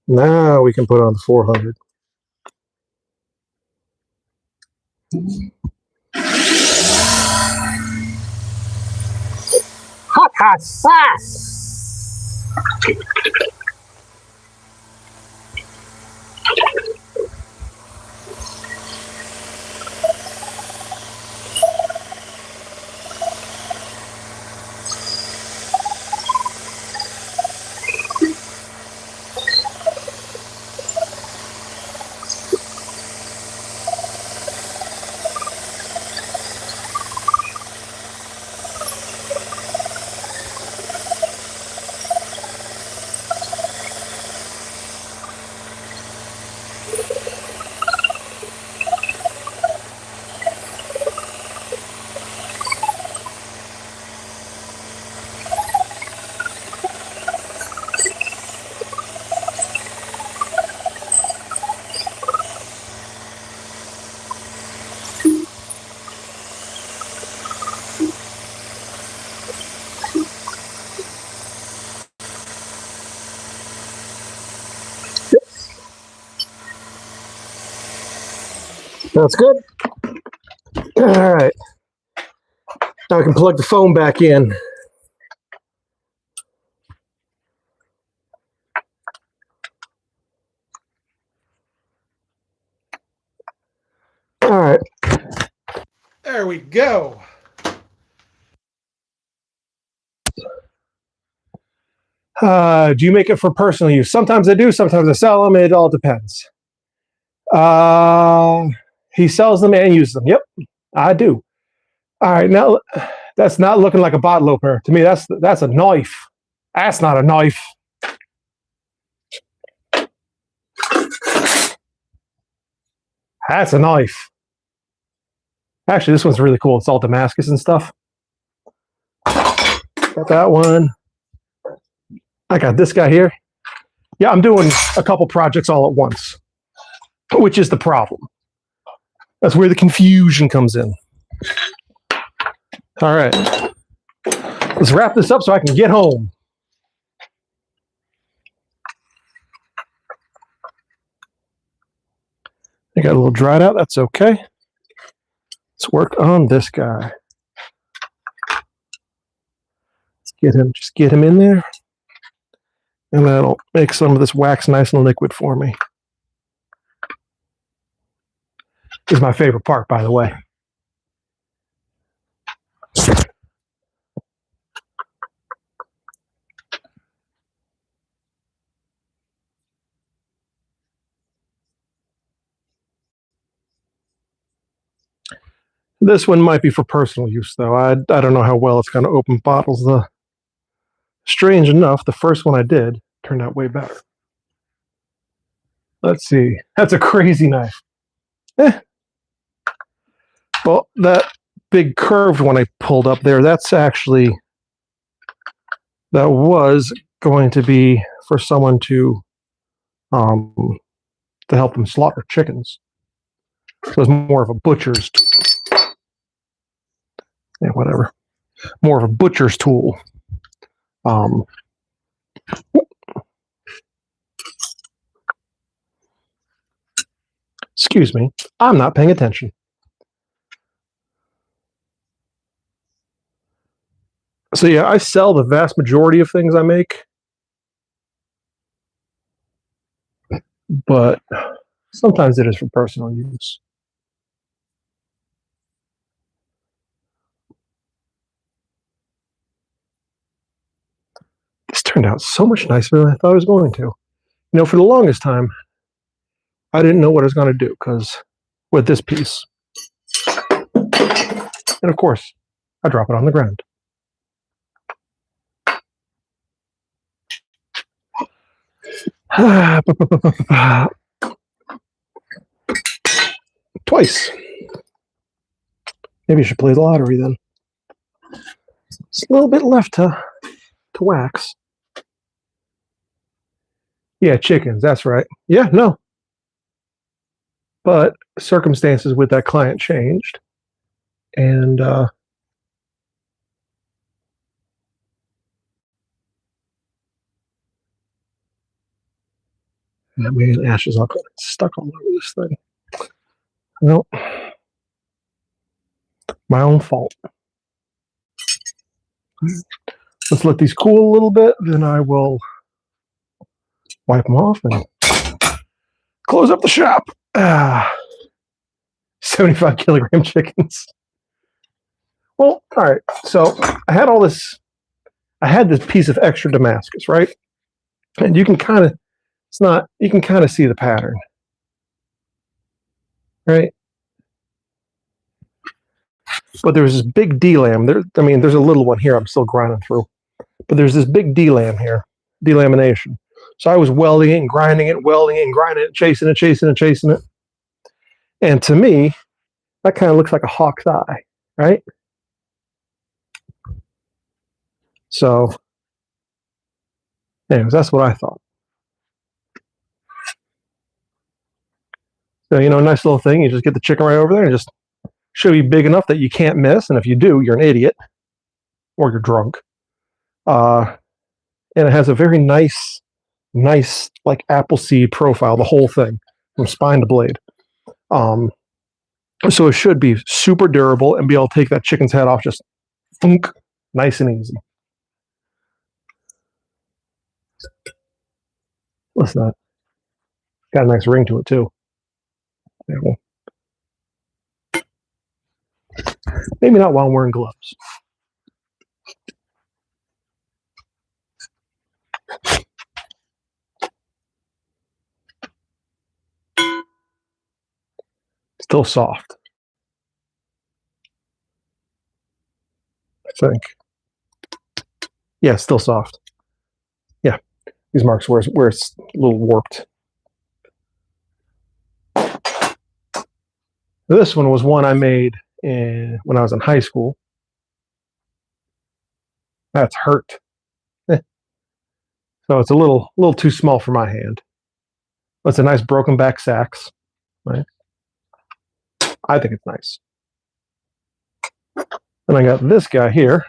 Now we can put on the 400. Hot, hot sauce! That's good. All right. Now I can plug the phone back in. All right. There we go. Do you make it for personal use? Sometimes I do, sometimes I sell them. It all depends. He sells them and uses them. Yep, I do. All right, now that's not looking like a bottle opener. To me, that's a knife. That's not a knife. That's a knife. Actually, this one's really cool. It's all Damascus and stuff. Got that one. I got this guy here. Yeah, I'm doing a couple projects all at once, which is the problem. That's where the confusion comes in. All right. Let's wrap this up so I can get home. I got a little dried out. That's okay. Let's work on this guy. Let's get him. Just get him in there. And that'll make some of this wax nice and liquid for me. This is my favorite part, by the way. This one might be for personal use, though. I don't know how well it's going to open bottles. Strange enough, the first one I did turned out way better. Let's see. That's a crazy knife. Well, that big curved one I pulled up there, that was going to be for someone to help them slaughter chickens. So it's more of a butcher's tool. Yeah, whatever. More of a butcher's tool. Excuse me, I'm not paying attention. So yeah, I sell the vast majority of things I make, but sometimes it is for personal use. This turned out so much nicer than I thought it was going to. For the longest time, I didn't know what I was going to do because with this piece, and of course, I drop it on the ground. Twice. Maybe you should play the lottery then. Just a little bit left to wax. Yeah, chickens, that's right. Yeah, no. But circumstances with that client changed. And that man ashes all stuck all over this thing. Well, my own fault. Let's let these cool a little bit, then I will wipe them off and close up the shop. 75 kilogram chickens. Well, all right. So I had this piece of extra Damascus, right? And you can kind of, you can kind of see the pattern, right? But there's this big D-lam. There's a little one here I'm still grinding through. But there's this big D-lam here, delamination. So I was welding it and grinding it, chasing it. And to me, that kind of looks like a hawk's eye, right? So, anyways, that's what I thought. So, nice little thing. You just get the chicken right over there and just should be big enough that you can't miss. And if you do, you're an idiot or you're drunk. And it has a very nice like apple seed profile, the whole thing from spine to blade. So it should be super durable and be able to take that chicken's head off just thunk, nice and easy. What's that? Got a nice ring to it too. Yeah, well, maybe not while I'm wearing gloves. Still soft, I think. Yeah, still soft. Yeah, these marks where it's a little warped. This one was one I made when I was in high school. That's hurt. So it's a little too small for my hand. But it's a nice broken back sax, right? I think it's nice. And I got this guy here.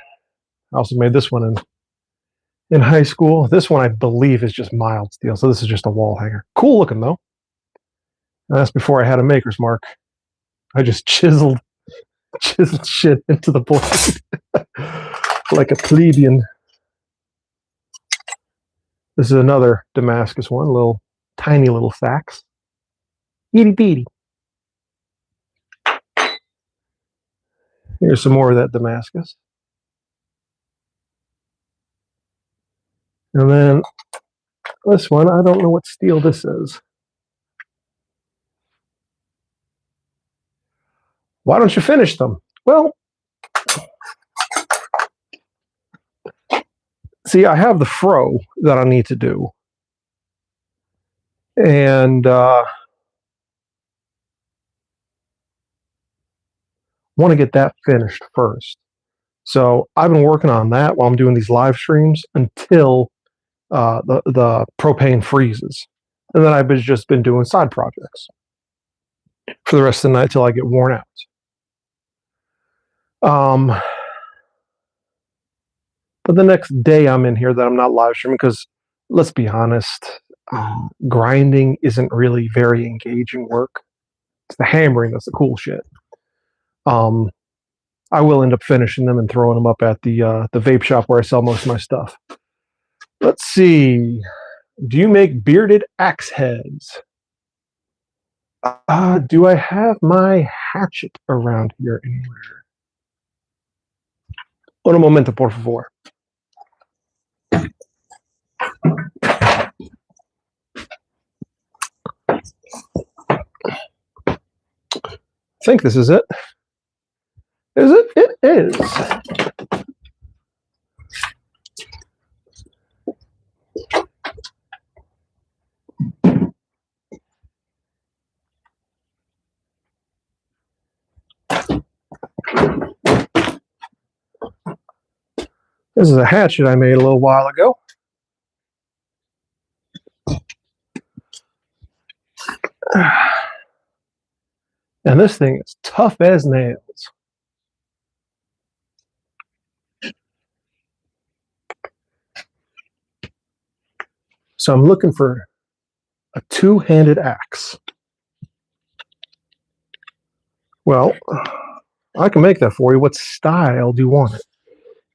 I also made this one in high school. This one I believe is just mild steel. So this is just a wall hanger. Cool looking though. And that's before I had a maker's mark. I just chiseled shit into the blade like a plebeian. This is another Damascus one, tiny little sax. Itty bitty. Here's some more of that Damascus. And then this one, I don't know what steel this is. Why don't you finish them? Well, see, I have the fro that I need to do. And want to get that finished first. So I've been working on that while I'm doing these live streams until the propane freezes. And then I've just been doing side projects for the rest of the night till I get worn out. But the next day I'm in here that I'm not live streaming because let's be honest, grinding isn't really very engaging work. It's the hammering that's the cool shit. I will end up finishing them and throwing them up at the vape shop where I sell most of my stuff. Let's see. Do you make bearded axe heads? Do I have my hatchet around here anywhere? Un momento, por favor. I think this is it. Is it? It is. This is a hatchet I made a little while ago. And this thing is tough as nails. So I'm looking for a two-handed axe. Well, I can make that for you. What style do you want it?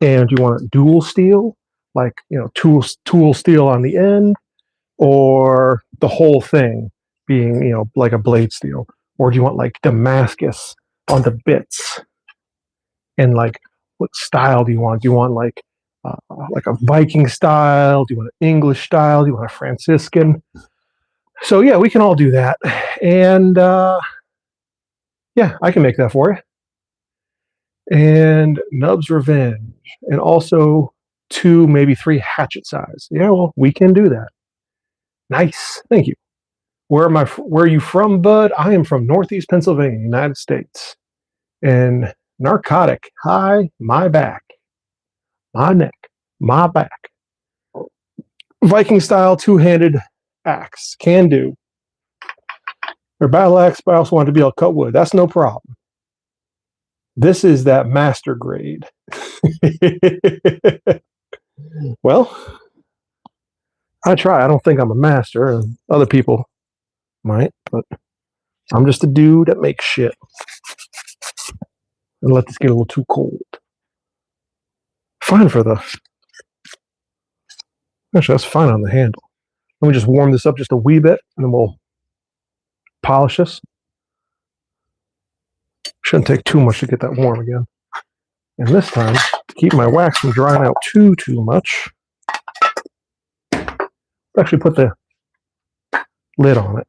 And do you want it dual steel, like, you know, tool steel on the end, or the whole thing being, you know, like a blade steel? Or do you want like Damascus on the bits? And like, what style do you want? Do you want like a Viking style? Do you want an English style? Do you want a Franciscan? So yeah, we can all do that. And yeah, I can make that for you. And Nub's Revenge, and also 2, maybe 3 hatchet size. Yeah, well, we can do that. Nice, thank you. Where are you from, bud? I am from Northeast Pennsylvania, United States. And narcotic, hi, my back, my neck, my back. Viking style 2-handed axe, can do. Or battle axe, but I also want to be able to cut wood. That's no problem. This is that master grade. Well, I try. I don't think I'm a master, and other people might, but I'm just a dude that makes shit. And let this get a little too cold. Fine for the... Actually, that's fine on the handle. Let me just warm this up just a wee bit, and then we'll polish this. Shouldn't take too much to get that warm again. And this time, to keep my wax from drying out too much, actually put the lid on it.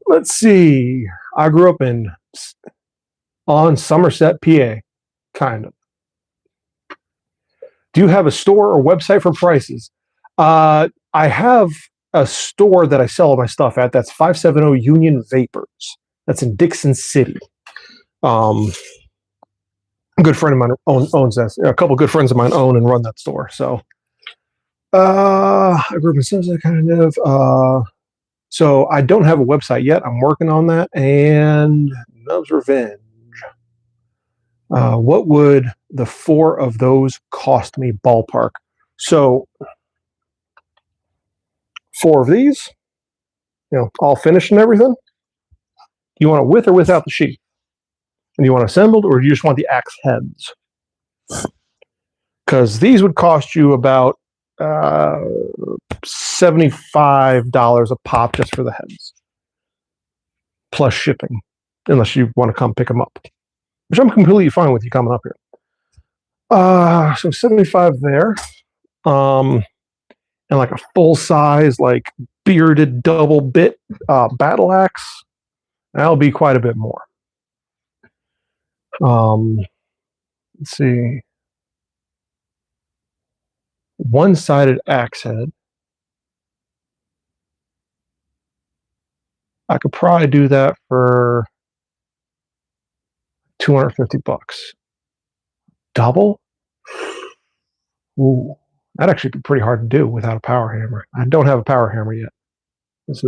Let's see. I grew up on Somerset, PA, kind of. Do you have a store or website for prices? I have a store that I sell all my stuff at. That's 570 Union Vapors. That's in Dixon City. A good friend of mine owns that. A couple good friends of mine own and run that store. So, I grew up in Somerset, kind of. So I don't have a website yet. I'm working on that. And Nub's Revenge. What would the 4 of those cost me ballpark? So 4 of these, you know, all finished and everything. You want it with or without the sheath? And you want assembled, or do you just want the axe heads? Because these would cost you about $75 a pop just for the heads, plus shipping, unless you want to come pick them up, which I'm completely fine with you coming up here. So 75 there. And like a full size, like bearded double bit battle axe, that'll be quite a bit more. Let's see. One-sided axe head. I could probably do that for $250. Double? Ooh, that'd actually be pretty hard to do without a power hammer. I don't have a power hammer yet. It's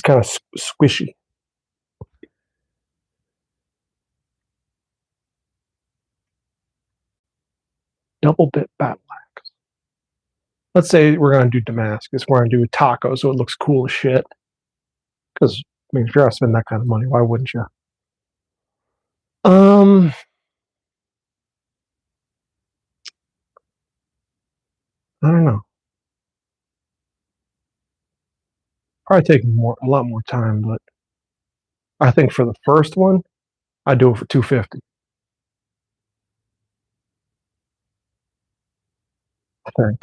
kind of squishy. Double bit battle axe. Let's say we're going to do Damascus. We're going to do a taco so it looks cool as shit. Because mean, if you're spending that kind of money, why wouldn't you? I don't know. Probably take a lot more time, but I think for the first one, I'd do it for $250. I think.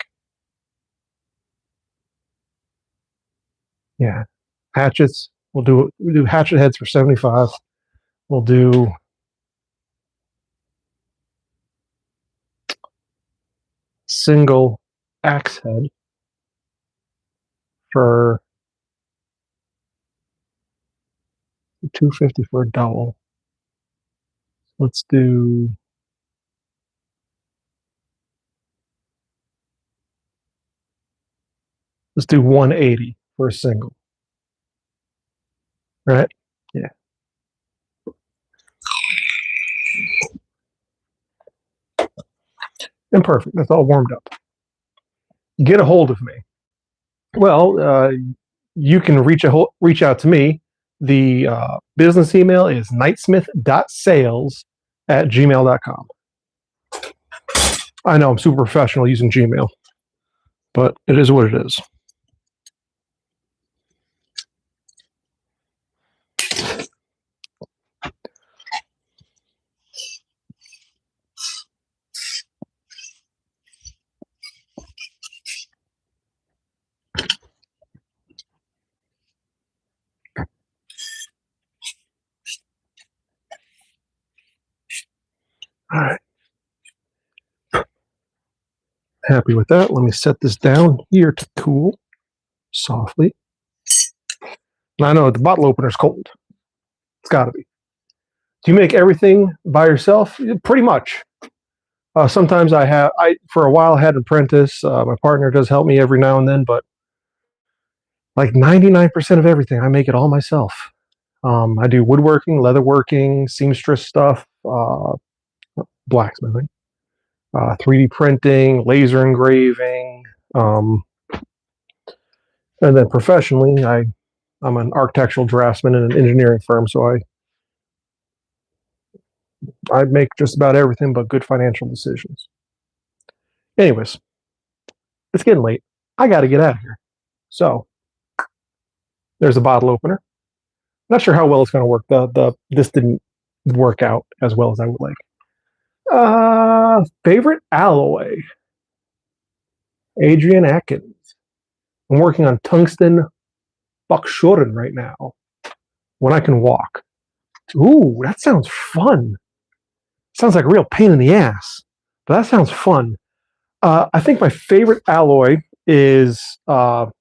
Yeah. Hatchets. We'll do hatchet heads for $75. We'll do single axe head for $250 for a double. Let's do $180 for a single. Right? Yeah. And perfect. That's all warmed up. Get a hold of me. Well, you can reach out to me. The business email is knightsmith.sales@gmail.com. I know I'm super professional using Gmail, but it is what it is. All right. Happy with that. Let me set this down here to cool softly. And I know the bottle opener's cold. It's got to be. Do you make everything by yourself? Pretty much. Sometimes I for a while had an apprentice. My partner does help me every now and then, but like 99% of everything, I make it all myself. I do woodworking, leatherworking, seamstress stuff, blacksmithing, 3D printing, laser engraving, and then professionally, I'm an architectural draftsman in an engineering firm, so I make just about everything but good financial decisions. Anyways, it's getting late. I got to get out of here. So there's a bottle opener. Not sure how well it's going to work. This didn't work out as well as I would like. Favorite alloy? Adrian Atkins. I'm working on tungsten buckschoren right now. When I can walk. Ooh, that sounds fun. Sounds like a real pain in the ass, but that sounds fun. I think my favorite alloy is the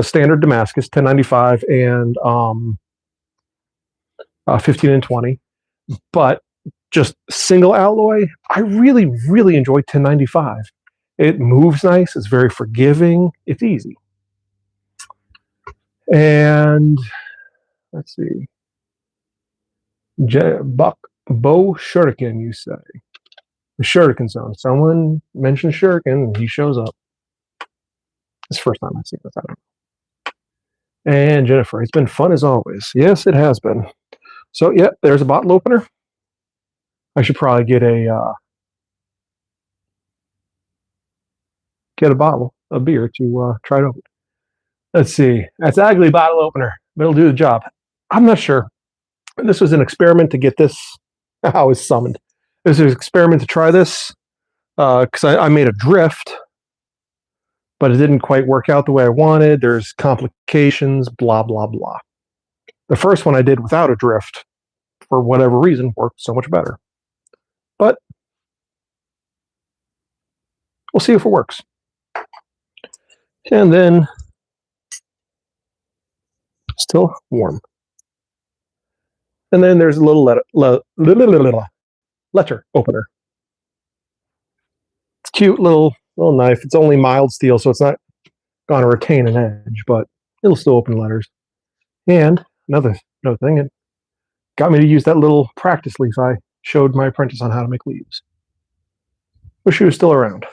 standard Damascus 1095 and 15 and 20, but just single alloy, I really, really enjoy 1095. It moves nice. It's very forgiving. It's easy. And let's see. Bo Shuriken, you say. The Shuriken zone. Someone mentioned Shuriken and he shows up. It's the first time I've seen this. I don't know. And Jennifer, it's been fun as always. Yes, it has been. So, yeah, there's a bottle opener. I should probably get a bottle of beer to try it open. Let's see. That's an ugly bottle opener, but it'll do the job. I'm not sure. This was an experiment to get this. I was summoned. This was an experiment to try this because I made a drift, but it didn't quite work out the way I wanted. There's complications, blah, blah, blah. The first one I did without a drift, for whatever reason, worked so much better. But we'll see if it works. And then, still warm. And then there's a little letter opener. It's cute little knife. It's only mild steel, so it's not going to retain an edge, but it'll still open letters. And another thing, it got me to use that little practice leaf I showed my apprentice on how to make leaves. Wish she was still around.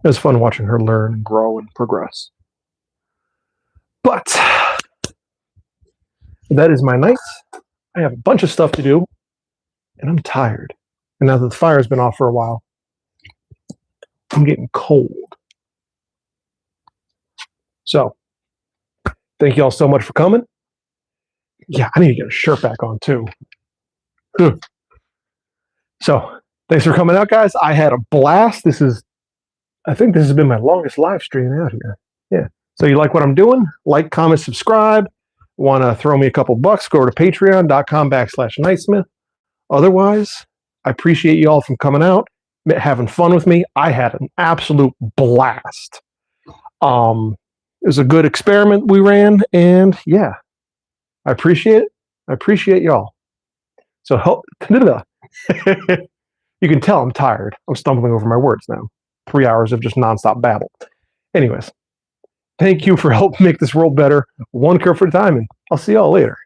It was fun watching her learn and grow and progress. But that is my night. I have a bunch of stuff to do, and I'm tired. And now that the fire's been off for a while, I'm getting cold. So, thank you all so much for coming. Yeah, I need to get a shirt back on too. Ugh. So, thanks for coming out, guys. I had a blast. I think this has been my longest live stream out here. Yeah. So, you like what I'm doing? Like, comment, subscribe. Want to throw me a couple bucks? Go over to patreon.com/Knightsmith. Otherwise, I appreciate you all from coming out, having fun with me. I had an absolute blast. It was a good experiment we ran, and yeah, I appreciate it. I appreciate y'all. So you can tell I'm tired. I'm stumbling over my words now. 3 hours of just nonstop babble. Anyways, thank you for helping make this world better, one kerf at a time, and I'll see y'all later.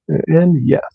And yes.